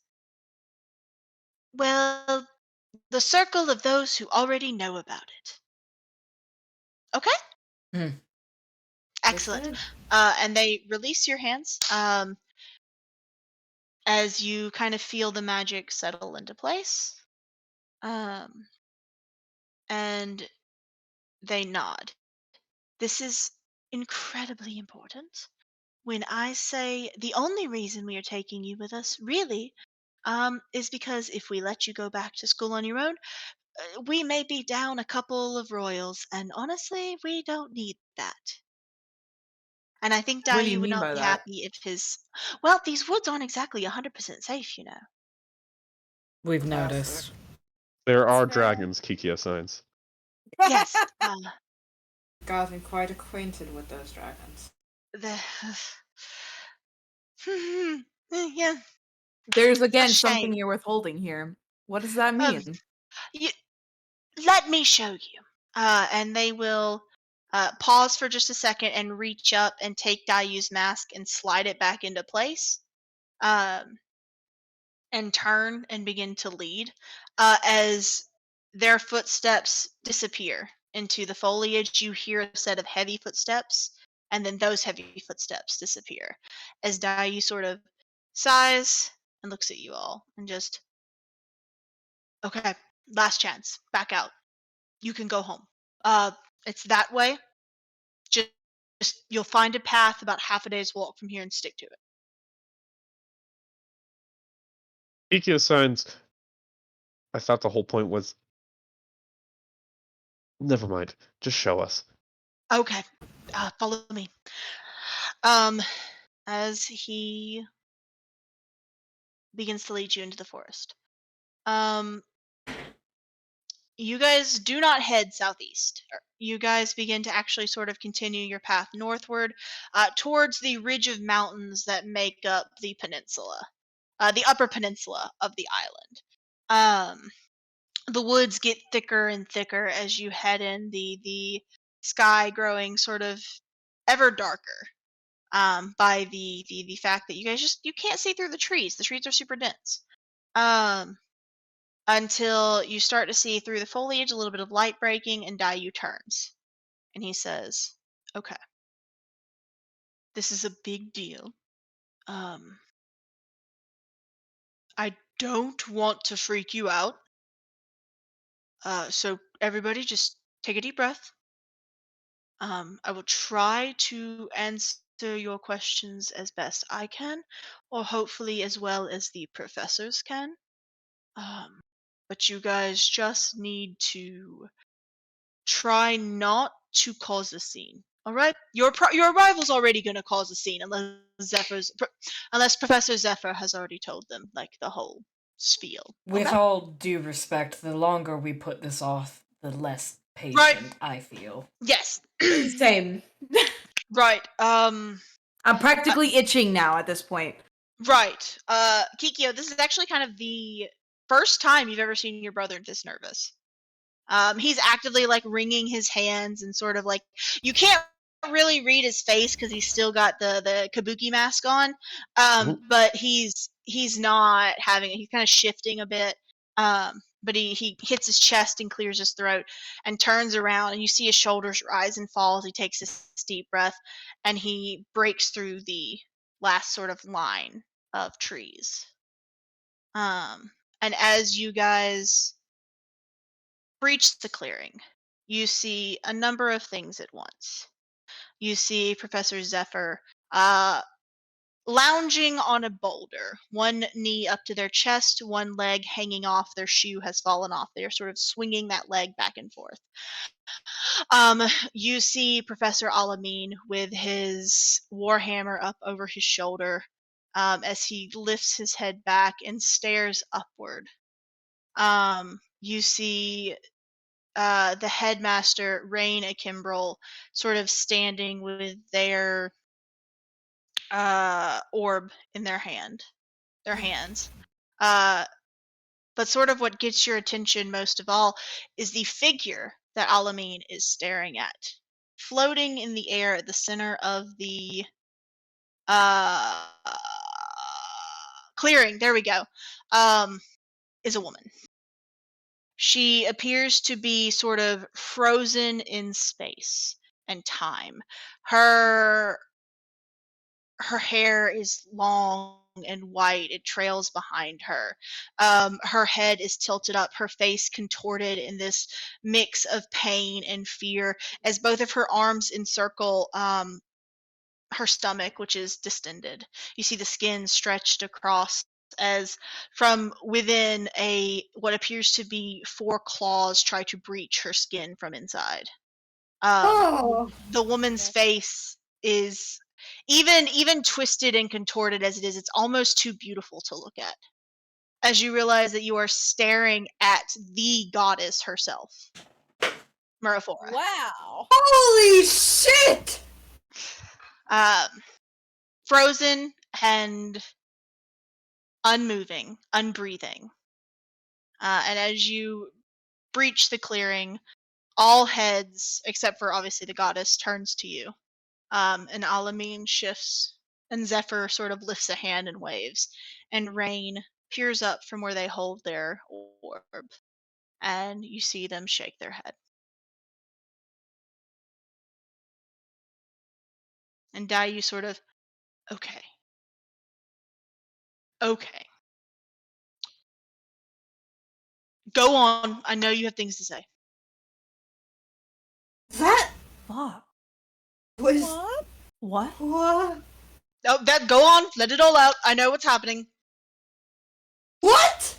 well, the circle of those who already know about it. Okay? Excellent. And they release your hands as you kind of feel the magic settle into place. And they nod. This is incredibly important. When I say the only reason we are taking you with us, really, is because if we let you go back to school on your own, we may be down a couple of royals, and honestly, we don't need that. And I think What do you Dayu would mean not by be that? happy if his. Well, these woods aren't exactly 100% safe, you know. We've noticed. There are Fair. dragons, Kiki signs. Yes. Gotten quite acquainted with those dragons. The. Yeah. There's again Shame. something you're withholding here. What does that mean? You, let me show you. And they will pause for just a second and reach up and take Dayu's mask and slide it back into place. And turn and begin to lead as their footsteps disappear into the foliage. You hear a set of heavy footsteps, and then those heavy footsteps disappear as Dayu sort of sighs and looks at you all and just, okay, last chance, back out. You can go home. It's that way. Just you'll find a path about half a day's walk from here and stick to it. Kiki signs. I thought the whole point was. Never mind. Just show us. Okay, follow me. As he begins to lead you into the forest. You guys do not head southeast. You guys begin to actually sort of continue your path northward towards the ridge of mountains that make up the peninsula, the upper peninsula of the island. The woods get thicker and thicker as you head in, the sky growing sort of ever darker by the fact that you guys you can't see through the trees. The trees are super dense. Until you start to see through the foliage a little bit of light breaking, and Dayu turns. And he says, okay, this is a big deal. I don't want to freak you out. So everybody just take a deep breath. I will try to answer your questions as best I can, or hopefully as well as the professors can. But you guys just need to try not to cause a scene. All right, your arrival's already going to cause a scene unless Professor Zephyr has already told them like the whole spiel. With Okay? all due respect, the longer we put this off, the less patient I feel. Yes. Same. Right. I'm practically itching now at this point. Right. Kikyo, this is actually kind of the first time you've ever seen your brother this nervous. He's actively like wringing his hands and sort of like you can't really read his face because he's still got the kabuki mask on. But he's not having it. He's kind of shifting a bit. But he hits his chest and clears his throat and turns around, and you see his shoulders rise and fall as he takes a deep breath, and he breaks through the last sort of line of trees. And as you guys breach the clearing, you see a number of things at once. You see Professor Zephyr lounging on a boulder, one knee up to their chest, one leg hanging off, their shoe has fallen off. They are sort of swinging that leg back and forth. You see Professor Alameen with his warhammer up over his shoulder as he lifts his head back and stares upward. You see the headmaster, Rain Akimbrel, sort of standing with their orb in their hands. But sort of what gets your attention most of all is the figure that Alameen is staring at. Floating in the air at the center of the clearing, there we go, is a woman. She appears to be sort of frozen in space. and time. Her hair is long and white. It trails behind her. Her head is tilted up, her face contorted in this mix of pain and fear as both of her arms encircle her stomach, which is distended. You see the skin stretched across as from within what appears to be 4 claws try to breach her skin from inside. Oh. The woman's face is even twisted and contorted as it is, it's almost too beautiful to look at. As you realize that you are staring at the goddess herself, Muraphora. Wow. Holy shit! Frozen and unmoving, unbreathing. And as you breach the clearing, all heads, except for obviously the goddess, turns to you. And Alameen shifts, and Zephyr sort of lifts a hand and waves, and Rain peers up from where they hold their orb, and you see them shake their head. And Dai, you sort of, okay. Okay. Go on. I know you have things to say. That Fuck. was What? What? what? Oh, go on. Let it all out. I know what's happening. What?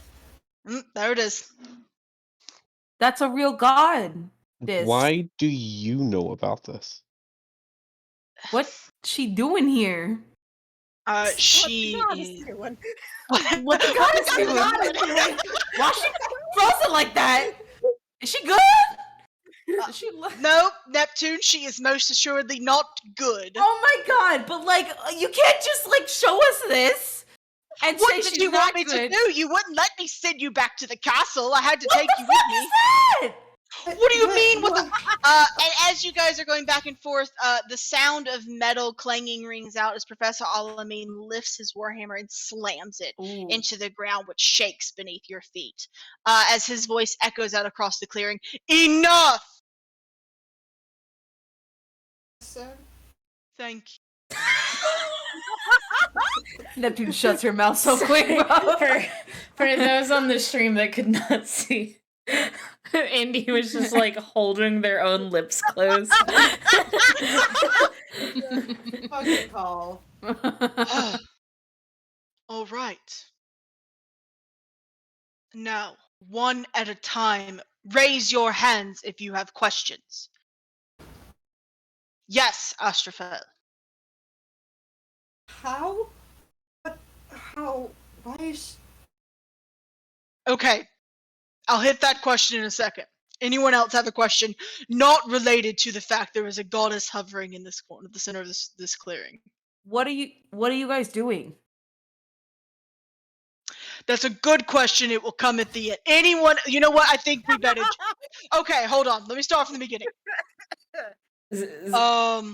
There it is. That's a real god. This. Why do you know about this? What's she doing here? She What the is. goddess doing? What the god is doing? Why is she frozen like that? Is she good? Is she Nope, Neptune, she is most assuredly not good. Oh my god, but like you can't just like show us this and What say did she's you not want me good. to do? You wouldn't let me send you back to the castle. I had to What take the you fuck with is me. that? What do you mean? What the? And as you guys are going back and forth, the sound of metal clanging rings out as Professor Alameen lifts his warhammer and slams it Ooh. into the ground, which shakes beneath your feet. As his voice echoes out across the clearing, "Enough!" Sir? Thank you. Neptune shuts her mouth so quick, bro. For those on the stream that could not see, Indy was just like holding their own lips closed. Fucking call. All right. Now, one at a time, raise your hands if you have questions. Yes, Astrophel. How? What? How? Why is? Okay, I'll hit that question in a second. Anyone else have a question not related to the fact there is a goddess hovering in this corner, the center of this clearing? What are you guys doing? That's a good question. It will come at the end. Anyone? You know what? I think we better. Okay, hold on. Let me start from the beginning.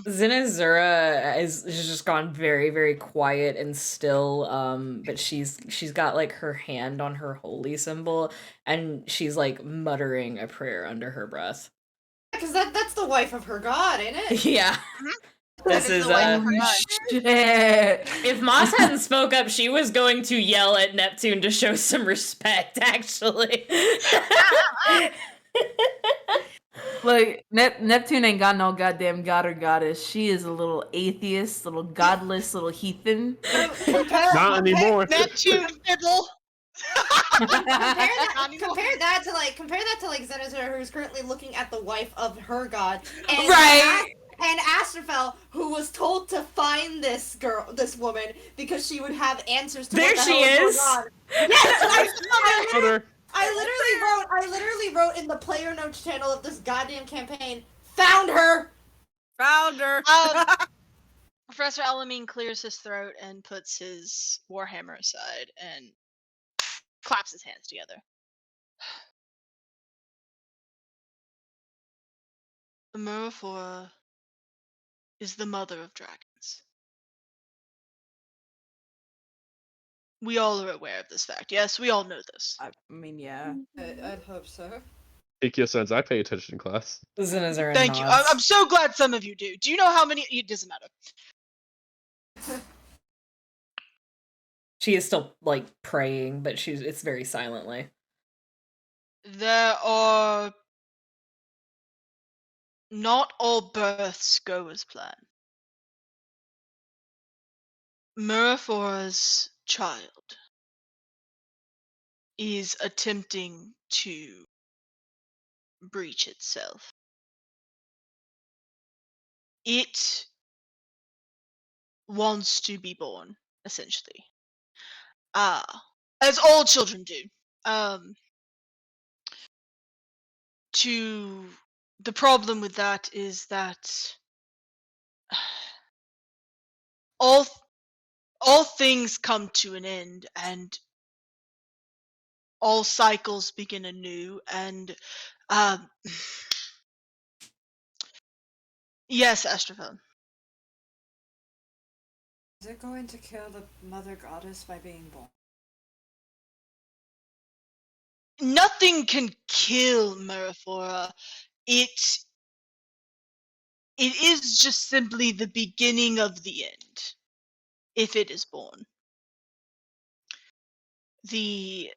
Zinazura is just gone very, very quiet and still, but she's got like her hand on her holy symbol and she's like muttering a prayer under her breath. Because that's the wife of her god, ain't it? Yeah. This is the wife of her god. Shit. if Moss hadn't spoke up, she was going to yell at Neptune to show some respect, actually. Like Neptune ain't got no goddamn god or goddess. She is a little atheist, little godless, little heathen. Not anymore. Neptune fiddle. compare that to like Zenazura, who's currently looking at the wife of her god, and Right. and Astrophel, who was told to find this woman because she would have answers to There what the she hell is. going on. Yes, I I literally wrote in the player notes channel of this goddamn campaign, found her. Found her. Professor Alameen clears his throat and puts his warhammer aside and claps his hands together. The Muraphora is the mother of dragons. We all are aware of this fact. Yes, we all know this. I mean, yeah. I'd hope so. Ikyo-sense, I pay attention in class. Zinazura Thank you. nods. I'm so glad some of you do. Do you know how many? It doesn't matter. She is still like praying, but it's very silently. There are not all births go as planned. Muraphora's child is attempting to breach itself. It wants to be born, essentially. As all children do. The problem with that is that all things come to an end, and all cycles begin anew, and yes, Astrophone. Is it going to kill the mother goddess by being born? Nothing can kill Muraphora. It is just simply the beginning of the end, if it is born. The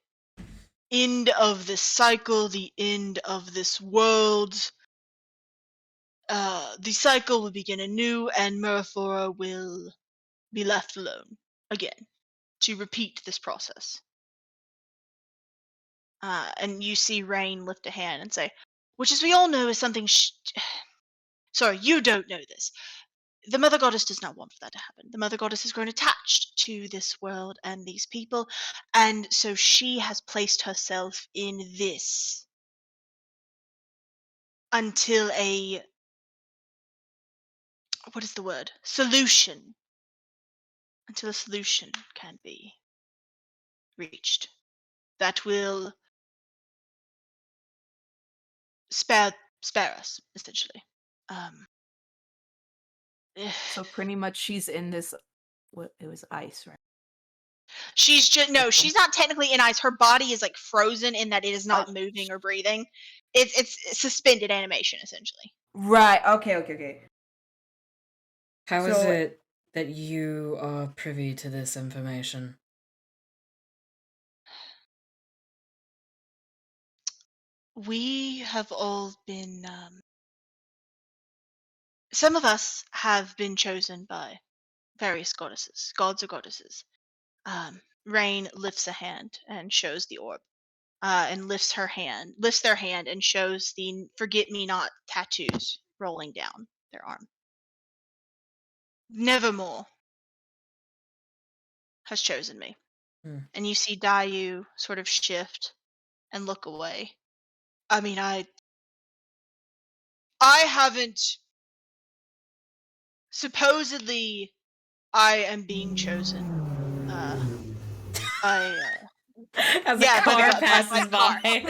end of this cycle, the end of this world. The cycle will begin anew, and Muraphora will be left alone again to repeat this process. And you see Rain lift a hand and say, which, as we all know, is something. Sorry, you don't know this. The Mother Goddess does not want for that to happen. The Mother Goddess has grown attached to this world and these people, and so she has placed herself in this until a. What is the word? Solution. Until a solution can be reached that will spare us, essentially. So pretty much she's in this. What it was ice, right? She's just she's not technically in ice. Her body is like frozen in that it is not moving or breathing. It's suspended animation, essentially. Right. Okay. How is So- it that you are privy to this information? We have all been. Some of us have been chosen by various goddesses, gods or goddesses. Rain lifts a hand and shows the orb, and lifts their hand and shows the forget-me-not tattoos rolling down their arm. Nevermore has chosen me. And you see Dayu sort of shift and look away. I mean, I haven't. Supposedly, I am being chosen. As Yeah, a car by passes car. by.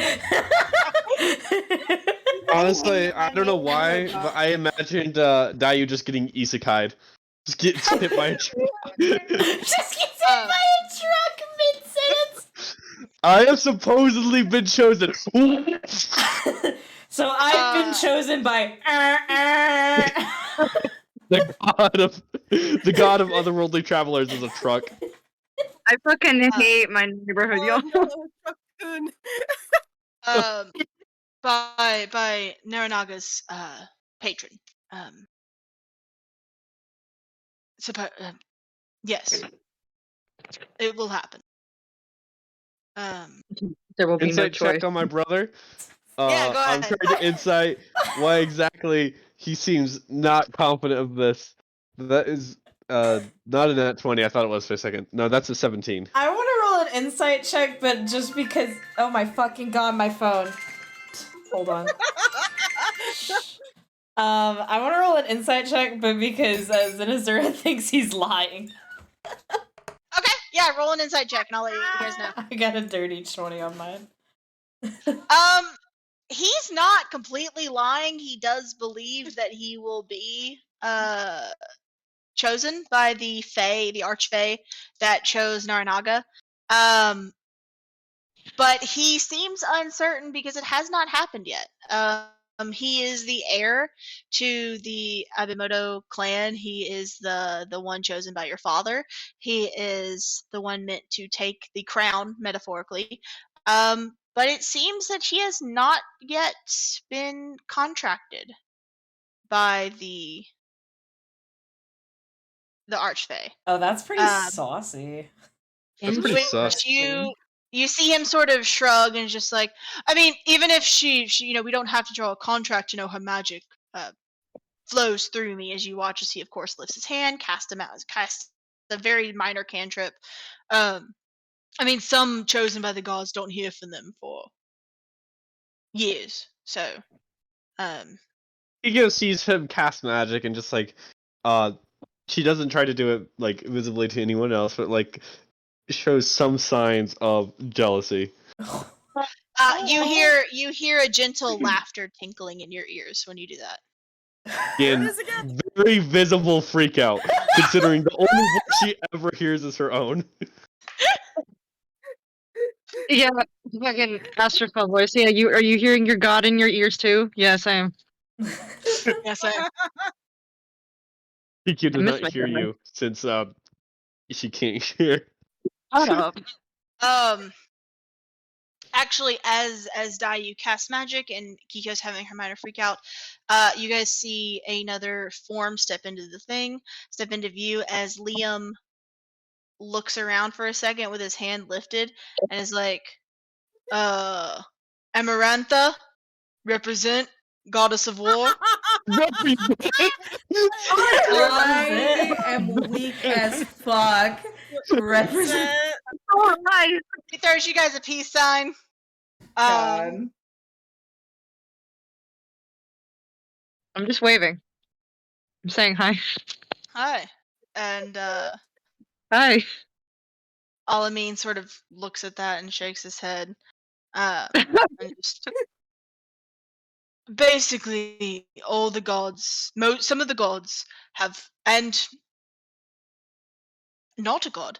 Honestly, I don't know why, but I imagined Dayu just getting isekai'd. Just gets hit by a truck. Just gets hit by a truck mid-sentence. I have supposedly been chosen. So I've been chosen by the god of otherworldly travelers is a truck. I fucking hate my neighborhood, y'all. By Naranaga's patron. Yes, it will happen. There will be no Insight choice. check on my brother. Yeah, go I'm ahead. trying to insight why exactly he seems not confident of this. That is not a nat 20. I thought it was for a second. No, that's a 17. I want to roll an insight check, but just because. Oh my fucking god, my phone. Hold on. I want to roll an insight check, but because Zinazura thinks he's lying. Okay, yeah, roll an insight check, and I'll let you guys know. I got a dirty 20 on mine. He's not completely lying. He does believe that he will be chosen by the archfey that chose Naranaga. but he seems uncertain because it has not happened yet. He is the heir to the Abimoto clan. He is the one chosen by your father. He is the one meant to take the crown, metaphorically. But it seems that he has not yet been contracted by the Archfey. Oh, that's pretty Um, saucy. That's pretty sus. Interesting. You see him sort of shrug and just like, I mean, even if she we don't have to draw a contract to know her magic flows through me. As you watch as he, of course, lifts his hand, casts a very minor cantrip. I mean, some chosen by the gods don't hear from them for years. So, Ego sees him cast magic and just like, she doesn't try to do it like visibly to anyone else, but like shows some signs of jealousy. you hear a gentle laughter tinkling in your ears when you do that. Again, very visible freak out, considering the only voice she ever hears is her own. Yeah, fucking Astrophone voice. Yeah, are you hearing your god in your ears too? Yes, I am. Yes, I am. PQ I does miss not my hear family. you since she can't hear. Shut up. Actually, as Dayu casts magic and Kiko's having her minor freak out, you guys see another form step into view as Liam looks around for a second with his hand lifted and is like, Amarantha, represent, goddess of war. I am weak as fuck. Represent. Oh, nice. He throws you guys a peace sign. God. I'm just waving. I'm saying hi. Hi. And Hi. Alameen sort of looks at that and shakes his head. And just basically all the gods, some of the gods have, and not a god.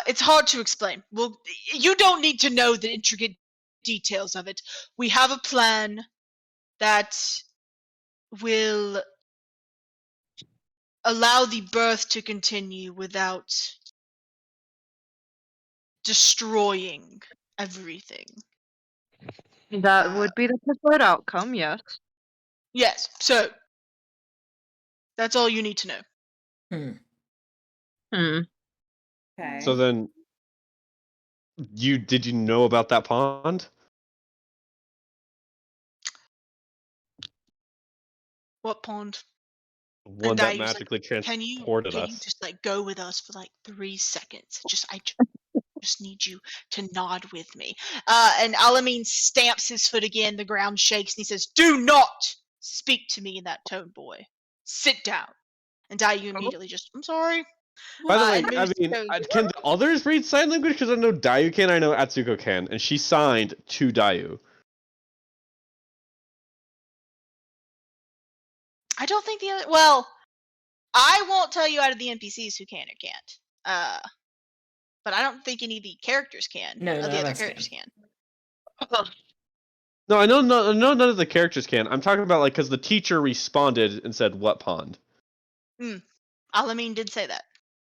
It's hard to explain. Well, you don't need to know the intricate details of it. We have a plan that will allow the birth to continue without destroying everything. That would be the preferred outcome, yes. Yes, so that's all you need to know. Okay. So then, did you know about that pond? What pond? One And that Dayu's like, magically Can you transported us. just like go with us for like 3 seconds? I just need you to nod with me. And Alameen stamps his foot again. The ground shakes, and he says, "Do not speak to me in that tone, boy. Sit down." And Dayu immediately just, "I'm sorry." By the way, and I moves to mean, go- can the others read sign language? Because I know Dayu can, I know Atsuko can, and she signed to Dayu. I don't think the other. Well, I won't tell you out of the NPCs who can or can't. But I don't think any of the characters can. No, the none of other us characters can. No, I know none of the characters can. I'm talking about like because the teacher responded and said, "What pond?" Alameen did say that.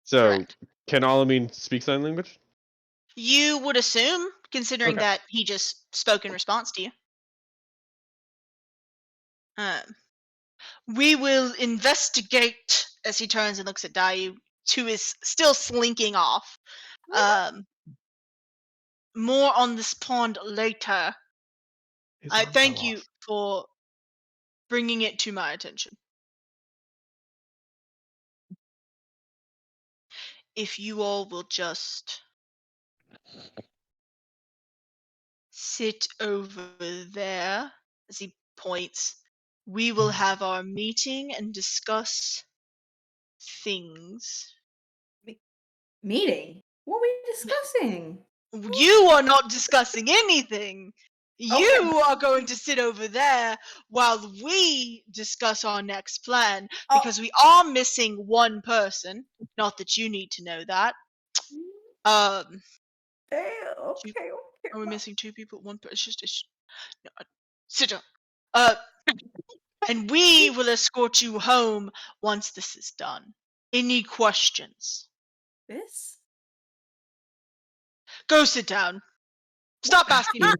So Correct. can Alameen speak sign language? You would assume, considering Okay. that he just spoke in response to you. We will investigate, as he turns and looks at Dayu, who is still slinking off. More on this pond later. I thank you for bringing it to my attention. If you all will just sit over there, as he points, we will have our meeting and discuss things. Meeting? What are we discussing? You are not discussing anything. You are going to sit over there while we discuss our next plan, because we are missing one person. Not that you need to know that. Okay. Are we missing 2 people? 1 person? No, sit down. And we will escort you home once this is done. Any questions? This? Go sit down. Stop asking me.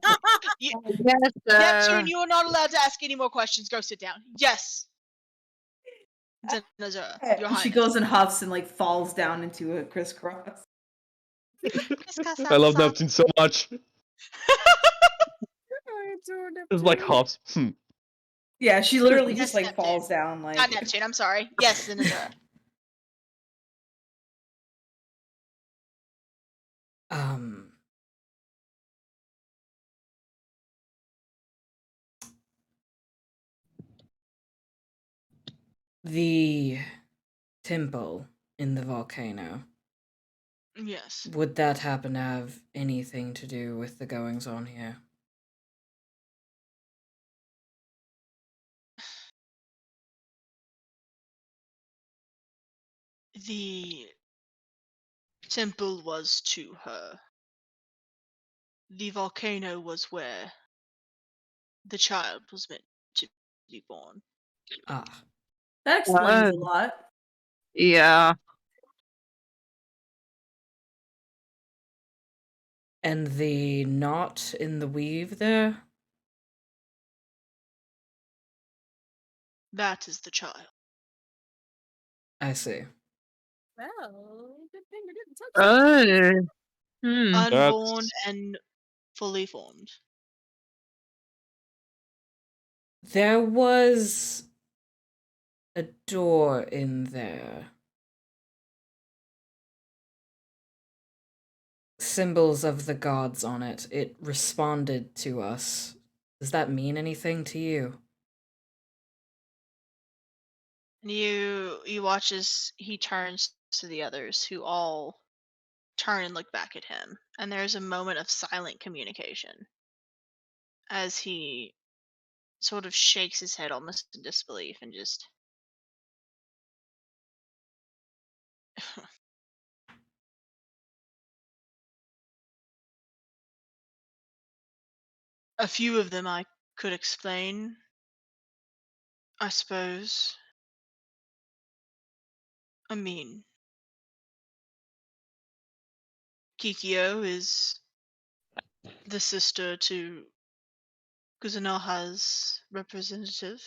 Yes, Neptune, you are not allowed to ask any more questions. Go sit down. Yes. Zenazura, Your She Highness. goes and huffs and like falls down into a crisscross. I love Neptune so much. It's like hops. Yeah, she literally Yes, just like Neptune. falls down Not like. Neptune, I'm sorry. Yes, Zenazura. The temple in the volcano. Yes. Would that happen to have anything to do with the goings on here? The temple was to her. The volcano was where the child was meant to be born. Ah. That explains a Whoa. lot. Yeah. And the knot in the weave there? That is the child. I see. Well, good thing we didn't touch that. Oh. Unborn That's- and fully formed. There was a door in there. Symbols of the gods on it. It responded to us. Does that mean anything to you? And you watch as he turns to the others, who all turn and look back at him. And there's a moment of silent communication as he sort of shakes his head almost in disbelief and just a few of them I could explain, I suppose. I mean, Kikyo is the sister to Kuzunoha's representative.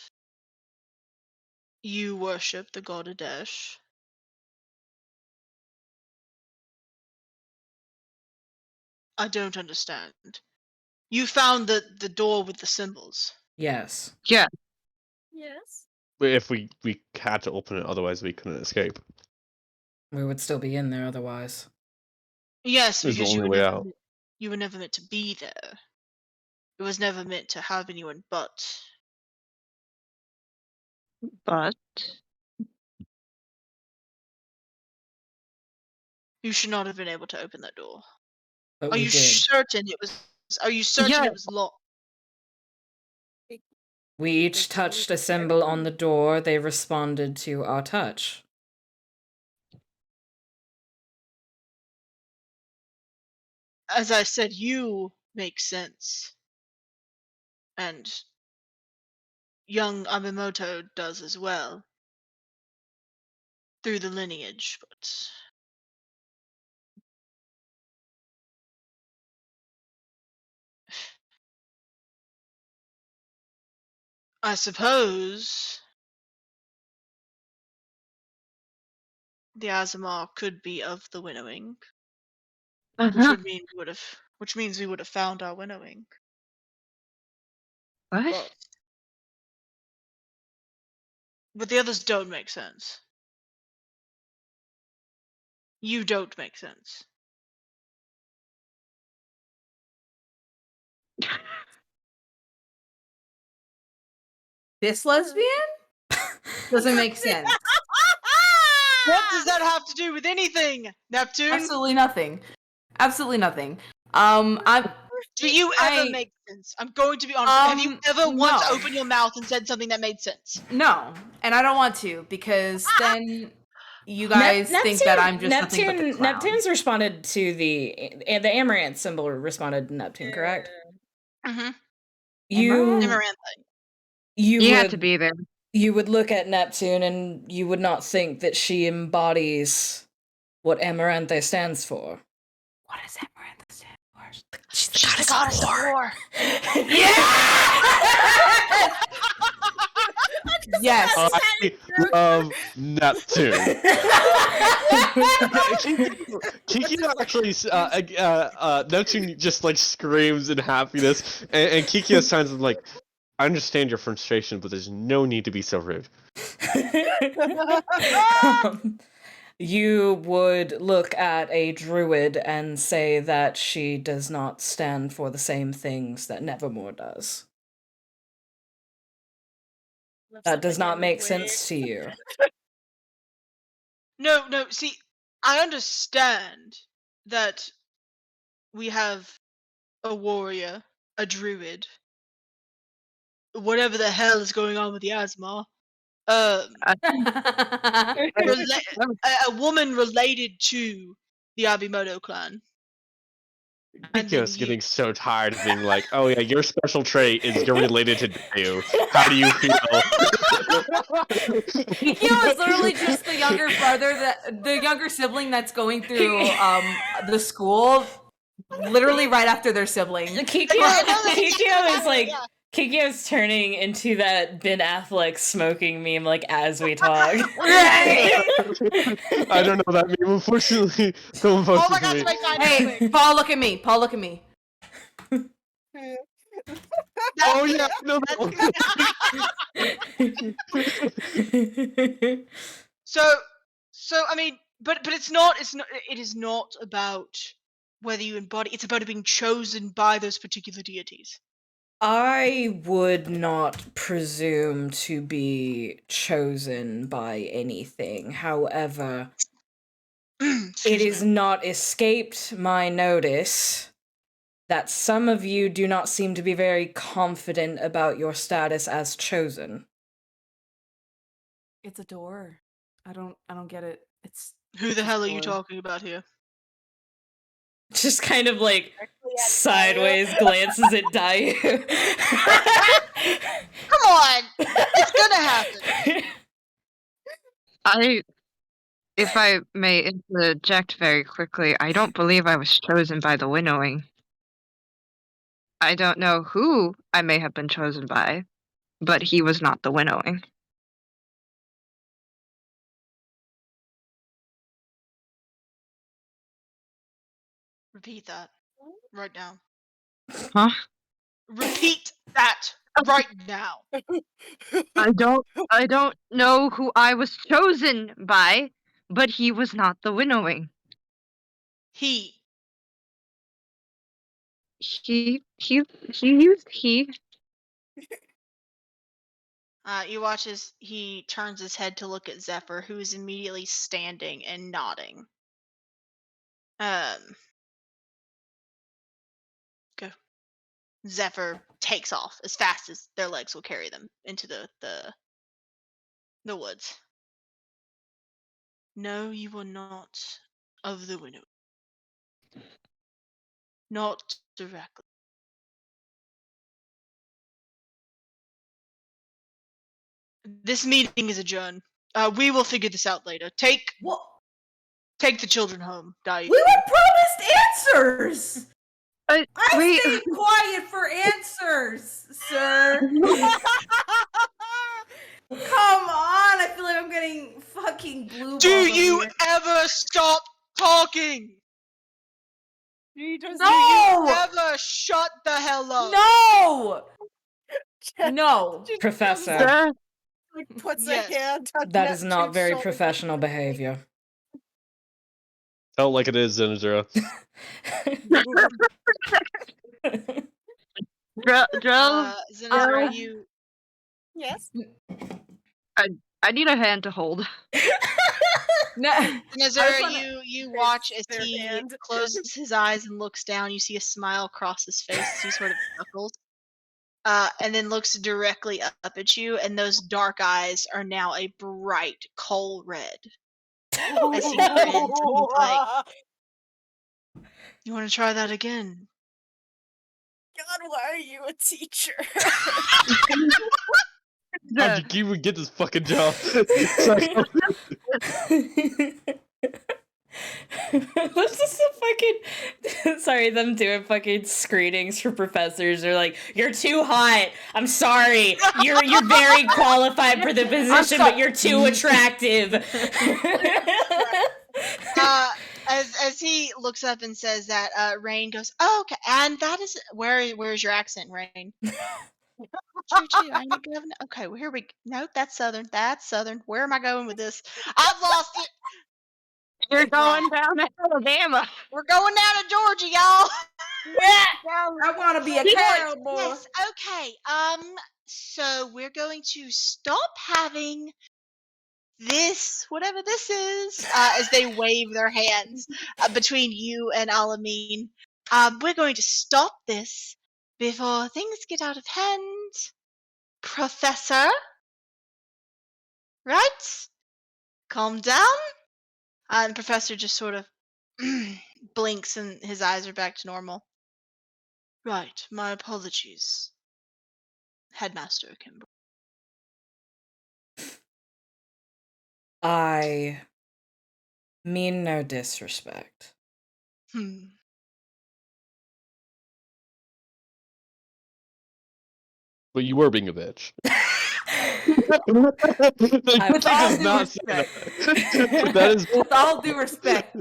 You worship the god Adesh. I don't understand. You found the door with the symbols. Yes. Yeah. Yes. If we had to open it, otherwise we couldn't escape. We would still be in there otherwise. Yes, It's the because only way out. you were never meant to be there. It was never meant to have anyone but. But You should not have been able to open that door. But Are we you did. certain it was? Are you certain Yeah. it was locked? We each touched a symbol on the door. They responded to our touch. As I said, you make sense, and young Aminamoto does as well through the lineage, but I suppose the Azamar could be of the winnowing, which would mean which means we would have found our winnowing. what? But the others don't make sense. You don't make sense. This lesbian doesn't make sense. What does that have to do with anything, Neptune? Absolutely nothing. Absolutely nothing. Do you ever I- make sense? I'm going to be honest. Have you ever once no. opened your mouth and said something that made sense? No, and I don't want to because then you guys think that I'm just nothing but the clown. Neptune's responded to the Amaranth symbol responded to Neptune, correct? Mm-hmm. You Amaranth. You have to be there. You would look at Neptune and you would not think that she embodies what Amaranthe stands for. What does Amaranthe stand for? She's the goddess of war. Yes. I love Neptune. Kiki actually, Neptune just like screams in happiness, and Kiki sounds like, I understand your frustration, but there's no need to be so rude. You would look at a druid and say that she does not stand for the same things that Nevermore does. That does not make sense to you. No, see, I understand that we have a warrior, a druid, whatever the hell is going on with the Asmar. A woman related to the Abimoto clan. Kikyo's getting so tired of being like, oh yeah, your special trait is you're related to Dayu. How do you feel? Kikyo is literally just the younger brother, the younger sibling that's going through the school, literally right after their sibling. Kikyo is like, Kikyo's turning into that Ben Affleck smoking meme, like, as we talk. I don't know that meme, unfortunately. Don't Oh my god, hey, Paul, look at me. Paul, look at me. Oh yeah, no. So I mean, but it is not about whether you embody. It's about it being chosen by those particular deities. I would not presume to be chosen by anything. However, it is not escaped my notice that some of you do not seem to be very confident about your status as chosen. It's a door. I don't get it. It's Who the hell are you talking about here? Just kind of like sideways glances at Dayu. Come on! It's gonna happen! If I may interject very quickly, I don't believe I was chosen by the winnowing. I don't know who I may have been chosen by, but he was not the winnowing. Repeat that right now. Huh? Repeat that right now. I don't know who I was chosen by, but he was not the winnowing. He. He used he. You watch as he turns his head to look at Zephyr, who is immediately standing and nodding. Go. Zephyr takes off as fast as their legs will carry them into the woods. No, you are not of the winnow. Not directly. This meeting is adjourned. We will figure this out later. Take the children home, Dayu. We were promised answers! I wait. stayed quiet for answers, sir. Come on, I feel like I'm getting fucking blue. Do you ever stop talking? No! Do you ever shut the hell up? No! No. Professor, Puts Yes. a hand on that is not Neptune's very shoulder. professional behavior. Tell it like it is, Zenithra. Zenithra, you. Yes. I need a hand to hold. No. Zenithra, you watch as their he hand. closes his eyes and looks down. You see a smile cross his face as he sort of chuckles. And then looks directly up at you, and those dark eyes are now a bright coal red. As he grins, and he's like, "You want to try that again?" God, why are you a teacher? How'd you even get this fucking job? That's just a fucking sorry, them doing fucking screenings for professors are like, you're too hot. I'm sorry. You're very qualified for the position, but you're too attractive. As he looks up and says that, Rain goes, "Oh, okay." And that is where's your accent, Rain? Choo-choo, I ain't going. Okay, well, here we. Nope, that's Southern. That's Southern. Where am I going with this? I've lost it. You're going down to Alabama. We're going down to Georgia, y'all. I want to be a cowboy. Yes. Okay. So we're going to stop having this, whatever this is, as they wave their hands between you and Alameen. We're going to stop this before things get out of hand, Professor. Right? Calm down. And the professor just sort of blinks and his eyes are back to normal. Right, my apologies, Headmaster Kimber. I mean no disrespect. But you were being a bitch. With all due respect. That is With all due respect.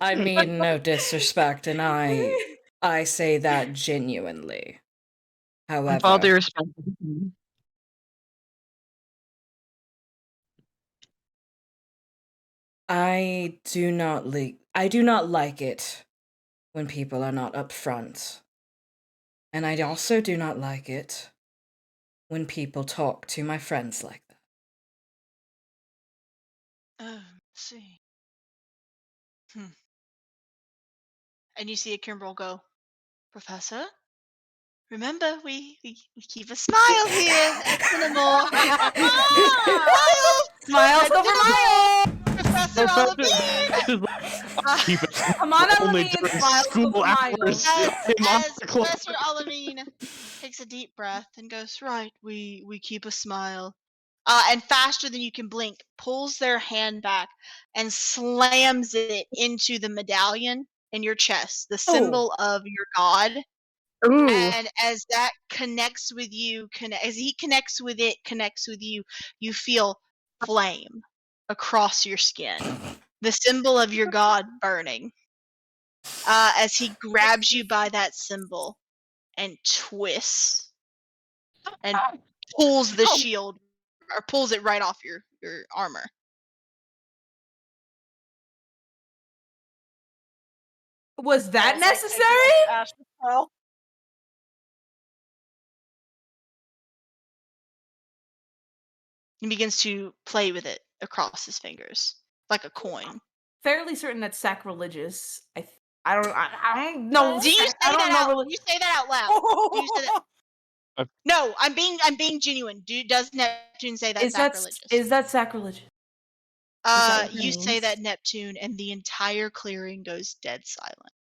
I mean no disrespect, and I say that genuinely. With all due However, respect. I do not like it when people are not upfront. And I also do not like it when people talk to my friends like that. Oh, see. And you see a Kimbrel go, Professor? Remember, we keep a smile here at Cinnamore. Smiles over miles. Professor Alameen! keep it Come on, only Alameen, during smiles school over hours. miles. As Professor Alameen takes a deep breath and goes, right, we keep a smile. And faster than you can blink, pulls their hand back and slams it into the medallion in your chest, the symbol of your god. Ooh. And as that connects with you, as he connects with you, you feel flame across your skin. The symbol of your god burning. As he grabs you by that symbol and twists and pulls the shield, or pulls it right off your armor. Was that It's like, necessary? Well, He begins to play with it across his fingers like a coin. Fairly certain that's sacrilegious. I don't know. Do you say I don't that know. out? You say that out loud? Do you say that? No, I'm being genuine. Does Neptune say that's sacrilegious? Is that sacrilegious? that what it You say means? that, Neptune, and the entire clearing goes dead silent.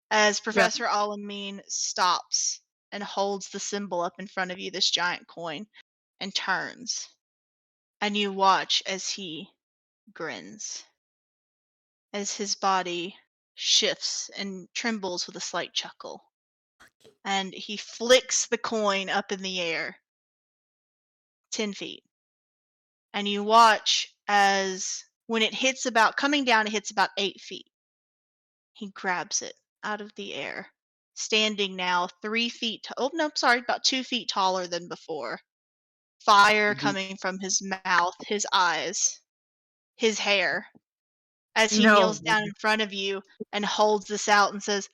As Professor Alameen stops and holds the symbol up in front of you, this giant coin, and turns, and you watch as he grins, as his body shifts and trembles with a slight chuckle, and he flicks the coin up in the air 10 feet. And you watch as when it hits coming down, it hits about 8 feet. He grabs it out of the air, standing now 3 feet, about 2 feet taller than before. Fire coming from his mouth, his eyes, his hair, as he kneels down in front of you and holds this out and says,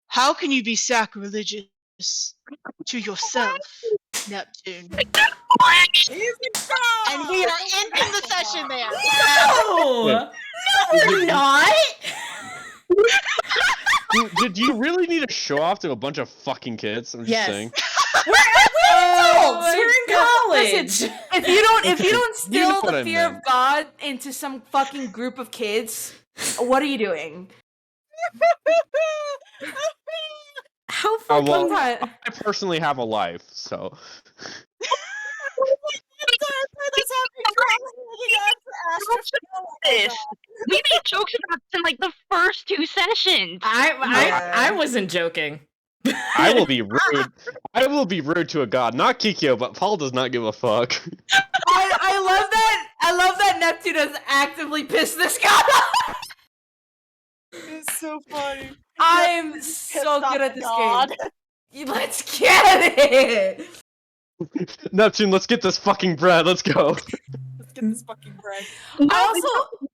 how can you be sacrilegious to yourself, Neptune? And we are ending the session there. No, we're not. Did you really need to show off to a bunch of fucking kids? I'm just saying. adults. my We're in God. college. Listen, if you don't You know instill what the I fear meant. of God into some fucking group of kids, what are you doing? How Oh, fucking well, Sometimes I personally have a life, so. This. We made jokes about this in like the first 2 sessions. I wasn't joking. I will be rude. I will be rude to a god, not Kikyo, but Paul does not give a fuck. I love that. I love that Neptune has actively pissed this guy off. It's so funny. I'm so good at this game. Let's get it. Neptune, let's get this fucking bread. Let's go. Let's get this fucking bread. I also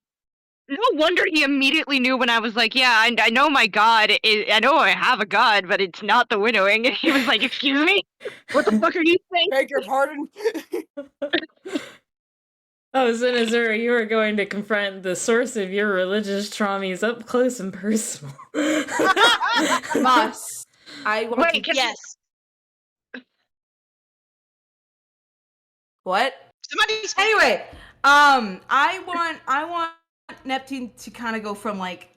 No wonder he immediately knew when I was like, yeah, I know my god. I know I have a god, but it's not the winnowing. And he was like, excuse me? What the fuck are you saying? Beg your pardon. Oh, Zenazura, you are going to confront the source of your religious traumas up close and personal. must. I want Wait, to. can Yes. What? Somebody speak. Anyway, I want Neptune to kind of go from like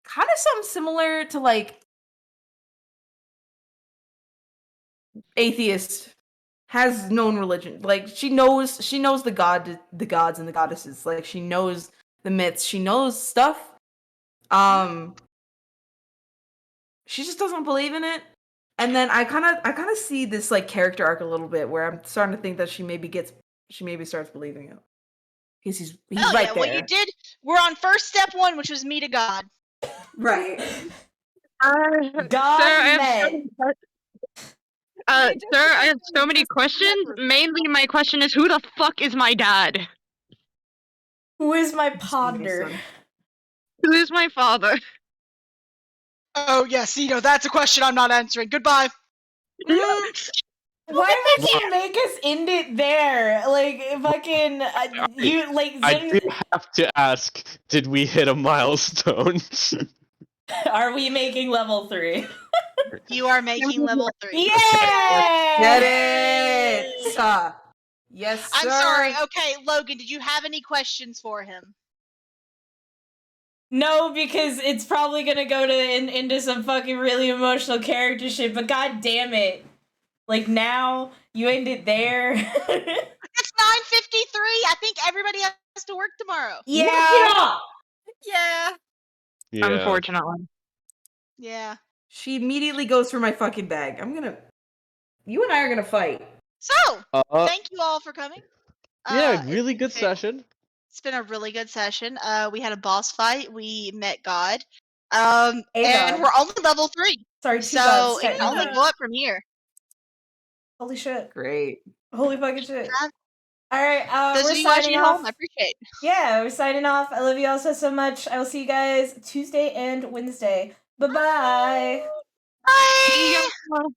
kind of something similar to like atheist, has known religion. Like she knows the gods and the goddesses. Like she knows the myths. She knows stuff. She just doesn't believe in it. And then I kind of see this like character arc a little bit where I'm starting to think that she maybe starts believing it. Because he's Hell right yeah, there. well, you did. We're on first step 1, which was meet a god. Right. God sir, I have met. so many sir, I have so many questions. Mainly, my question is, who the fuck is my dad? Who is my ponder? Who is my father? Oh, yes, that's a question I'm not answering. Goodbye. Why did you make us end it there? Like, fucking, you, like, I Zen- do have to ask, did we hit a milestone? are we making level 3? You are making level 3. Yeah! Get it! Yes, sir. I'm sorry. Okay, Logan, did you have any questions for him? No, because it's probably gonna go into some fucking really emotional character shit, but god damn it. Like, now, you end it there. It's 9:53. I think everybody has to work tomorrow. Yeah! Yeah. Yeah. Unfortunately. Yeah. She immediately goes for my fucking bag. You and I are gonna fight. So, thank you all for coming. Yeah, really good session. It's been a really good session. We had a boss fight. We met God. God. And we're only level 3. Sorry, 2 So gods, it can only technically. go up from here. Holy shit. Great. Holy fucking shit. Alright, Those we're of you watching signing at off. home, I appreciate it. Yeah, we're signing off. I love you all so much. I will see you guys Tuesday and Wednesday. Bye-bye. Bye!